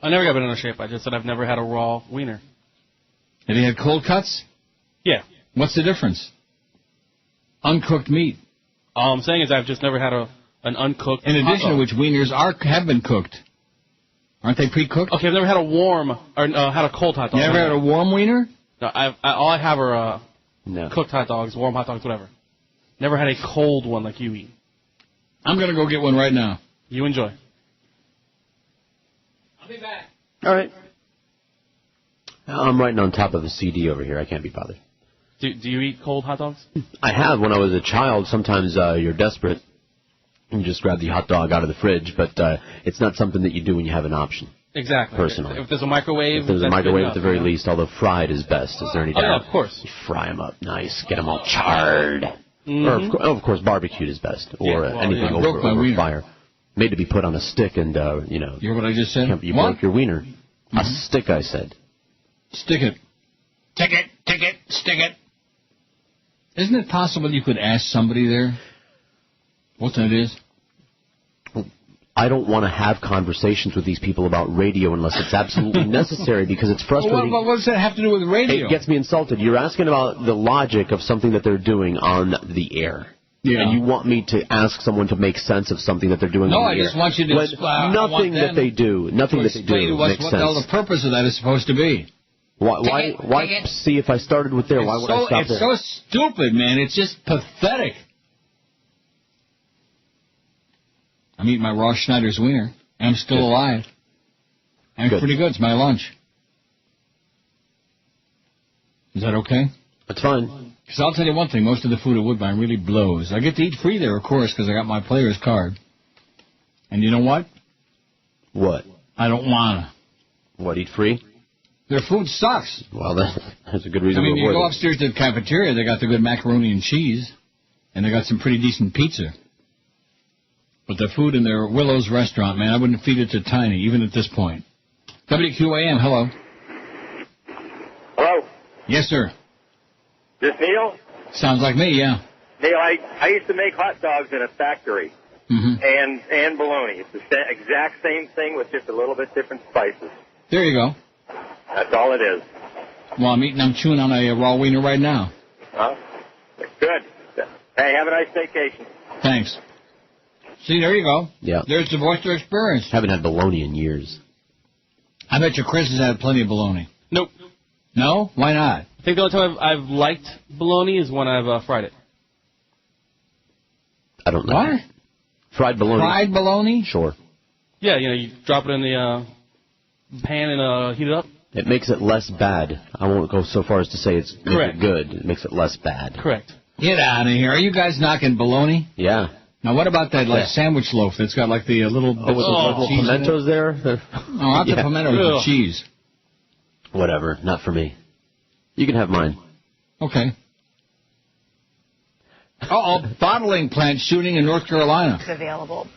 I never got bent out of shape. I just said I've never had a raw wiener. Have you had cold cuts? Yeah. What's the difference? Uncooked meat. All I'm saying is I've just never had an uncooked. In addition to which, wieners have been cooked. Aren't they pre-cooked? Okay, I've never had a warm or had a cold hot dog. You ever had a warm wiener? No, all I have are cooked hot dogs, warm hot dogs, whatever. Never had a cold one like you eat. I'm going to go get one right now. You enjoy. I'll be back. All right. I'm writing on top of a CD over here. I can't be bothered. Do you eat cold hot dogs? I have. When I was a child, sometimes you're desperate and you just grab the hot dog out of the fridge, but it's not something that you do when you have an option. Exactly. Personally. If there's a microwave. If there's a microwave at the very least, although fried is best. Is there any doubt? Yeah, of course. You fry them up nice. Get them all charred. Mm-hmm. Or, of course, barbecued is best. Or anything over fire. Made to be put on a stick and, You hear what I just said? You broke your wiener. Mm-hmm. A stick, I said. Stick it. Stick it. Isn't it possible you could ask somebody there what that is? I don't want to have conversations with these people about radio unless it's absolutely necessary because it's frustrating. What does that have to do with radio? It gets me insulted. You're asking about the logic of something that they're doing on the air. Yeah. And you want me to ask someone to make sense of something that they're doing on the air. No, I just want you to explain. Nothing that they do makes sense. What the purpose of that is supposed to be. Why see, if I started with there, why would I stop there? It's so stupid, man. It's just pathetic. I'm eating my Ross Schneider's wiener. I'm still alive. And it's pretty good. It's my lunch. Is that okay? That's fine. Because I'll tell you one thing. Most of the food at Woodbine really blows. I get to eat free there, of course, because I got my player's card. And you know what? What? I don't want to. What, eat free? Their food sucks. Well, that's a good reason to avoid it. You go upstairs to the cafeteria, they got the good macaroni and cheese, and they got some pretty decent pizza. But the food in their Willow's restaurant, man, I wouldn't feed it to Tiny, even at this point. WQAM, hello. Hello? Yes, sir. This Neil? Sounds like me, yeah. Neil, I used to make hot dogs in a factory. and bologna. It's the exact same thing with just a little bit different spices. There you go. That's all it is. Well, I'm chewing on a raw wiener right now. Huh? Good. Hey, have a nice vacation. Thanks. See, there you go. Yeah. There's the Voister experience. Haven't had bologna in years. I bet you Chris has had plenty of bologna. Nope. No? Why not? I think the only time I've liked bologna is when I've fried it. I don't know. What? Fried bologna. Fried bologna? Sure. Yeah, you drop it in the pan and heat it up. It makes it less bad. I won't go so far as to say it's Correct. good. It makes it less bad. Correct. Get out of here. Are you guys knocking bologna? Yeah. Now, what about that sandwich loaf that's got like the little bits little cheese pimentos there? No, not the pimento, the cheese. Whatever. Not for me. You can have mine. Okay. Bottling plant shooting in North Carolina. It's available.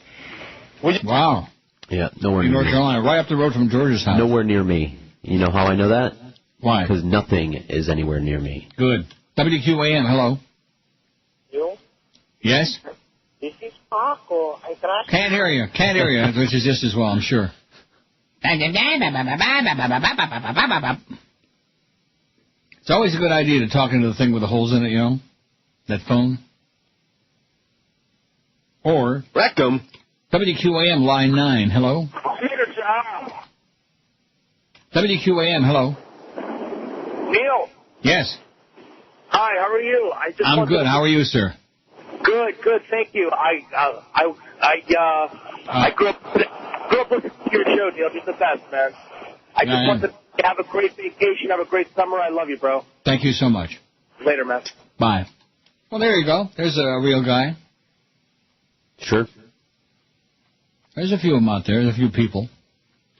Wow. Yeah, nowhere in near North Carolina, right up the road from George's house. Nowhere near me. You know how I know that? Why? Because nothing is anywhere near me. Good. WQAM, hello. You? Yes? This is Paco. Can't hear you, which is just as well, I'm sure. It's always a good idea to talk into the thing with the holes in it, that phone. Or rectum. WQAM line 9, hello. WQAM, hello. Neil. Yes. Hi, how are you? I'm good. How are you, sir? Good, thank you. I grew up listening to your show, Neil. Just the best, man. I just want to have a great vacation, have a great summer. I love you, bro. Thank you so much. Later, man. Bye. Well, there you go. There's a real guy. Sure. There's a few of them out there. There's a few people.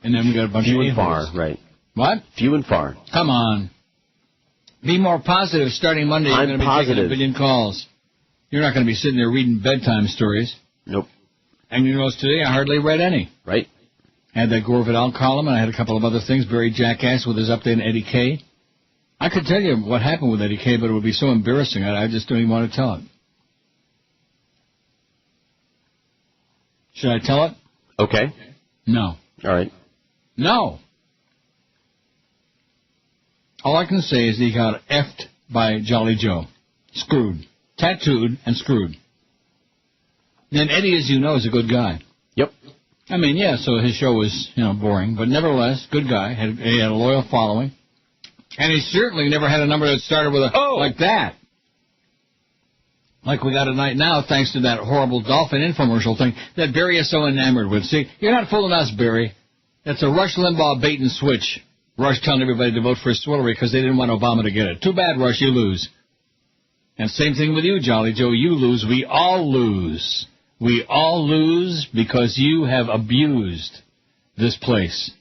And then we got a bunch of few and far, right. What? Few and far. Come on. Be more positive. Starting Monday, you're going to be taking a billion calls. You're not going to be sitting there reading bedtime stories. Nope. And you notice today I hardly read any. Right. I had that Gore Vidal column, and I had a couple of other things. Barry Jackass with his update on Eddie K. I could tell you what happened with Eddie K., but it would be so embarrassing. I just don't even want to tell it. Should I tell it? Okay. No. All right. No. All I can say is he got effed by Jolly Joe. Screwed. Tattooed and screwed. And Eddie, as you know, is a good guy. Yep. I mean, yeah, so his show was, boring, but nevertheless, good guy. He had a loyal following. And he certainly never had a number that started with a like that. Like we got tonight now, thanks to that horrible dolphin infomercial thing that Barry is so enamored with. See, you're not fooling us, Barry. That's a Rush Limbaugh bait and switch. Rush telling everybody to vote for Swillery because they didn't want Obama to get it. Too bad, Rush, you lose. And same thing with you, Jolly Joe. You lose. We all lose. We all lose because you have abused this place,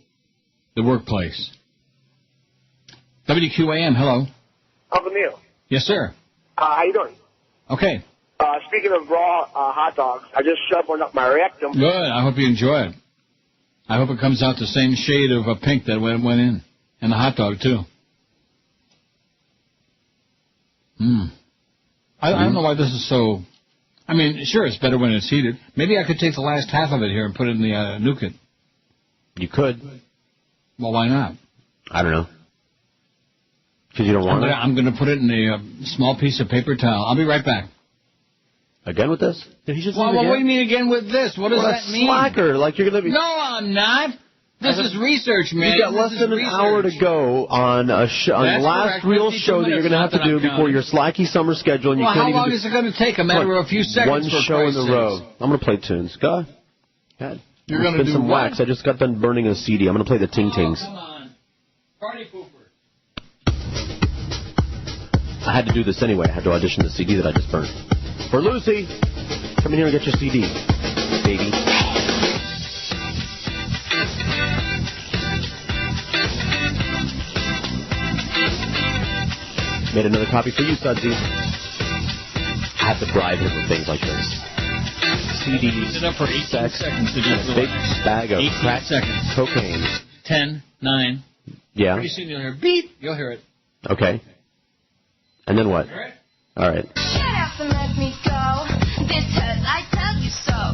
the workplace. WQAM, hello. Uncle Neil. Yes, sir. How you doing? Okay. Speaking of raw hot dogs, I just shoved one up my rectum. Good. I hope you enjoy it. I hope it comes out the same shade of pink that went in. And the hot dog, too. I don't know why this is so... I mean, sure, it's better when it's heated. Maybe I could take the last half of it here and put it in the nuke it. You could. Well, why not? I don't know. Because you don't want it? I'm going to put it in a small piece of paper towel. I'll be right back. Again with this? Did he just what do you mean again with this? What does that mean? Slacker, like you're going to be... No, I'm not. This is research, man. You've got less than an hour to go on the last real show that you're going to have to do before your slacky summer schedule. And you can't how long is it going to take? A matter of a few seconds. One show in a row. I'm going to play tunes. Go ahead. You're going to do some wax. I just got done burning a CD. I'm going to play the Ting Tings. Come on. Party pooper. I had to do this anyway. I had to audition the CD that I just burned. For Lucy, come in here and get your CD, baby. Made another copy for you, Sudsy. I have to bribe him with things like this. CDs, it up for 18 seconds to just a big bag of crack cocaine. 10, 9. Yeah. Pretty soon you'll hear beep. You'll hear it. Okay. And then what? All right. All right. Get out and let me go. This hurt, I tell you so.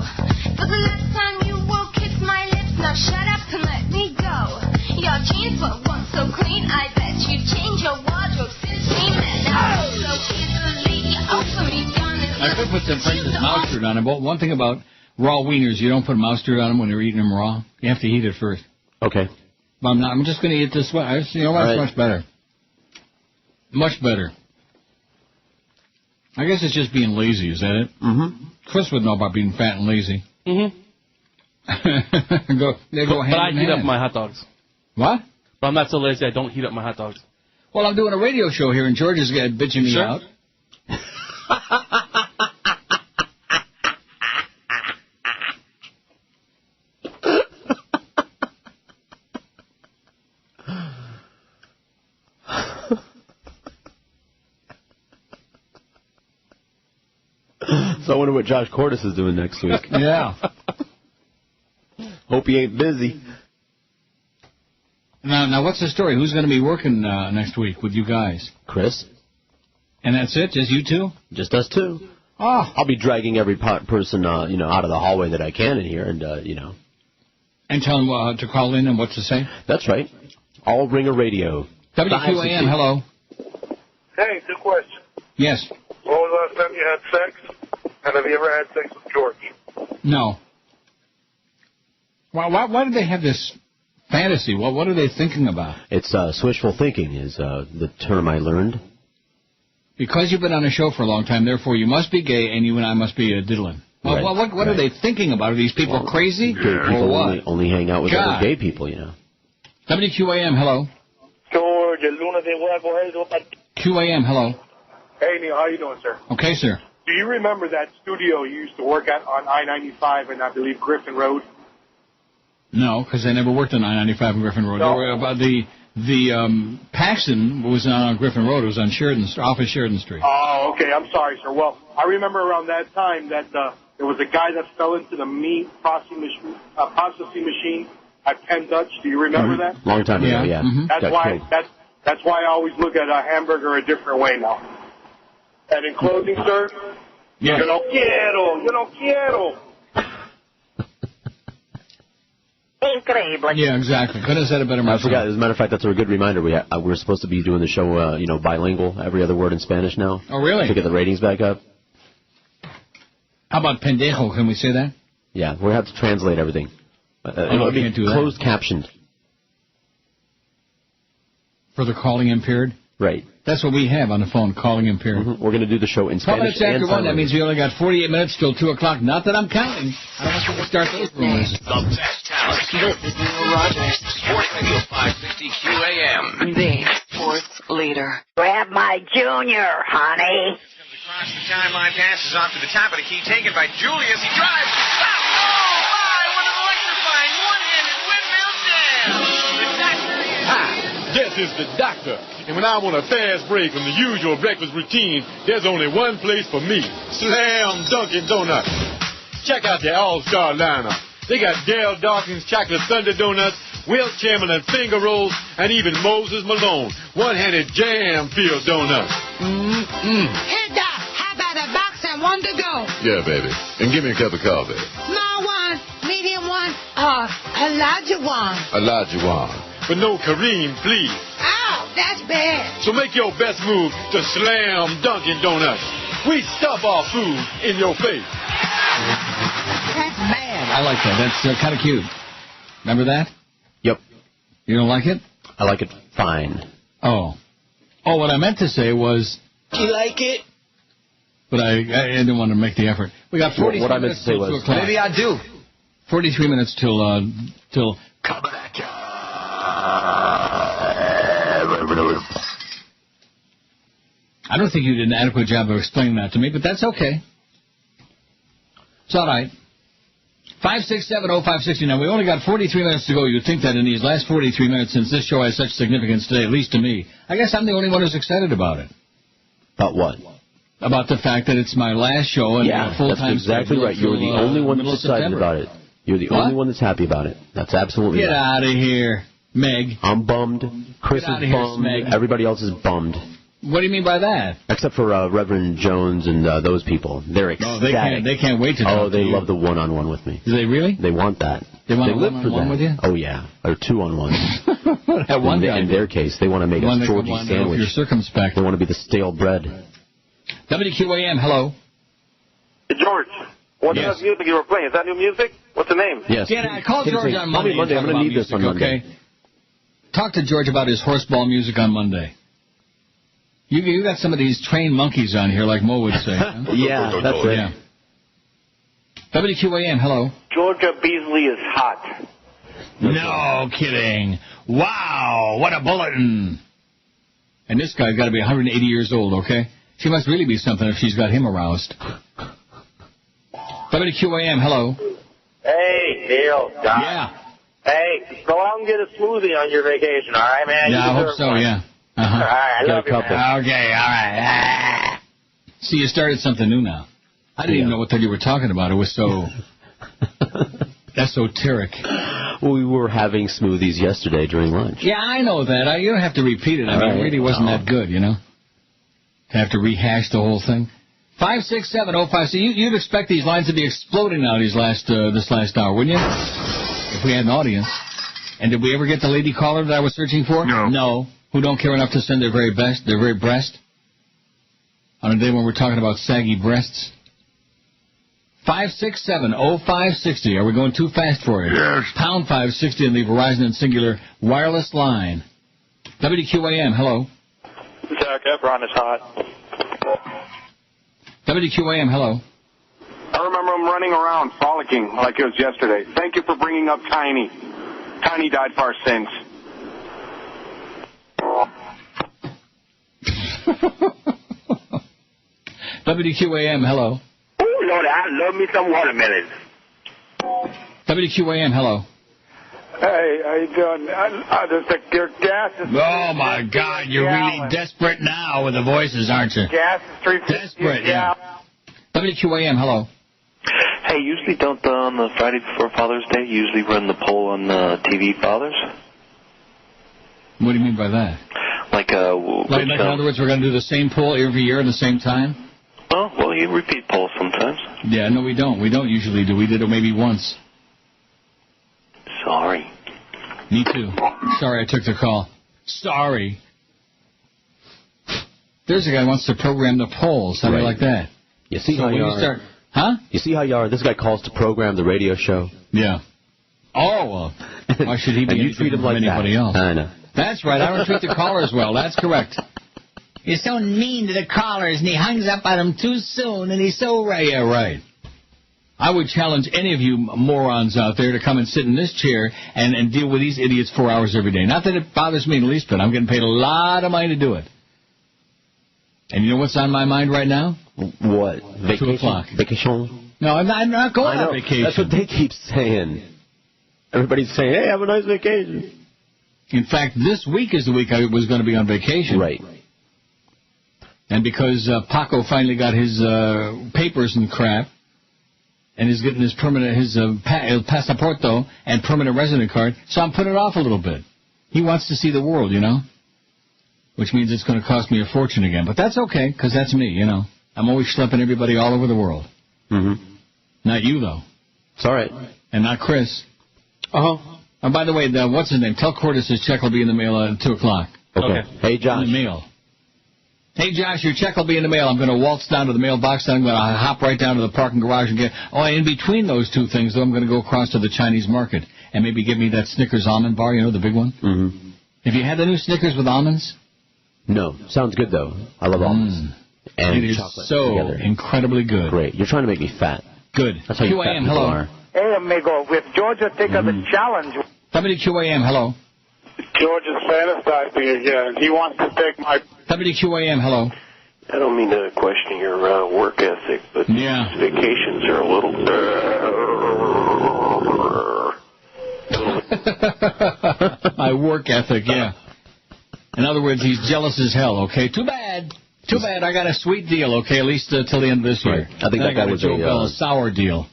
'Cause the last time you will kiss my lips, now shut up and let me go. Your jeans were once so clean, I bet you changed your wardrobe since we met. Now so easily over me, honest. I could put some French's mustard on them, but one thing about raw wieners, you don't put mustard on them when you're eating them raw. You have to heat it first. Okay. But I'm just going to eat this way. You know what? It's much better. Much better. I guess it's just being lazy, is that it? Mm-hmm. Chris would know about being fat and lazy. Mm-hmm. They go hand but I in heat hand. up my hot dogs. What? But I'm not so lazy I don't heat up my hot dogs. Well, I'm doing a radio show here, and George's bitching me out. So I wonder what Josh Cordes is doing next week. Yeah. Hope he ain't busy. Now, what's the story? Who's going to be working next week with you guys? Chris. And that's it? Just you two? Just us two. Oh. I'll be dragging every person, out of the hallway that I can in here, and. And tell them to call in and what to say? That's right. All Ringer Radio. WQAM, hello. Hey, good question. Yes. When was the last time you had sex? And have you ever had sex with George? No. Why did they have this fantasy? What are they thinking about? It's swishful thinking is the term I learned. Because you've been on a show for a long time, therefore you must be gay and you and I must be diddling. Well, right. What are they thinking about? Are these people crazy? Gay people or what? only hang out with other gay people, WQAM, hello. George, el lunes de huevo, eso. QAM, hello. Hey, Neil, how you doing, sir? Okay, sir. Do you remember that studio you used to work at on I-95 and I believe Griffin Road? No, because I never worked on I-95 and Griffin Road. No. The Paxton was not on Griffin Road. It was on off of Sheridan Street. Oh, okay. I'm sorry, sir. Well, I remember around that time that there was a guy that fell into the meat processing machine at Penn Dutch. Do you remember that? Long time ago, yeah. Mm-hmm. That's why I always look at a hamburger a different way now. And in closing, sir, yes. Yo no quiero. Incredible. Yeah, exactly. Couldn't have said it better myself. I forgot. As a matter of fact, that's a good reminder. We're supposed to be doing the show, bilingual, every other word in Spanish now. Oh, really? To get the ratings back up. How about pendejo? Can we say that? Yeah, we'll have to translate everything. It'll be closed captioned. For the calling impaired? Right. That's what we have on the phone, calling impaired. Mm-hmm. We're going to do the show in Spanish 12 minutes after and 1, that means we only got 48 minutes till 2 o'clock. Not that I'm counting. I don't want to start those rumors. The best talent. This is Neil Rogers. Sports Radio 560 QAM. The sports leader. Grab my junior, honey. Across the timeline, passes off to the top of the key, taken by Julius. He drives. Stop! Oh, my! What an electrifying one-handed windmill jam! The doctor is... Hi, this is the doctor. And when I want a fast break from the usual breakfast routine, there's only one place for me. Slam Dunkin' Donuts. Check out their all-star lineup. They got Dale Dawkins Chocolate Thunder Donuts, Will Chamberlain Finger Rolls, and even Moses Malone One-Handed Jam-Filled Donuts. Hey, Doc, how about a box and one to go? Yeah, baby. And give me a cup of coffee. Small one, medium one, or a larger one. A larger one. But no Kareem, please. Oh, that's bad. So make your best move to Slam Dunkin' Donuts. We stuff our food in your face. That's bad. I like that. That's kind of cute. Remember that? Yep. You don't like it? I like it fine. Oh, what I meant to say was... Do you like it? But I didn't want to make the effort. We got 43 what I meant minutes to say till was, 2 o'clock. Maybe I do. 43 minutes till I don't think you did an adequate job of explaining that to me, but that's okay. It's all right. 5670560. Now, we only got 43 minutes to go. You'd think that in these last 43 minutes, since this show has such significance today, at least to me, I guess I'm the only one who's excited about it. About what? About the fact that it's my last show and full-time. That's exactly right. You're the only one that's excited about it. You're the only one that's happy about it. That's absolutely Get right. out of here, Meg. I'm bummed. Chris is bummed. Meg. Everybody else is bummed. What do you mean by that? Except for Reverend Jones and those people. They're ecstatic. No, they can't wait to talk to you. Oh, they love the one-on-one with me. Do they really? They want that. They want a one-on-one with you? Oh, yeah. Or two-on-one. That one guy. In their case, they want to make a Georgie sandwich. You're circumspect. They want to be the stale bread. WQAM, hello. Hey, George, what kind of music you were playing? Is that new music? What's the name? Yes. Yeah, I called George on Monday. I'm going to need this on Monday. Okay? Talk to George about his horseball music on Monday. You got some of these trained monkeys on here, like Mo would say. Huh? Yeah, that's it. Yeah. WQAM, hello. Georgia Beasley is hot. No kidding. Wow, what a bulletin. And this guy's got to be 180 years old, okay? She must really be something if she's got him aroused. WQAM, hello. Hey, Neil. Doc. Yeah. Hey, go out and get a smoothie on your vacation, all right, man? Yeah, I hope so, yeah. Uh-huh. All right, I love you, man. Okay, all right. See, you started something new now. I didn't even know what the hell you were talking about. It was so esoteric. Well, we were having smoothies yesterday during lunch. Yeah, I know that. You don't have to repeat it. I mean, it really wasn't that good, you know? To have to rehash the whole thing. 56705. So you'd expect these lines to be exploding now this last hour, wouldn't you? If we had an audience. And did we ever get the lady caller that I was searching for? No. Who don't care enough to send their very best, their very breast? On a day when we're talking about saggy breasts? 5670560. Are we going too fast for you? Yes. Pound 560 on the Verizon and Singular wireless line. WQAM, hello. Zac Efron is hot. WQAM, hello. I remember him running around, frolicking like it was yesterday. Thank you for bringing up Tiny. Tiny died for our sins. WQAM, hello. Oh, Lord, I love me some watermelons. WQAM, hello. Hey, how you doing? Your gas is... Oh, my God, you're really desperate now with the voices, aren't you? Gas is $3.50. Desperate, yeah. WQAM, hello. Hey, usually don't on the Friday before Father's Day, usually run the poll on TV Fathers? What do you mean by that? Like in other words, we're going to do the same poll every year at the same time? Oh, well, you repeat polls sometimes. Yeah, no, we don't. We don't usually do. We did it maybe once. Sorry. Me too. Sorry I took the call. Sorry. There's a guy who wants to program the polls. How do you like that? You see how you are? Huh? You see how you are? This guy calls to program the radio show. Yeah. Oh, well, why should he be and you treat him like anybody else? I know. That's right. I don't treat the callers well. That's correct. He's so mean to the callers, and he hangs up on them too soon, and he's so right. Yeah, right. I would challenge any of you morons out there to come and sit in this chair and deal with these idiots 4 hours every day. Not that it bothers me in the least bit. I'm getting paid a lot of money to do it. And you know what's on my mind right now? What? Vacation? 2 o'clock. Vacation? No, I'm not going on vacation. That's what they keep saying. Everybody's saying, hey, have a nice vacation. In fact, this week is the week I was going to be on vacation. Right. And because Paco finally got his papers and crap, and he's getting his permanent, el pasaporto and permanent resident card, so I'm putting it off a little bit. He wants to see the world, you know, which means it's going to cost me a fortune again. But that's okay, because that's me, you know. I'm always schlepping everybody all over the world. Mm-hmm. Not you, though. It's all right. And not Chris. Uh-huh. And by the way, what's his name? Tell Curtis his check will be in the mail at 2 o'clock. Okay. Hey, Josh. In the mail. Hey, Josh, your check will be in the mail. I'm going to waltz down to the mailbox, and I'm going to hop right down to the parking garage and get... Oh, and in between those two things, though, I'm going to go across to the Chinese market and maybe give me that Snickers almond bar, you know, the big one. Mm-hmm. Have you had the new Snickers with almonds? No. Sounds good, though. I love almonds. And it is chocolate so together. Incredibly good. Great. You're trying to make me fat. Good. That's how you fat people are. Hey, amigo, with Georgia taking the challenge... WQAM, hello. George is fantasizing again. He wants to take my... WQAM, hello. I don't mean to question your work ethic, but vacations are a little... My work ethic, yeah. In other words, he's jealous as hell, okay? Too bad. Too bad. I got a sweet deal, okay, at least till the end of this year. Right. I think that was a sour deal.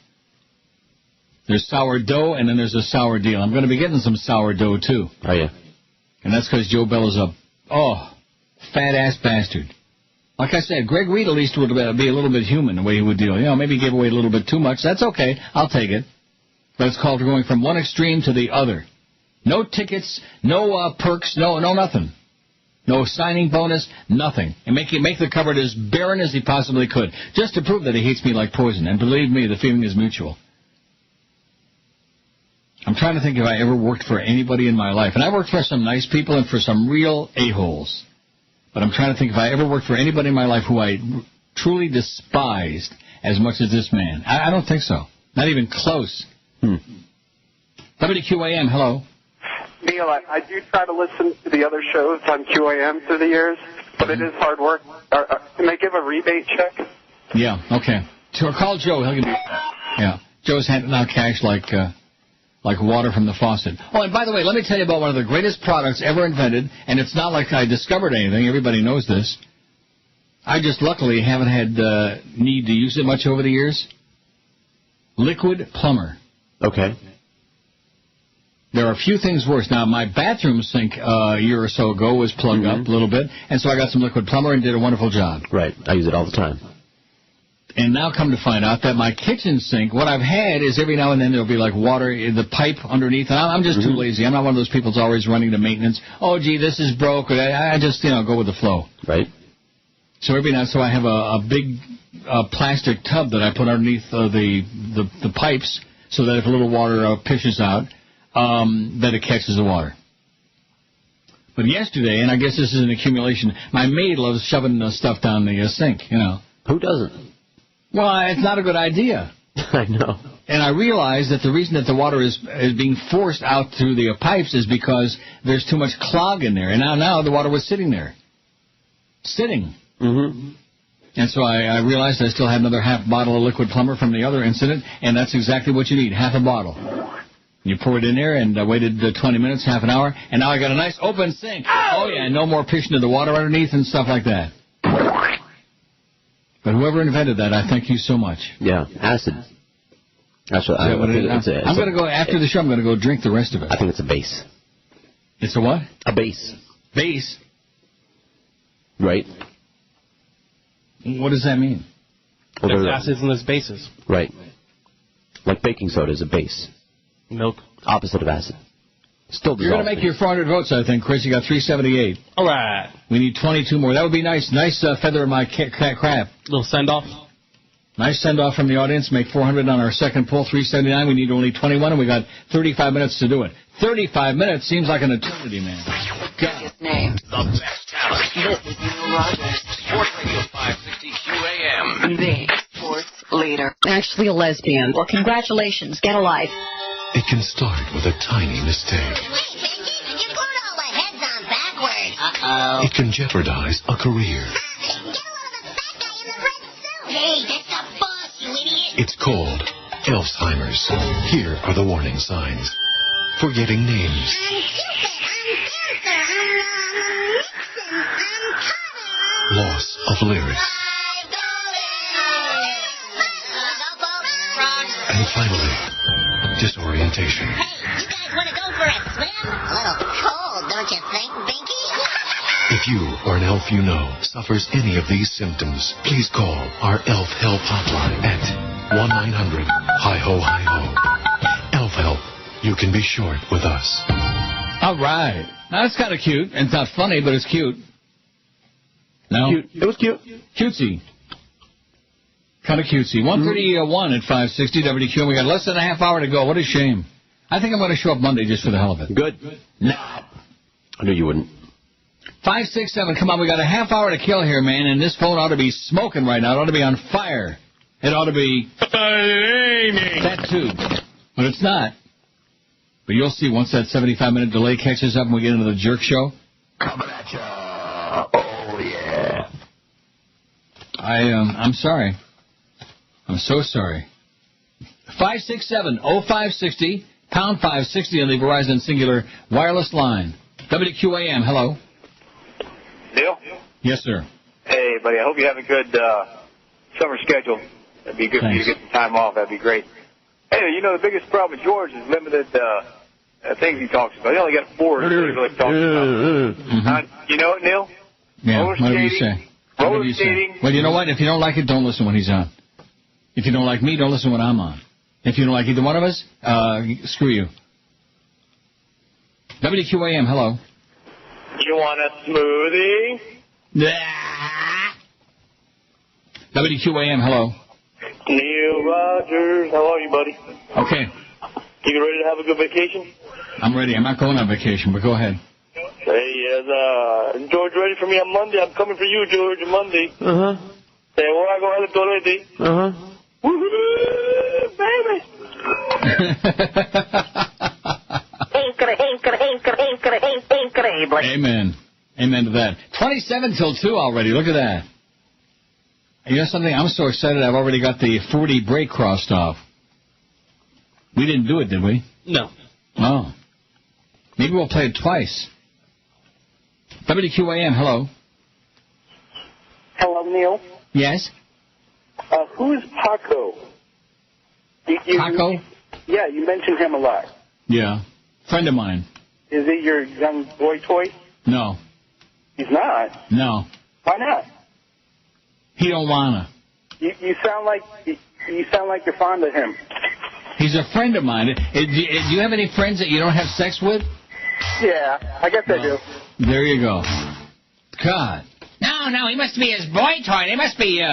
There's sourdough, and then there's a sour deal. I'm going to be getting some sourdough, too. Oh, yeah. And that's because Joe Bell is a fat-ass bastard. Like I said, Greg Reed at least would be a little bit human the way he would deal. Maybe he gave away a little bit too much. That's okay. I'll take it. But it's called going from one extreme to the other. No tickets, no perks, no nothing. No signing bonus, nothing. And make the cupboard as barren as he possibly could, just to prove that he hates me like poison. And believe me, the feeling is mutual. I'm trying to think if I ever worked for anybody in my life. And I worked for some nice people and for some real a-holes. But I'm trying to think if I ever worked for anybody in my life who I truly despised as much as this man. I don't think so. Not even close. WQAM, hello. Neil, I do try to listen to the other shows on QAM through the years, but it is hard work. Can they give a rebate check? Yeah, okay. So call Joe. He'll give you. Yeah, Joe's handing out cash like water from the faucet. Oh, and by the way, let me tell you about one of the greatest products ever invented, and it's not like I discovered anything. Everybody knows this. I just luckily haven't had need to use it much over the years. Liquid plumber. Okay. There are a few things worse. Now, my bathroom sink a year or so ago was plugged up a little bit, and so I got some liquid plumber and did a wonderful job. Right. I use it all the time. And now come to find out that my kitchen sink, what I've had is every now and then there'll be like water in the pipe underneath, and I'm just too lazy. I'm not one of those people that's always running to maintenance. Oh, gee, this is broke. I just, go with the flow. Right. So every now, so I have a big plastic tub that I put underneath the pipes so that if a little water pishes out, that it catches the water. But yesterday, and I guess this is an accumulation, my maid loves shoving stuff down the sink, Who doesn't? Well, it's not a good idea. I know. And I realized that the reason that the water is being forced out through the pipes is because there's too much clog in there. And now the water was sitting there. Sitting. Mm-hmm. And so I realized I still had another half bottle of liquid plumber from the other incident, and that's exactly what you need, half a bottle. You pour it in there, and I waited 20 minutes, half an hour, and now I got a nice open sink. Oh, yeah, no more pishing of the water underneath and stuff like that. But whoever invented that, I thank you so much. Yeah, acid. That's what I'm going to go, after the show, I'm going to go drink the rest of it. I think it's a base. It's a what? A base. Base? Right. What does that mean? Well, there's acids and there's bases. Right. Like baking soda is a base. Milk. Opposite of acid. Still You're going to make your 400 votes, I think, Chris. You got 378. All right. We need 22 more. That would be nice. Nice feather in my crap. Little send-off. Nice send-off from the audience. Make 400 on our second poll, 379. We need only 21, and we got 35 minutes to do it. 35 minutes seems like an eternity, man. God. Name. The best talent. This is Neil Rogers. Sports Radio 560 QAM. The sports leader. Actually a lesbian. Well, congratulations. Get a life. It can start with a tiny mistake. Wait, Pinky, you put all the heads on backwards. Uh-oh. It can jeopardize a career. Get a load of the fat guy in the red suit. Hey, that's the boss, you idiot. It's called Alzheimer's. Here are the warning signs. Forgetting names. I'm stupid. I'm cancer. I'm mixing. I'm cutting. Loss of lyrics. And finally, disorientation. Hey, you guys want to go for a swim? A little cold, don't you think, Binky? If you or an elf you know suffers any of these symptoms, please call our Elf Help hotline at 1-900-HI-HO-HI-HO. Elf Help. You can be short with us. All right. Now, that's kind of cute. And it's not funny, but it's cute. No? Cute. It was cute. Cutesy. Kind of cutesy. 131 at 560 WQAM. We got less than a half hour to go. What a shame. I think I'm going to show up Monday just for the hell of it. Good. No. I knew you wouldn't. 567. Come on, we got a half hour to kill here, man, and this phone ought to be smoking right now. It ought to be on fire. It ought to be that too. But it's not. But you'll see once that 75-minute delay catches up and we get into the jerk show. Coming at you. Oh, yeah. I'm sorry. I'm so sorry. 567-0560, pound 560 on the Verizon Singular wireless line. WQAM, hello. Neil? Yes, sir. Hey, buddy, I hope you have a good summer schedule. That'd be good for you to get some time off. That'd be great. Hey, the biggest problem with George is limited things he talks about. He only got 4 that he really talks about. You know it, Neil? Yeah, whatever you say. Whatever you say. Well, you know what? If you don't like it, don't listen when he's on. If you don't like me, don't listen when I'm on. If you don't like either one of us, screw you. WQAM, hello. You want a smoothie? WQAM, hello. Neil Rogers, how are you, buddy? Okay. You ready to have a good vacation? I'm ready. I'm not going on vacation, but go ahead. Hey, is George ready for me on Monday? I'm coming for you, George, on Monday. Uh-huh. Hey, where I go ahead and already. Uh-huh. Woo-hoo, baby. Amen. Amen to that. 27 till 2 already. Look at that. You know something? I'm so excited I've already got the 40 break crossed off. We didn't do it, did we? No. Oh. Maybe we'll play it twice. WQAM, hello. Hello, Neil. Yes? Who's Paco? Paco? Yeah, you mentioned him a lot. Yeah. Friend of mine. Is he your young boy toy? No. He's not? No. Why not? He don't wanna. You sound like you're fond of him. He's a friend of mine. Do you have any friends that you don't have sex with? Yeah, I guess I do. There you go. God. No, he must be his boy toy. They must be,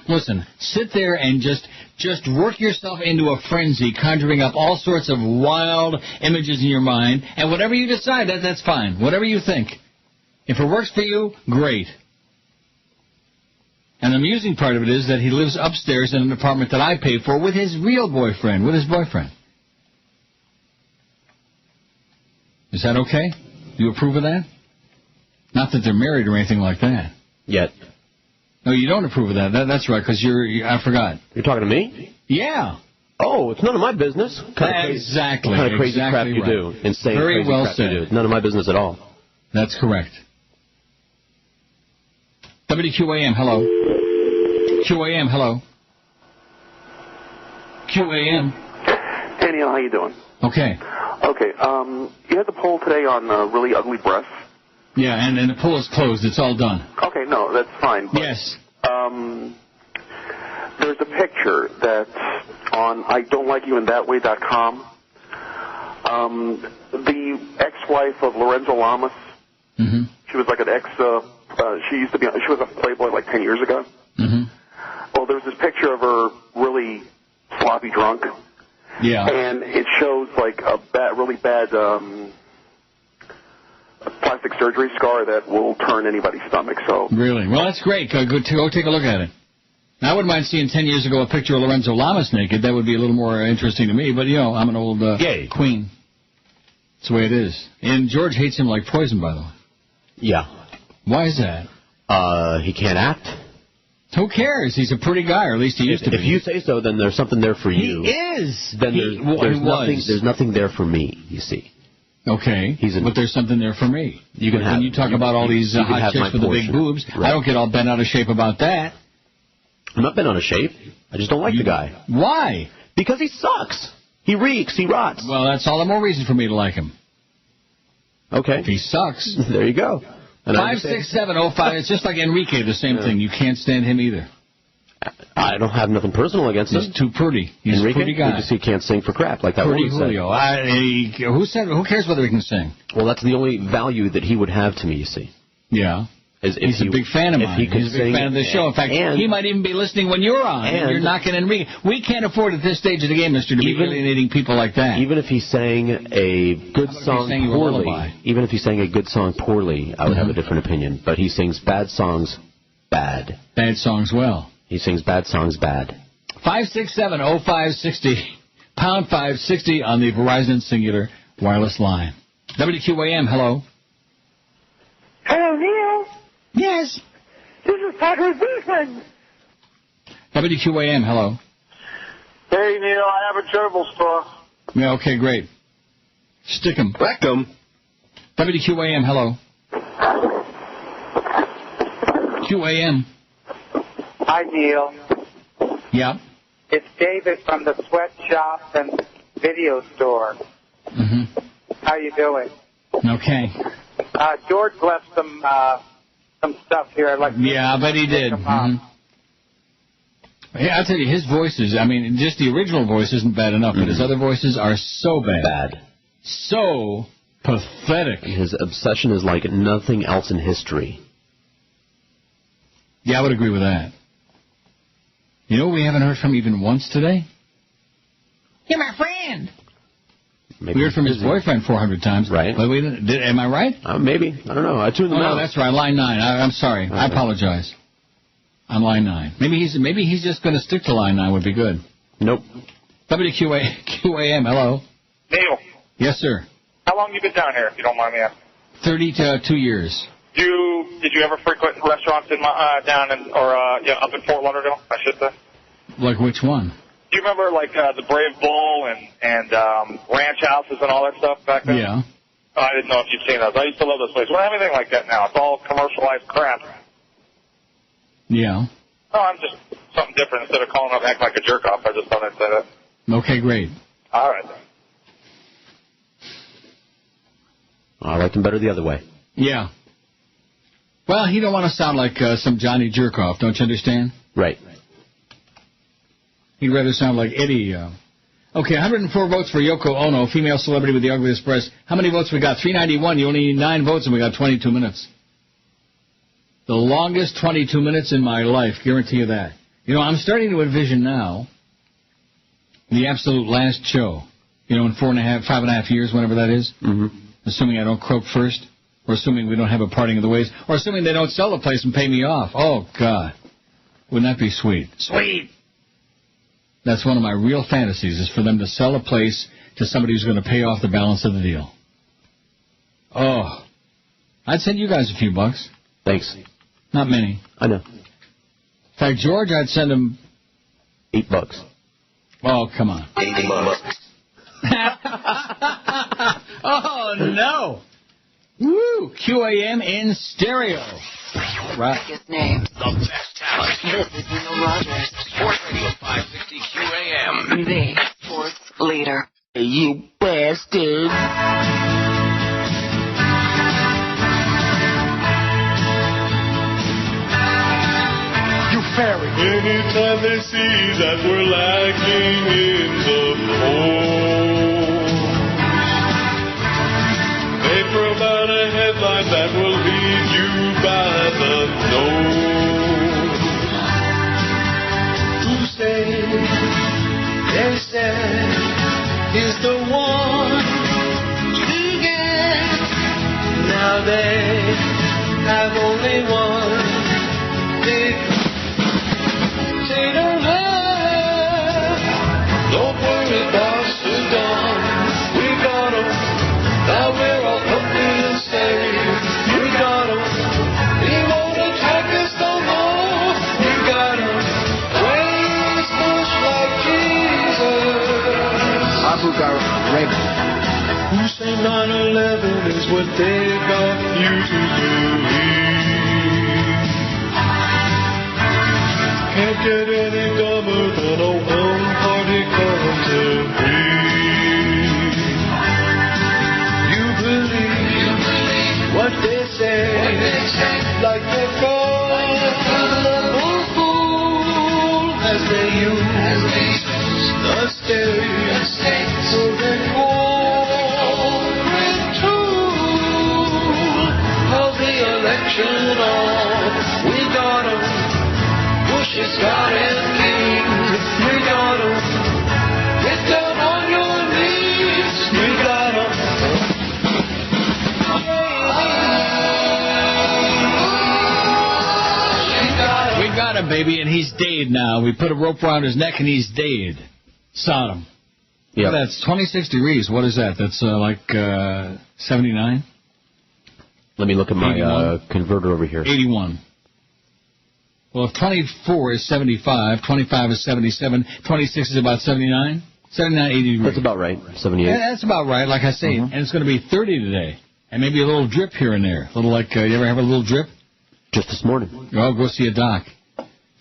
Listen, sit there and just work yourself into a frenzy, conjuring up all sorts of wild images in your mind, and whatever you decide, that's fine. Whatever you think. If it works for you, great. And the amusing part of it is that he lives upstairs in an apartment that I pay for with his real boyfriend, with his boyfriend. Is that okay? You approve of that? Not that they're married or anything like that. Yet. No, you don't approve of that. That's right, because I forgot. You're talking to me? Yeah. Oh, it's none of my business. Exactly. What kind of crazy crap you do. Insane Very crazy well crap said. you do. None of my business at all. That's correct. WQAM, hello. QAM, hello. QAM. Hey, Neil, how you doing? Okay. Okay, you had the poll today on really ugly breasts. Yeah, and the poll is closed. It's all done. Okay, no, that's fine. But, yes. There's a picture that's on IDon'tLikeYouInThatWay.com. The ex-wife of Lorenzo Lamas. Mm-hmm. She was like an she was a Playboy like 10 years ago. Mm-hmm. Well, there's this picture of her really sloppy drunk. Yeah. And it shows like a really bad plastic surgery scar that will turn anybody's stomach. So really? Well, that's great. Go take a look at it. Now, I wouldn't mind seeing 10 years ago a picture of Lorenzo Lamas naked. That would be a little more interesting to me. But, I'm an old queen. That's the way it is. And George hates him like poison, by the way. Yeah. Why is that? He can't act. Who cares? He's a pretty guy, or at least he used to be. If you say so, then there's something there for you. He is. Then there's nothing there for me, you see. Okay, but there's something there for me. When you talk about all these hot chicks with the big boobs, right. I don't get all bent out of shape about that. I'm not bent out of shape. I just don't like the guy. Why? Because he sucks. He reeks. He rots. Well, that's all the more reason for me to like him. Okay. If he sucks. There you go. 56705. It's just like Enrique, the same thing. You can't stand him either. I don't have nothing personal against him. He's too pretty. He's Enrique? a pretty guy. You just he can't sing for crap like that. Pretty Julio. Who cares whether he can sing? Well, that's the only value that he would have to me, you see. Yeah. He's a big fan of mine. He's a big fan of the show. In fact, he might even be listening when you're on. And you're knocking Enrique. We can't afford at this stage of the game, mister, to be alienating people like that. Even if he sang a good song poorly, I would have a different opinion. But he sings bad songs bad. Bad songs well. He sings bad songs bad. 567-0560, pound 560 on the Verizon Singular wireless line. WQAM, hello. Hello, Neil. Yes. This is Patrick Beeson. WQAM, hello. Hey, Neil, I have a gerbil store. Yeah, okay, great. Stick 'em. Whack 'em. WQAM, hello. QAM. Hi, Neil. Yeah. It's David from the sweatshop and video store. Mm-hmm. How you doing? Okay. George left some stuff here. I'd like to I bet he did. Hey, I'll tell you, his voices, I mean, just the original voice isn't bad enough, but his other voices are so bad. So pathetic. His obsession is like nothing else in history. Yeah, I would agree with that. You know we haven't heard from even once today? You're my friend. Maybe we heard from his boyfriend 400 times. Right. But we didn't, am I right? Maybe. I don't know. I tuned them out. No, that's right. Line 9. I'm sorry. Okay. I apologize. On line 9. Maybe he's just going to stick to line 9 would be good. Nope. WQAM, hello. Neil. Yes, sir. How long have you been down here, if you don't mind me asking? 32 years. Did you ever frequent restaurants down in, or up in Fort Lauderdale, I should say? Like which one? Do you remember, like, the Brave Bull and ranch houses and all that stuff back then? Yeah. Oh, I didn't know if you'd seen those. I used to love those places. We don't have anything like that now. It's all commercialized crap. Yeah. Oh, I'm just something different. Instead of calling up acting like a jerk-off, I just thought I'd say that. Okay, great. All right. I liked him better the other way. Yeah. Well, he don't want to sound like some Johnny Jerkoff, don't you understand? Right. He'd rather sound like Eddie. Okay, 104 votes for Yoko Ono, female celebrity with the ugliest breasts. How many votes we got? 391. You only need 9 votes, and we got 22 minutes. The longest 22 minutes in my life, guarantee you that. You know, I'm starting to envision now the absolute last show. You know, in 5.5 years, whenever that is. Mm-hmm. Assuming I don't croak first, or assuming we don't have a parting of the ways, or assuming they don't sell the place and pay me off. Oh, God. Wouldn't that be sweet? Sweet! That's one of my real fantasies, is for them to sell a place to somebody who's going to pay off the balance of the deal. Oh. I'd send you guys a few bucks. Thanks. Not many. I know. In fact, George, I'd send him $8. Oh, come on. $80. Oh, no. Woo! QAM in stereo. Right. Biggest names. The best talent. This is Neil Rogers. Sports Radio 560 QAM. The sports leader. You bastard. Anytime they see that we're lacking in the polls, they provide a headline that will lead you by the nose. Who say, they said, is the one to get. Now they have only one. Don't worry about Sudan. We got 'em. Now we're all healthy and safe. We got 'em. He won't attack us no more. We got 'em. Praise Bush like Jesus. Abu Ghraib. Who say 9/11 is what they got you to believe? Can't get any dumber than a one-party country. You believe what they say, like the gullible fool, as they use the state, so they call it tool of the election on. We got 'em. Bush's got and kings, we got 'em. Get down on your knees, we got 'em. We got him, baby, and he's dead now. We put a rope around his neck and he's dead. Sodom. Yeah. That's 26 degrees. What is that? That's like 79? Let me look at my converter over here. 81. Well, if 24 is 75, 25 is 77, 26 is about 79? 79, 80 degrees. That's about right. 78. Yeah, that's about right, like I say. And it's going to be 30 today. And maybe a little drip here and there. A little like, you ever have a little drip? Just this morning. Oh, go see a doc.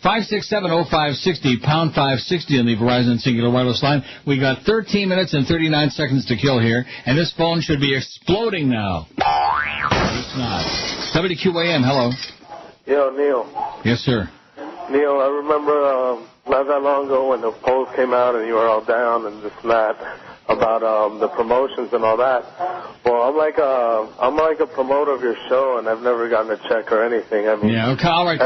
5670560, pound 560 on the Verizon Singular Wireless line. We got 13 minutes and 39 seconds to kill here, and this phone should be exploding now. course not. WQAM, hello. Yo, Neil. Yes, sir. Neil, I remember not that long ago when the polls came out and you were all down and this and that about the promotions and all that. Well, I'm like a promoter of your show, and I've never gotten a check or anything. I mean, yeah, okay, all right.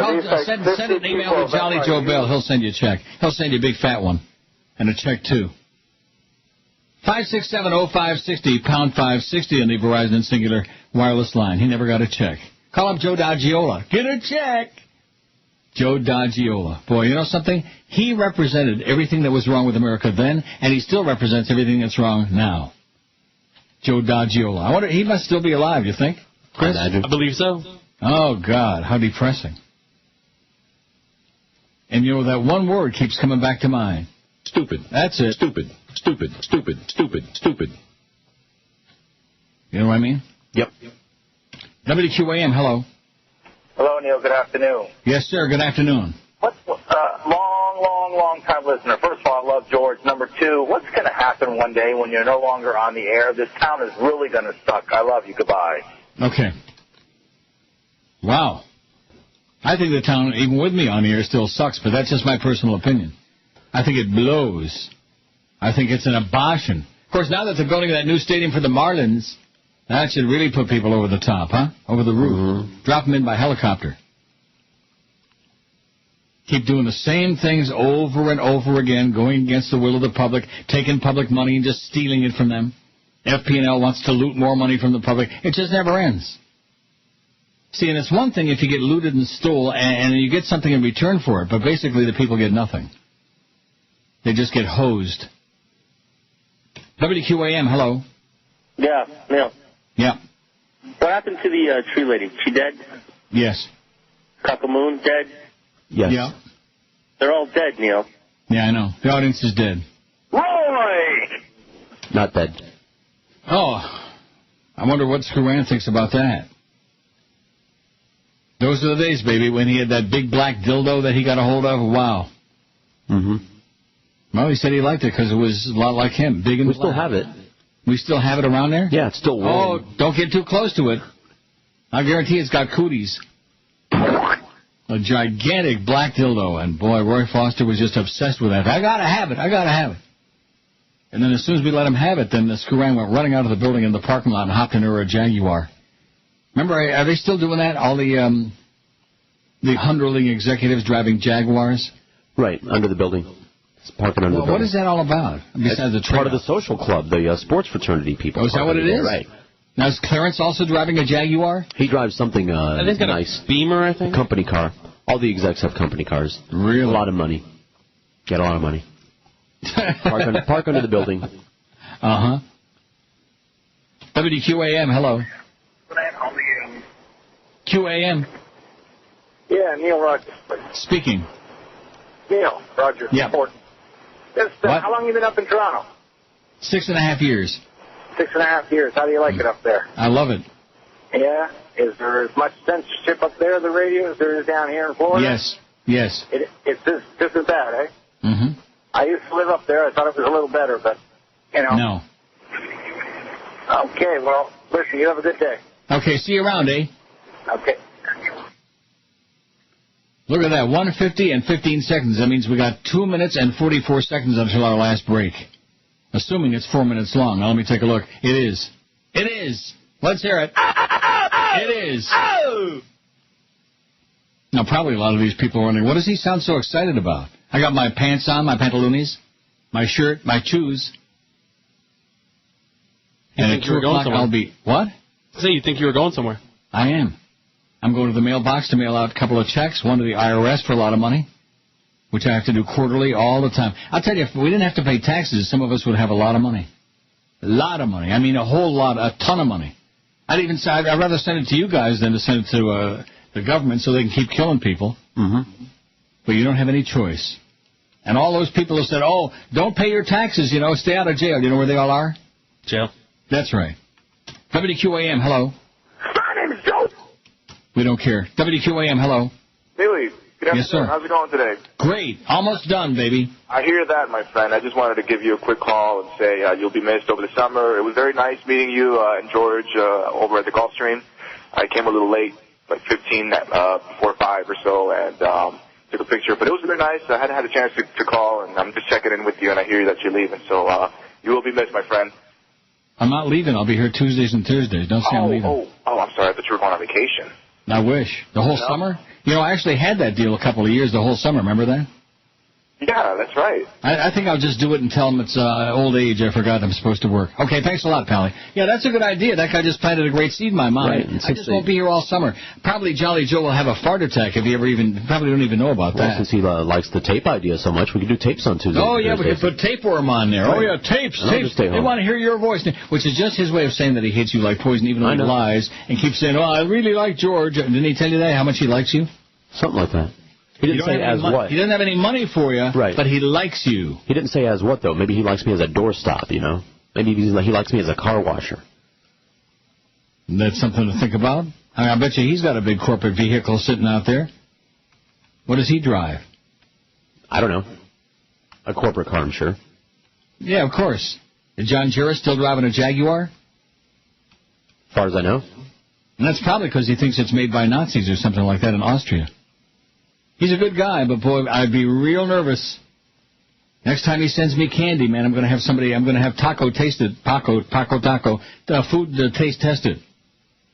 Send an email to Jolly Joe Bell. He'll send you a check. He'll send you a big fat one and a check too. 567-0560, pound 560 on the Verizon Singular wireless line. He never got a check. Call up Joe D'Agiola. Get a check. Joe D'Agiola. Boy, you know something? He represented everything that was wrong with America then, and he still represents everything that's wrong now. Joe D'Agiola. I wonder, he must still be alive, you think? Chris? I believe so. Oh, God, how depressing. And, you know, that one word keeps coming back to mind. Stupid. That's it. Stupid. Stupid. Stupid. Stupid. Stupid. You know what I mean? Yep. WQAM, hello. Hello, Neil. Good afternoon. Yes, sir. Good afternoon. Long time listener. First of all, I love George. Number two, what's going to happen one day when you're no longer on the air? This town is really going to suck. I love you. Goodbye. Okay. Wow. I think the town, even with me on the air, still sucks, but that's just my personal opinion. I think it blows. I think it's an abortion. Of course, now that they're building that new stadium for the Marlins, that should really put people over the top, huh? Over the roof. Mm-hmm. Drop them in by helicopter. Keep doing the same things over and over again, going against the will of the public, taking public money and just stealing it from them. FP&L wants to loot more money from the public. It just never ends. See, and it's one thing if you get looted and stole and you get something in return for it, but basically the people get nothing. They just get hosed. WQAM, hello. Yeah, Neil. Yeah. What happened to the tree lady? She dead? Yes. Cockamoon dead? Yes. Yeah. They're all dead, Neil. Yeah, I know. The audience is dead. Roy! Not dead. Oh, I wonder what Screwan thinks about that. Those are the days, baby, when he had that big black dildo that he got a hold of. Wow. Mm-hmm. Well, he said he liked it because it was a lot like him, big and We black. still have it. We still have it around there? Yeah, it's still warm. Oh, don't get too close to it. I guarantee it's got cooties. A gigantic black dildo, and boy, Roy Foster was just obsessed with that. I gotta have it. And then as soon as we let him have it, then the Screwan went running out of the building in the parking lot and hopped into a Jaguar. Remember, are they still doing that? All the underling executives driving Jaguars? Right, under the building. It's parking under the building. What is that all about? Besides the part of the social club, the sports fraternity people. Oh, is that what it is? Right. Now, is Clarence also driving a Jaguar? He drives something I think nice. A Beamer, I think? Company car. All the execs have company cars. Really? A lot of money. Get a lot of money. Park under the building. Uh-huh. WQAM, hello. QAM. Yeah, Neil Rogers. Speaking. Neil Rogers. Yeah. How long have you been up in Toronto? 6.5 years. 6.5 years. How do you like it up there? I love it. Yeah? Is there as much censorship up there, the radio, as there is down here in Florida? Yes. It's just as bad, eh? Mm-hmm. I used to live up there. I thought it was a little better, but, you know. No. Okay, well, listen, you have a good day. Okay, see you around, eh? Okay. Look at that, 1:50 and 15 seconds. That means we got 2 minutes and 44 seconds until our last break. Assuming it's 4 minutes long. Now, let me take a look. It is. Let's hear it. It is. Now, probably a lot of these people are wondering, what does he sound so excited about? I got my pants on, my pantaloonies, my shirt, my shoes. And at 2 o'clock, I'll be... What? So you think you were going somewhere? I am. I'm going to the mailbox to mail out a couple of checks, one to the IRS for a lot of money, which I have to do quarterly all the time. I'll tell you, if we didn't have to pay taxes, some of us would have a lot of money. A lot of money. I mean, a whole lot, a ton of money. I'd rather send it to you guys than to send it to the government so they can keep killing people. Mm-hmm. But you don't have any choice. And all those people who said, oh, don't pay your taxes, stay out of jail. You know where they all are? Jail. That's right. WQAM, hello. My name is Joe. We don't care. WQAM, hello. Neely, good afternoon. Yes, sir. How's it going today? Great. Almost done, baby. I hear that, my friend. I just wanted to give you a quick call and say you'll be missed over the summer. It was very nice meeting you and George over at the Gulfstream. I came a little late, like 15 before 5 or so, and took a picture. But it was really nice. I hadn't had a chance to call, and I'm just checking in with you, and I hear that you're leaving. So you will be missed, my friend. I'm not leaving. I'll be here Tuesdays and Thursdays. Don't say I'm leaving. Oh, I'm sorry. I thought you were going on vacation. I wish. The whole summer? You know, I actually had that deal a couple of years, the whole summer. Remember that? Yeah, that's right. I think I'll just do it and tell him it's old age. I forgot I'm supposed to work. Okay, thanks a lot, Pally. Yeah, that's a good idea. That guy just planted a great seed in my mind. Right, I just won't be here all summer. Probably Jolly Joe will have a fart attack if he ever probably don't even know about that. Since he likes the tape idea so much, we could do tapes on Tuesday. Oh, yeah, we could put tapeworm on there. Right. Oh, yeah, tapes. They want to hear your voice, which is just his way of saying that he hates you like poison, even though he lies, and keeps saying, oh, I really like George. Didn't he tell you that, how much he likes you? Something like that. He didn't say as what. He doesn't have any money for you, but he likes you. He didn't say as what, though. Maybe he likes me as a doorstop, you know. Maybe he likes me as a car washer. That's something to think about. I bet you he's got a big corporate vehicle sitting out there. What does he drive? I don't know. A corporate car, I'm sure. Yeah, of course. Is John Jarrett still driving a Jaguar? As far as I know. And that's probably because he thinks it's made by Nazis or something like that in Austria. He's a good guy, but, boy, I'd be real nervous. Next time he sends me candy, man, I'm going to have taco tasted, food taste tested.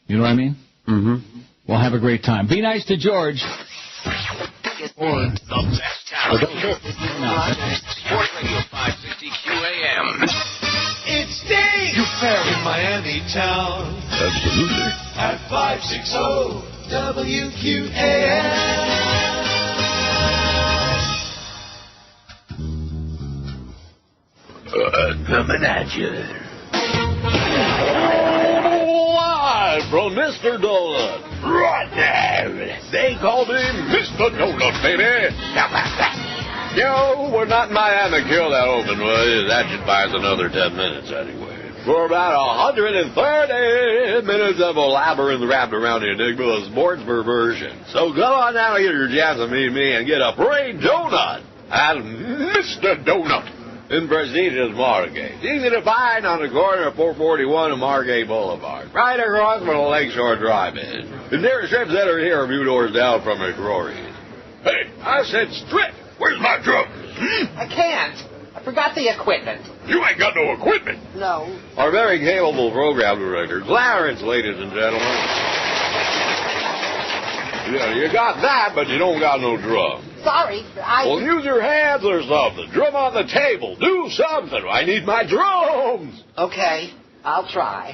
You know what I mean? Mm-hmm. We'll have a great time. Be nice to George. Or the best talent. Sports Radio 560 QAM. It's Dave. You fair in Miami town. Absolutely. At 560 WQAM. Coming at you. Live from Mr. Donut. Right now. They call him Mr. Donut, baby. Yo, we're not in Miami. Kill that open, will you? That should buy us another 10 minutes anyway. For about 130 minutes of a labyrinth wrapped around the enigma of sports perversion. So go on down and get your jazz and meet me and get a parade donut at Mr. Donut in prestigious Margate. Easy to find on the corner of 441 and Margate Boulevard, right across from the Lakeshore Drive-In. The nearest strip center here a few doors down from McRory's. Hey, I said strip. Where's my truck? I can't. I forgot the equipment. You ain't got no equipment. No. Our very capable program director, Clarence, ladies and gentlemen. Yeah, you got that, but you don't got no drum. Sorry, Well, use your hands or something. Drum on the table. Do something. I need my drums. Okay, I'll try.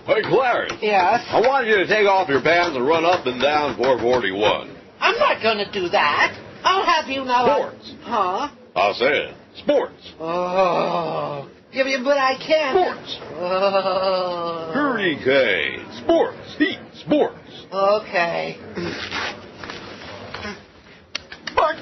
Hey, Clarence. Yes? I want you to take off your pants and run up and down 441. I'm not going to do that. I'll have you know. Sports. Huh? I said sports. Oh. Yeah, but I can't. Sports. Oh. Hurricane. Sports. Heat. Sports. Okay. Sport.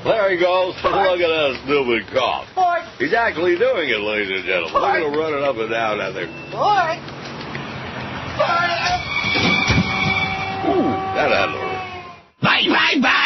There he goes. Look at that stupid cough. Sport. He's actually doing it, ladies and gentlemen. Look at him running up and down out there. Sport. Ooh, that had to hurt. Bye, bye, bye.